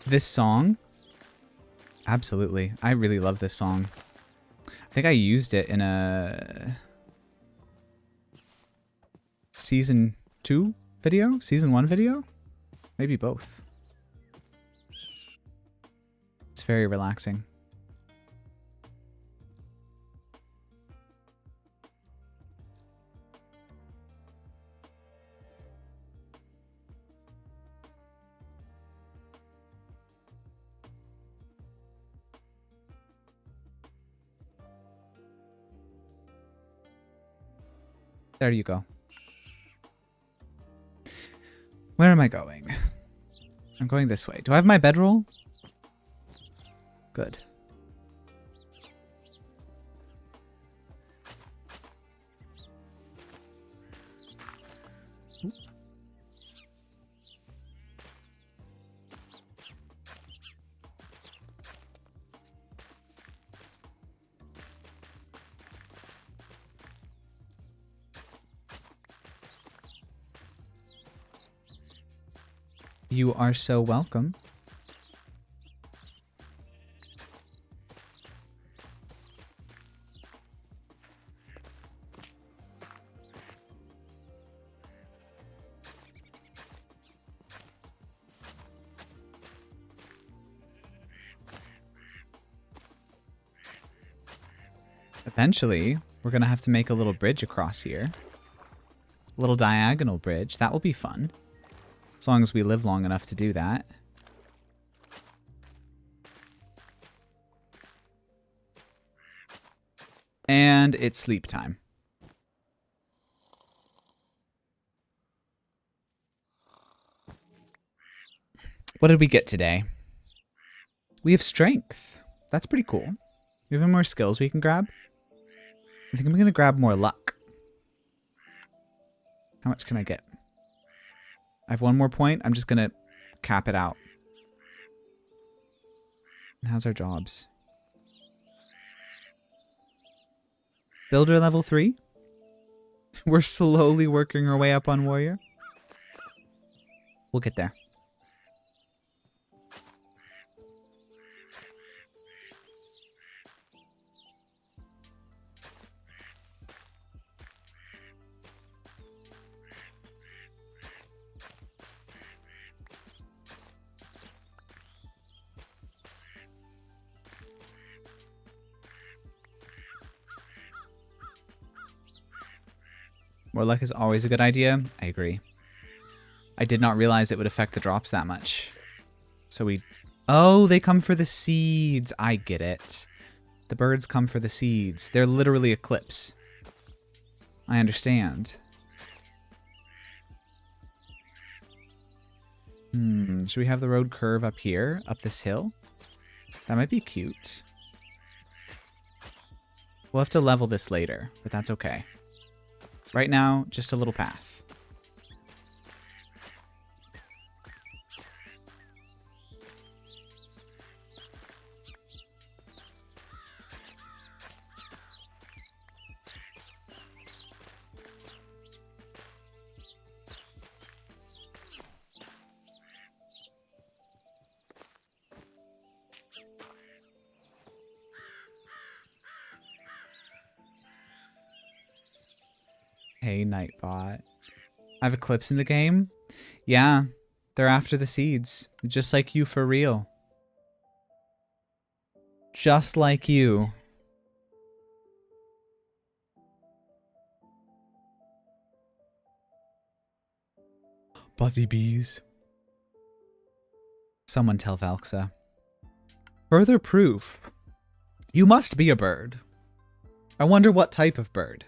This song? Absolutely. I really love this song. I think I used it in a season 2 video? Season 1 video? Maybe both. It's very relaxing. There you go. Where am I going? I'm going this way. Do I have my bedroll? Good. You are so welcome. Eventually, we're going to have to make a little bridge across here. A little diagonal bridge. That will be fun. As long as we live long enough to do that. And it's sleep time. What did we get today? We have strength. That's pretty cool. We have more skills we can grab. I think I'm going to grab more luck. How much can I get? I have one more point. I'm just going to cap it out. And how's our jobs? Builder level 3. We're slowly working our way up on warrior. We'll get there. More luck is always a good idea. I agree. I did not realize it would affect the drops that much. So we... Oh, they come for the seeds. I get it. The birds come for the seeds. They're literally eclipse. I understand. Should we have the road curve up here? Up this hill? That might be cute. We'll have to level this later, but that's okay. Right now, just a little path. Hey, Nightbot. I have Eclipse in the game? Yeah, they're after the seeds. Just like you for real. Just like you. Buzzy bees. Someone tell Valxa. Further proof. You must be a bird. I wonder what type of bird.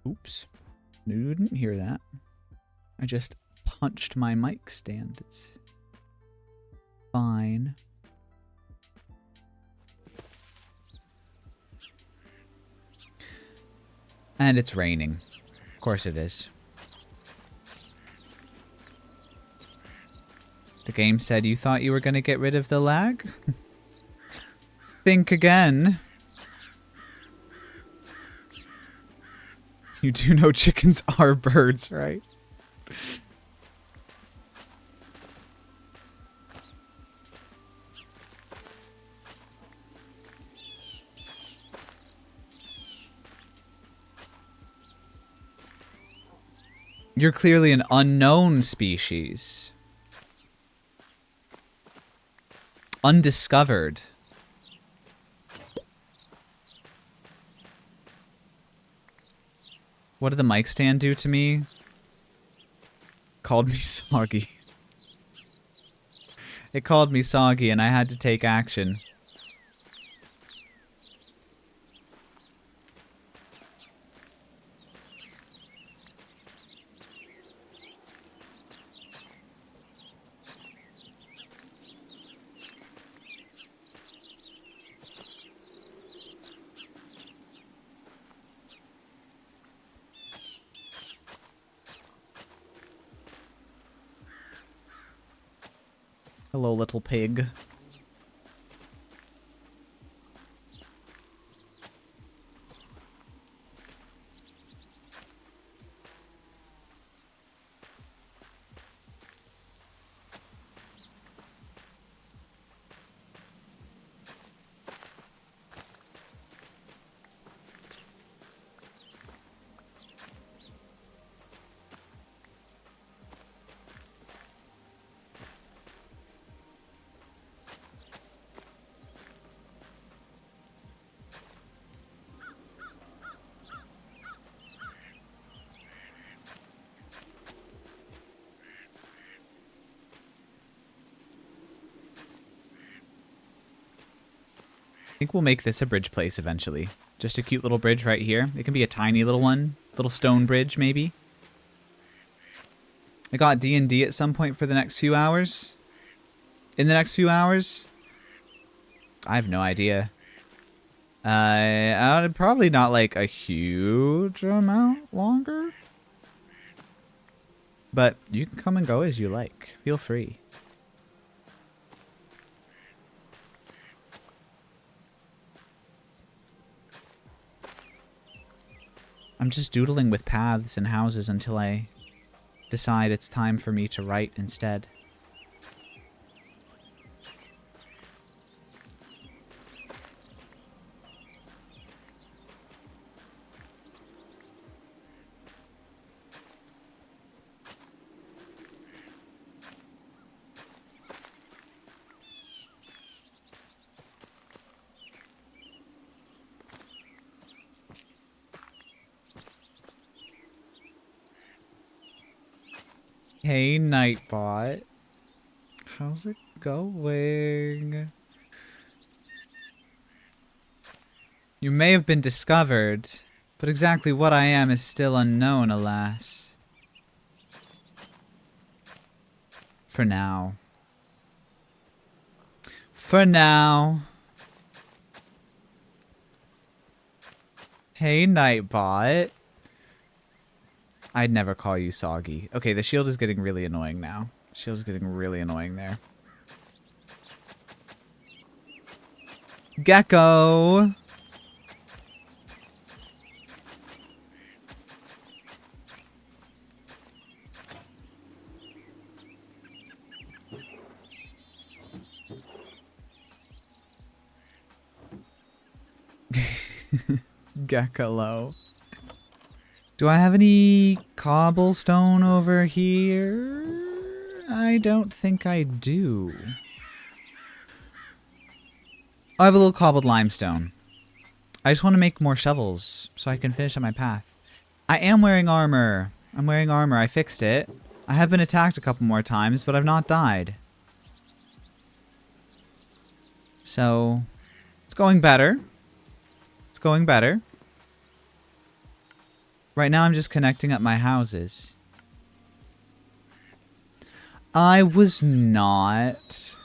Oops. You didn't hear that. I just punched my mic stand. It's fine. And it's raining. Of course it is. The game said you thought you were going to get rid of the lag? Think again. You do know chickens are birds, right? You're clearly an unknown species. Undiscovered. What did the mic stand do to me? Called me soggy. It called me soggy and I had to take action. Hello, little pig. I think we'll make this a bridge place eventually. Just a cute little bridge right here. It can be a tiny little one. Little stone bridge, maybe. I got D&D at some point for the next few hours. In the next few hours? I have no idea. Probably not like a huge amount longer. But you can come and go as you like. Feel free. I'm just doodling with paths and houses until I decide it's time for me to write instead. Hey, Nightbot. How's it going? You may have been discovered, but exactly what I am is still unknown, alas. For now. For now. Hey, Nightbot. I'd never call you soggy. Okay, the shield is getting really annoying now. The shield is getting really annoying there. Gecko! Gekalo. Do I have any cobblestone over here? I don't think I do. I have a little cobbled limestone. I just want to make more shovels so I can finish up my path. I am wearing armor. I'm wearing armor. I fixed it. I have been attacked a couple more times, but I've not died. So, it's going better. It's going better. Right now I'm just connecting up my houses. I was not.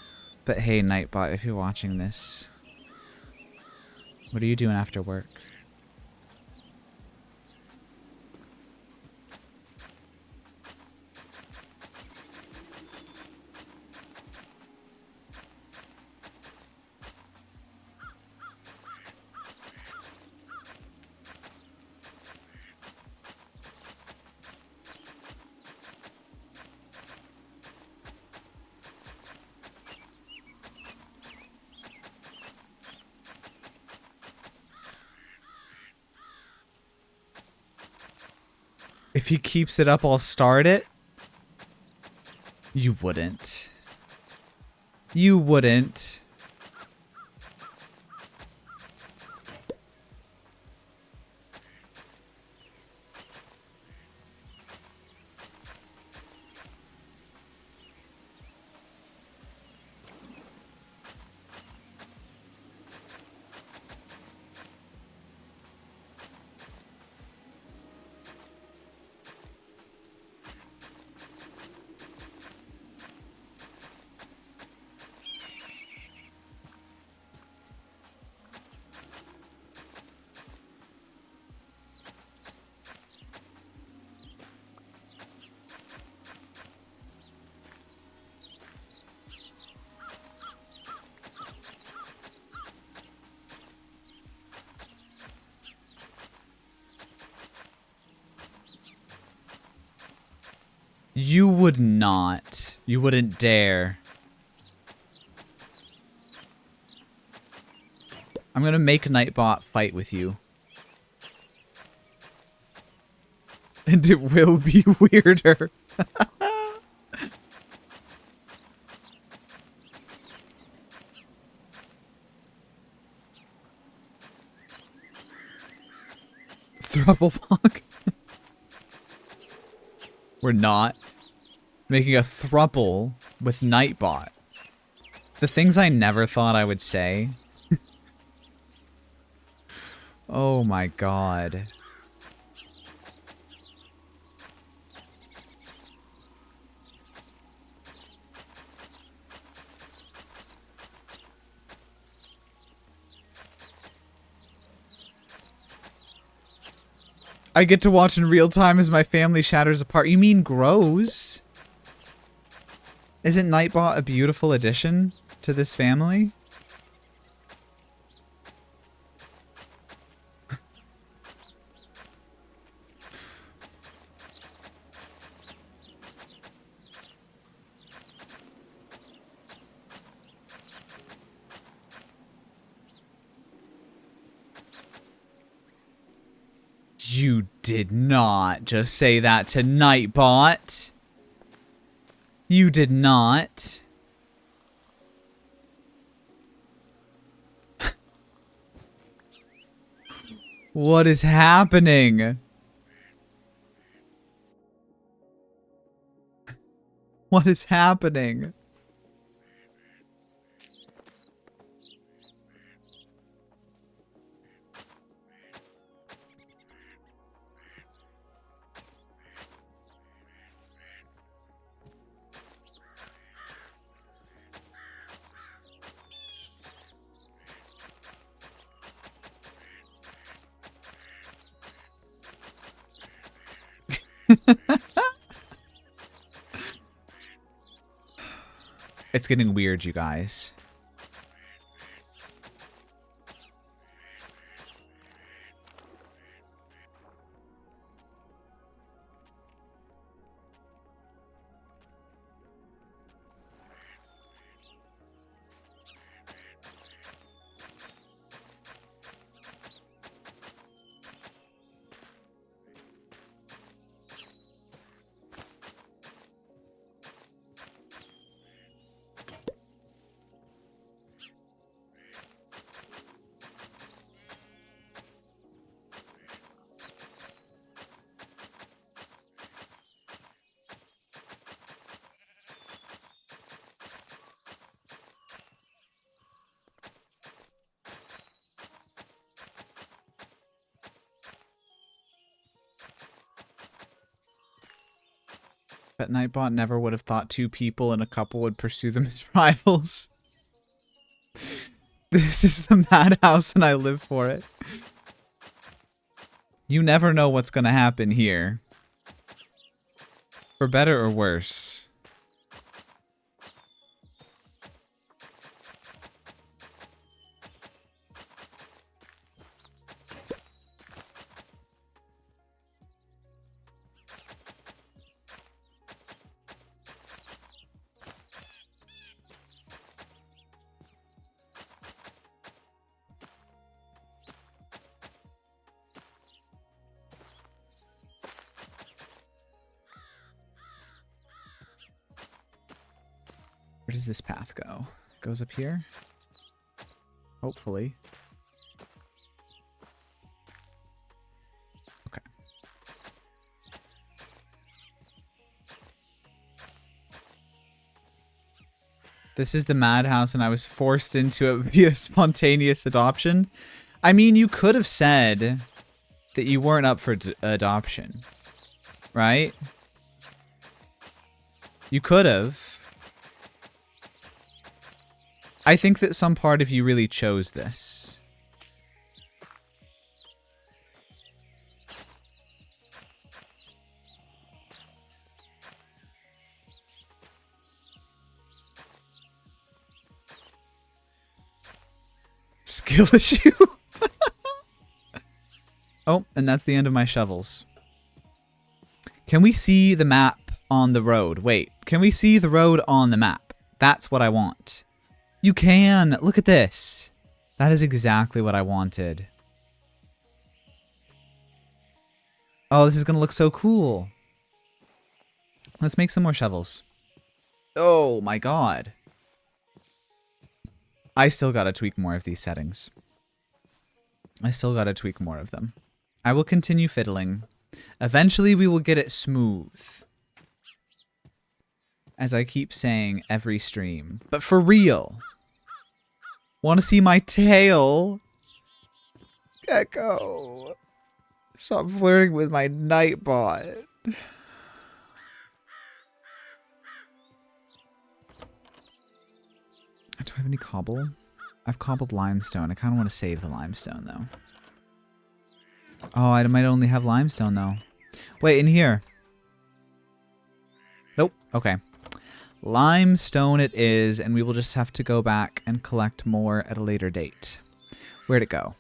But hey, Nightbot, if you're watching this, what are you doing after work? If he keeps it up, I'll start it. You wouldn't. You wouldn't. You would not. You wouldn't dare. I'm gonna make Nightbot fight with you. And it will be weirder. Thrupplepunk. We're not making a thruple with Nightbot. The things I never thought I would say. Oh my god. I get to watch in real time as my family shatters apart. You mean grows? Isn't Nightbot a beautiful addition to this family? You did not just say that to Nightbot. You did not. What is happening? What is happening? It's getting weird, you guys. Bet Nightbot never would have thought two people in a couple would pursue them as rivals. This is the madhouse and I live for it. You never know what's gonna happen here. For better or worse. Where does this path go? It goes up here? Hopefully. Okay. This is the madhouse and I was forced into it via spontaneous adoption. I mean, you could have said that you weren't up for adoption, right? You could have. I think that some part of you really chose this. Skill issue? Oh, and that's the end of my shovels. Can we see the map on the road? Wait, can we see the road on the map? That's what I want. You can! Look at this! That is exactly what I wanted. Oh, this is gonna look so cool. Let's make some more shovels. Oh my god. I still gotta tweak more of these settings. I still gotta tweak more of them. I will continue fiddling. Eventually we will get it smooth. As I keep saying every stream. But for real. Want to see my tail? Gecko. Stop flirting with my Nightbot. Do I have any cobble? I've cobbled limestone. I kind of want to save the limestone, though. Oh, I might only have limestone, though. Wait, in here. Nope. Okay. Limestone it is, and we will just have to go back and collect more at a later date. Where'd it go?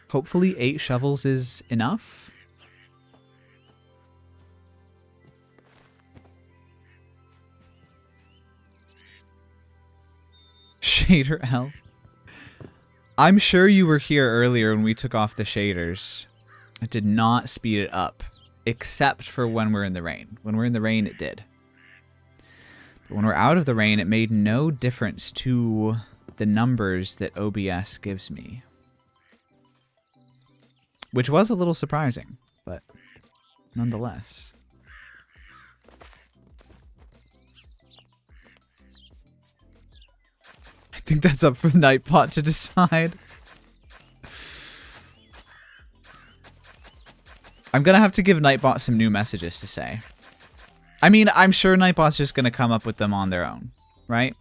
Hopefully 8 shovels is enough. Shader L. I'm sure you were here earlier when we took off the shaders. It did not speed it up, except for when we're in the rain. When we're in the rain, it did. But when we're out of the rain, it made no difference to the numbers that OBS gives me. Which was a little surprising, but nonetheless. I think that's up for Nightbot to decide. I'm gonna have to give Nightbot some new messages to say. I mean, I'm sure Nightbot's just gonna come up with them on their own, right?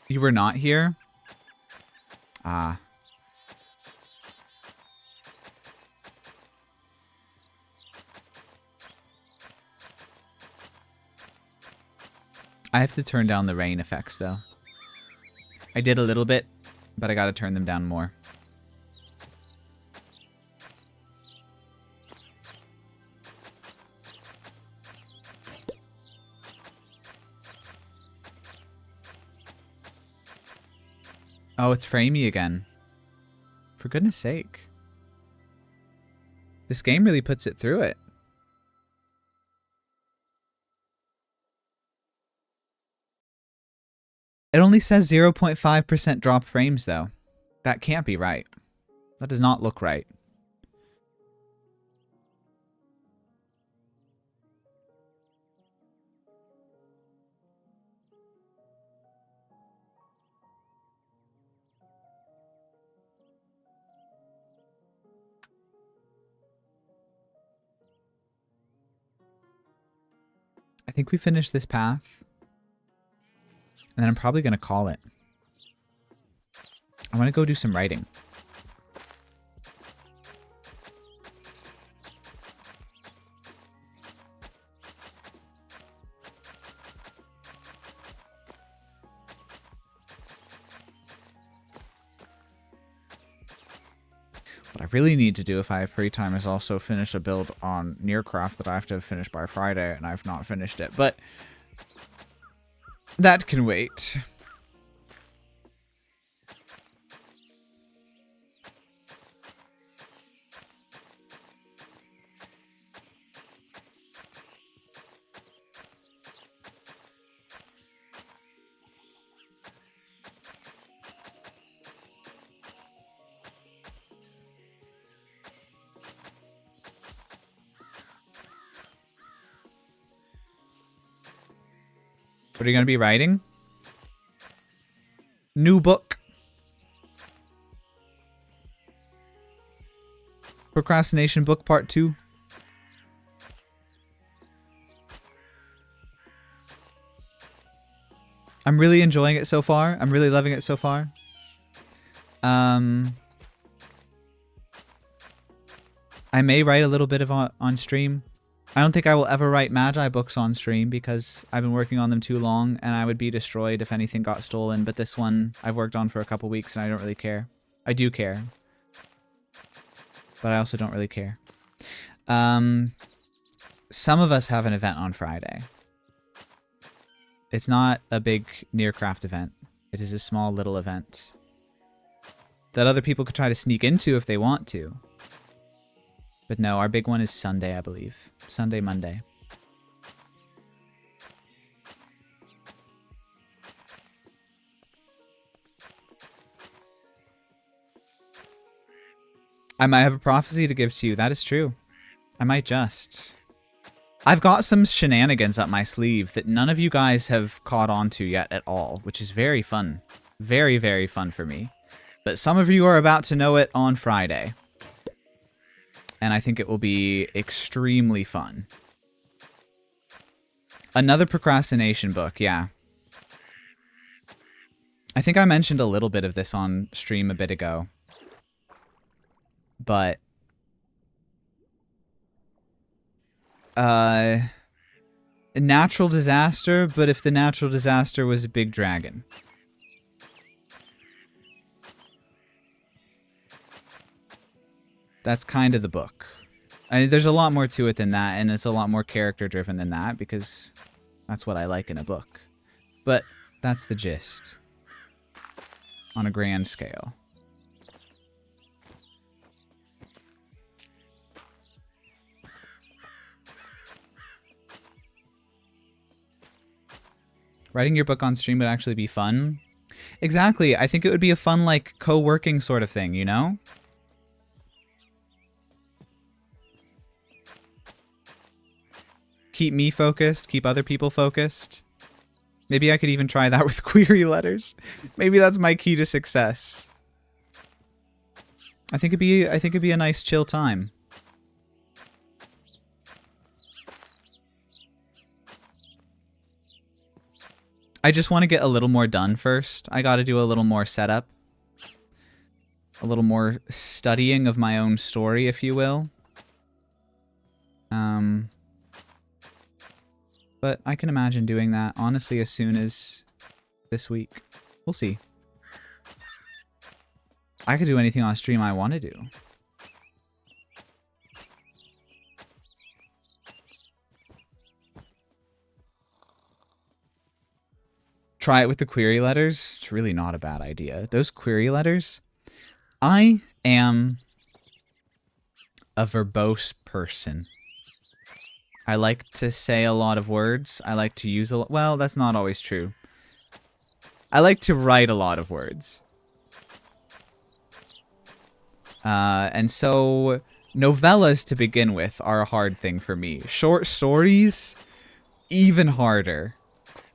You were not here? Ah. I have to turn down the rain effects, though. I did a little bit, but I gotta turn them down more. Oh, it's framey again. For goodness sake. This game really puts it through it. It only says 0.5% drop frames, though. That can't be right. That does not look right. I think we finished this path. And then I'm probably going to call it. I want to go do some writing. What I really need to do if I have free time is also finish a build on Nearcraft that I have to finish by Friday, and I've not finished it. But that can wait. What are you going to be writing? New book. Procrastination book part 2. I'm really enjoying it so far. I'm really loving it so far. I may write a little bit of on stream. I don't think I will ever write Magi books on stream because I've been working on them too long and I would be destroyed if anything got stolen. But this one I've worked on for a couple weeks and I don't really care. I do care. But I also don't really care. Some of us have an event on Friday. It's not a big Nearcraft event. It is a small little event that other people could try to sneak into if they want to. But no, our big one is Sunday, I believe. Sunday, Monday. I might have a prophecy to give to you. That is true. I might just. I've got some shenanigans up my sleeve that none of you guys have caught on to yet at all, which is very fun. Very, very fun for me. But some of you are about to know it on Friday. And I think it will be extremely fun. Another procrastination book, yeah. I think I mentioned a little bit of this on stream a bit ago. But a natural disaster, but if the natural disaster was a big dragon. That's kind of the book. I mean, there's a lot more to it than that, and it's a lot more character-driven than that, because that's what I like in a book. But that's the gist. On a grand scale. Writing your book on stream would actually be fun. Exactly. I think it would be a fun, like, co-working sort of thing, you know? Keep me focused, keep other people focused. Maybe I could even try that with query letters. Maybe that's my key to success. I think it'd be a nice chill time. I just want to get a little more done first. I got to do a little more setup. A little more studying of my own story, if you will. But I can imagine doing that, honestly, as soon as this week. We'll see. I could do anything on stream I want to do. Try it with the query letters. It's really not a bad idea. Those query letters. I am a verbose person. I like to say a lot of words. I like to use a lot. Well, that's not always true. I like to write a lot of words. And so novellas to begin with are a hard thing for me. Short stories, even harder.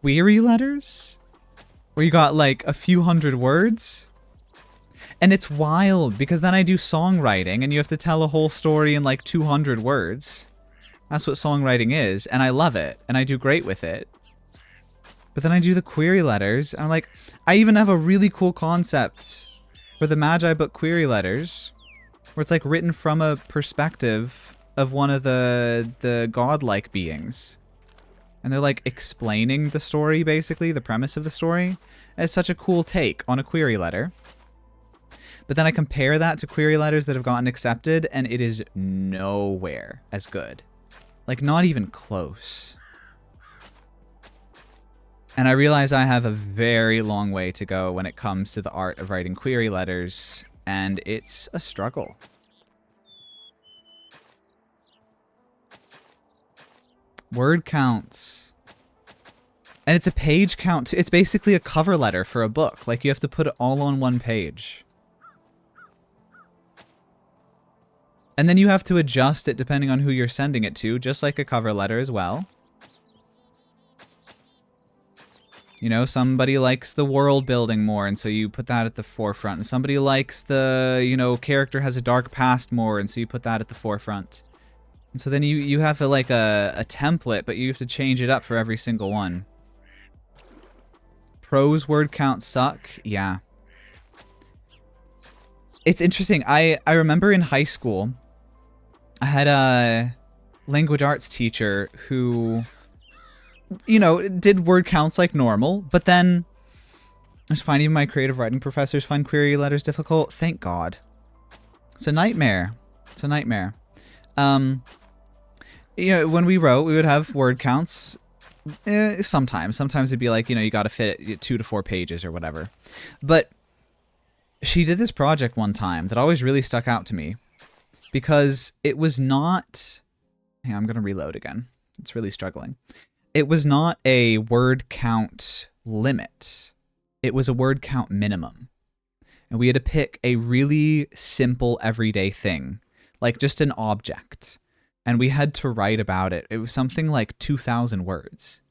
Query letters, where you got like a few hundred words. And it's wild because then I do songwriting and you have to tell a whole story in like 200 words. That's what songwriting is, and I love it, and I do great with it. But then I do the query letters, and I'm like, I even have a really cool concept for the Magi Book query letters, where it's like written from a perspective of one of the godlike beings. And they're like explaining the story, basically, the premise of the story. And it's such a cool take on a query letter. But then I compare that to query letters that have gotten accepted, and it is nowhere as good. Like, not even close. And I realize I have a very long way to go when it comes to the art of writing query letters, and it's a struggle. Word counts. And it's a page count, too. It's basically a cover letter for a book. Like, you have to put it all on one page. And then you have to adjust it depending on who you're sending it to, just like a cover letter as well. You know, somebody likes the world building more, and so you put that at the forefront. And somebody likes the, you know, character has a dark past more, and so you put that at the forefront. And so then you have like a template, but you have to change it up for every single one. Prose word counts suck? Yeah. It's interesting. I remember in high school, I had a language arts teacher who, you know, did word counts like normal, but then I just find even my creative writing professors find query letters difficult. Thank God. It's a nightmare. It's a nightmare. You know, when we wrote, we would have word counts. Sometimes it'd be like, you know, you got to fit 2 to 4 pages or whatever. But she did this project one time that always really stuck out to me. Because it was not... Hang on, I'm going to reload again. It's really struggling. It was not a word count limit. It was a word count minimum. And we had to pick a really simple everyday thing. Like just an object. And we had to write about it. It was something like 2,000 words.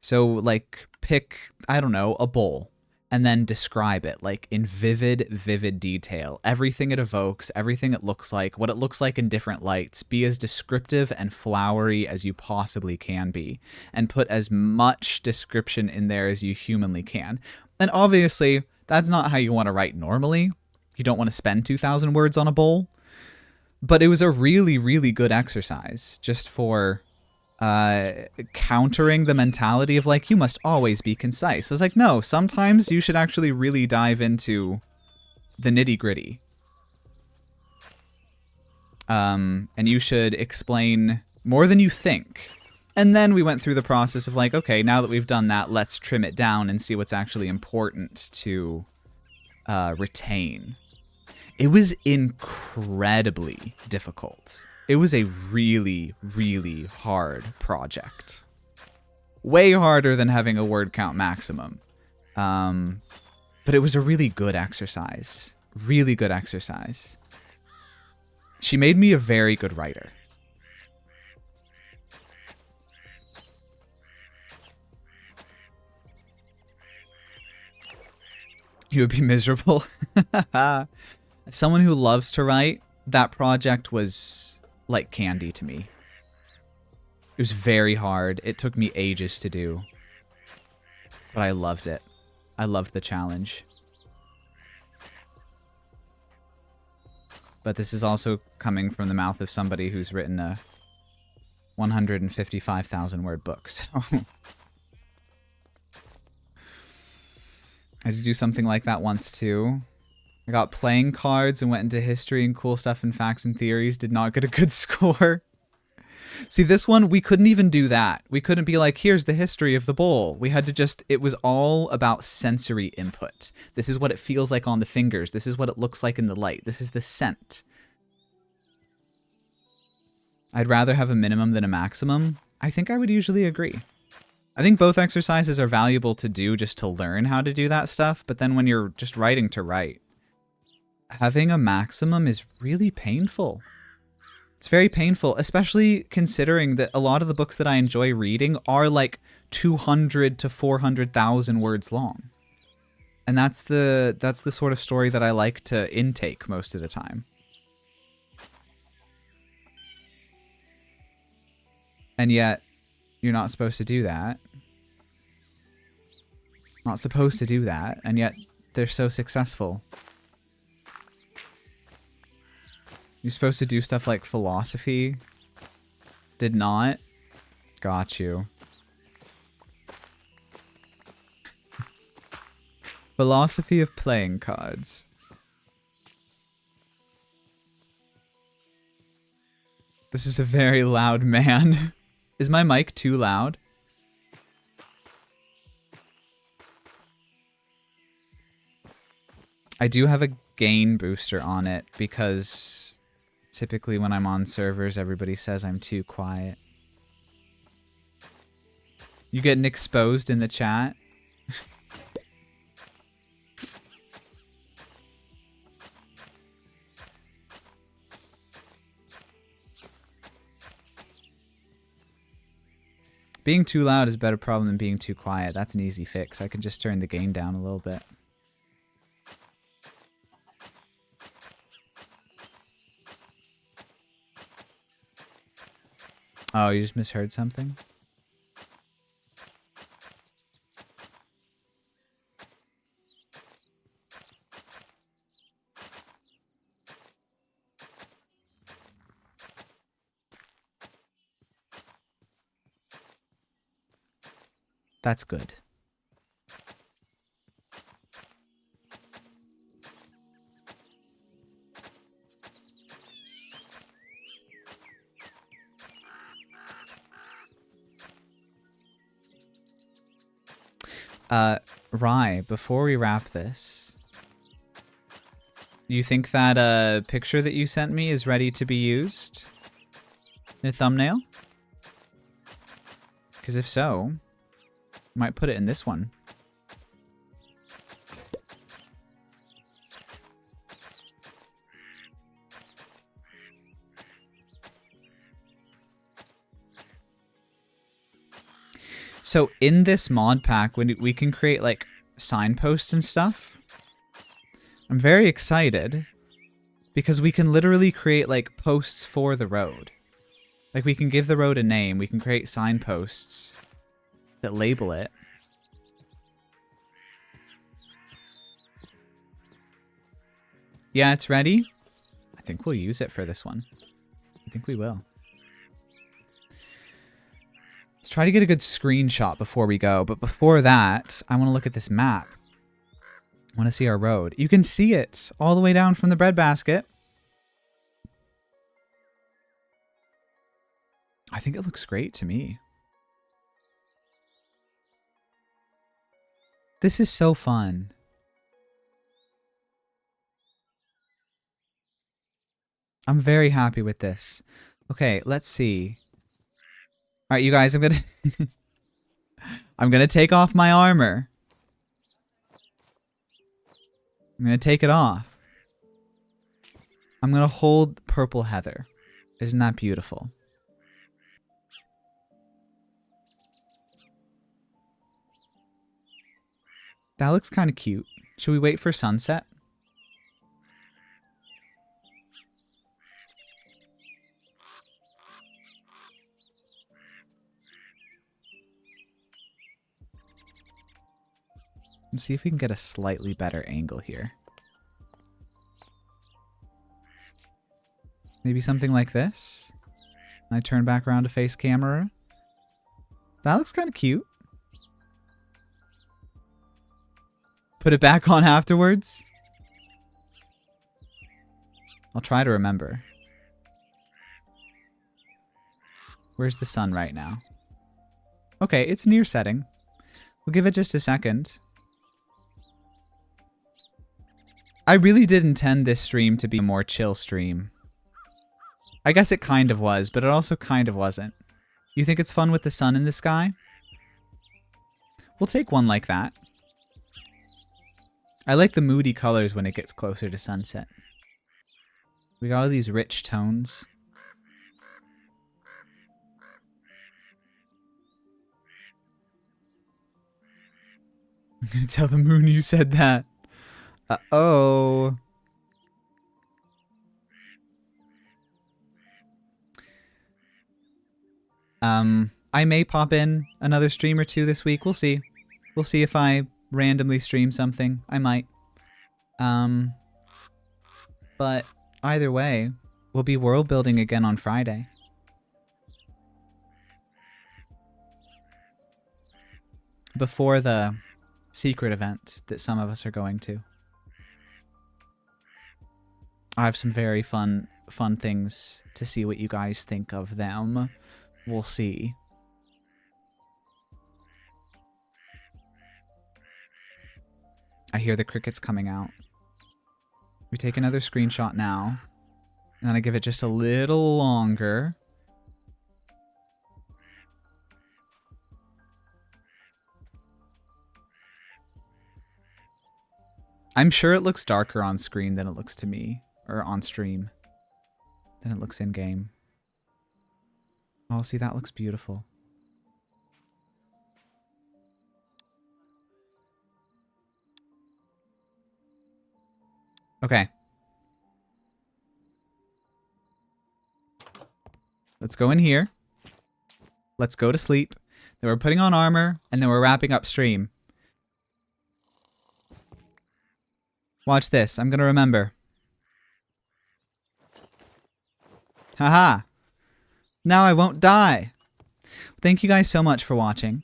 So like pick, I don't know, a bowl. And then describe it, like, in vivid detail. Everything it evokes, everything it looks like, what it looks like in different lights. Be as descriptive and flowery as you possibly can be. And put as much description in there as you humanly can. And obviously, that's not how you want to write normally. You don't want to spend 2,000 words on a bowl. But it was a really, really good exercise, just for... countering the mentality of like, you must always be concise. I was like, no, sometimes you should actually really dive into the nitty gritty. And you should explain more than you think. And then we went through the process of like, okay, now that we've done that, let's trim it down and see what's actually important to retain. It was incredibly difficult. It was a really, really hard project. Way harder than having a word count maximum. But it was a really good exercise. Really good exercise. She made me a very good writer. You would be miserable. As someone who loves to write, that project was like candy to me. It was very hard. It took me ages to do. But I loved it. I loved the challenge. But this is also coming from the mouth of somebody who's written a 155,000 word book. So I had to do something like that once too. I got playing cards and went into history and cool stuff and facts and theories. Did not get a good score. See, this one, we couldn't even do that. We couldn't be like, here's the history of the bowl. We had to just, it was all about sensory input. This is what it feels like on the fingers. This is what it looks like in the light. This is the scent. I'd rather have a minimum than a maximum. I think I would usually agree. I think both exercises are valuable to do just to learn how to do that stuff, but then when you're just writing to write, having a maximum is really painful. It's very painful, especially considering that a lot of the books that I enjoy reading are like 200 to 400,000 words long. And that's the sort of story that I like to intake most of the time. And yet, you're not supposed to do that. Not supposed to do that, and yet they're so successful. You're supposed to do stuff like philosophy. Did not. Got you. Philosophy of playing cards. This is a very loud man. Is my mic too loud? I do have a gain booster on it because typically when I'm on servers, everybody says I'm too quiet. You getting exposed in the chat? Being too loud is a better problem than being too quiet. That's an easy fix. I can just turn the gain down a little bit. Oh, you just misheard something? That's good. Rye, before we wrap this, you think that picture that you sent me is ready to be used in a thumbnail? Because if so, I might put it in this one. So in this mod pack, we can create like signposts and stuff. I'm very excited because we can literally create like posts for the road. Like we can give the road a name. We can create signposts that label it. Yeah, it's ready. I think we'll use it for this one. I think we will. Let's try to get a good screenshot before we go. But before that, I want to look at this map. I want to see our road. You can see it all the way down from the breadbasket. I think it looks great to me. This is so fun. I'm very happy with this. Okay, let's see. All right, you guys, I'm gonna take off my armor. I'm gonna take it off. I'm gonna hold purple heather. Isn't that beautiful? That looks kind of cute. Should we wait for sunset? Let's see if we can get a slightly better angle here. Maybe something like this. And I turn back around to face camera. That looks kind of cute. Put it back on afterwards. I'll try to remember. Where's the sun right now? Okay, it's near setting. We'll give it just a second. I really did intend this stream to be a more chill stream. I guess it kind of was, but it also kind of wasn't. You think it's fun with the sun in the sky? We'll take one like that. I like the moody colors when it gets closer to sunset. We got all these rich tones. I'm gonna tell the moon you said that. Uh-oh. I may pop in another stream or two this week. We'll see. We'll see if I randomly stream something. I might. But either way, we'll be world building again on Friday. Before the secret event that some of us are going to. I have some very fun things to see what you guys think of them. We'll see. I hear the crickets coming out. We take another screenshot now. And then I give it just a little longer. I'm sure it looks darker on screen than it looks to me. Or on stream. Than it looks in-game. Oh, see, that looks beautiful. Okay. Let's go in here. Let's go to sleep. Then we're putting on armor, and then we're wrapping up stream. Watch this. I'm gonna remember. Haha. Now I won't die. Thank you guys so much for watching.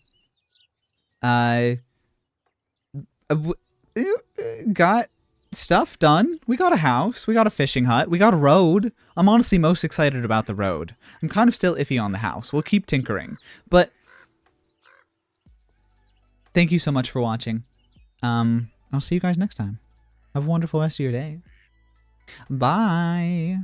Got stuff done. We got a house. We got a fishing hut. We got a road. I'm honestly most excited about the road. I'm kind of still iffy on the house. We'll keep tinkering. But thank you so much for watching. I'll see you guys next time. Have a wonderful rest of your day. Bye.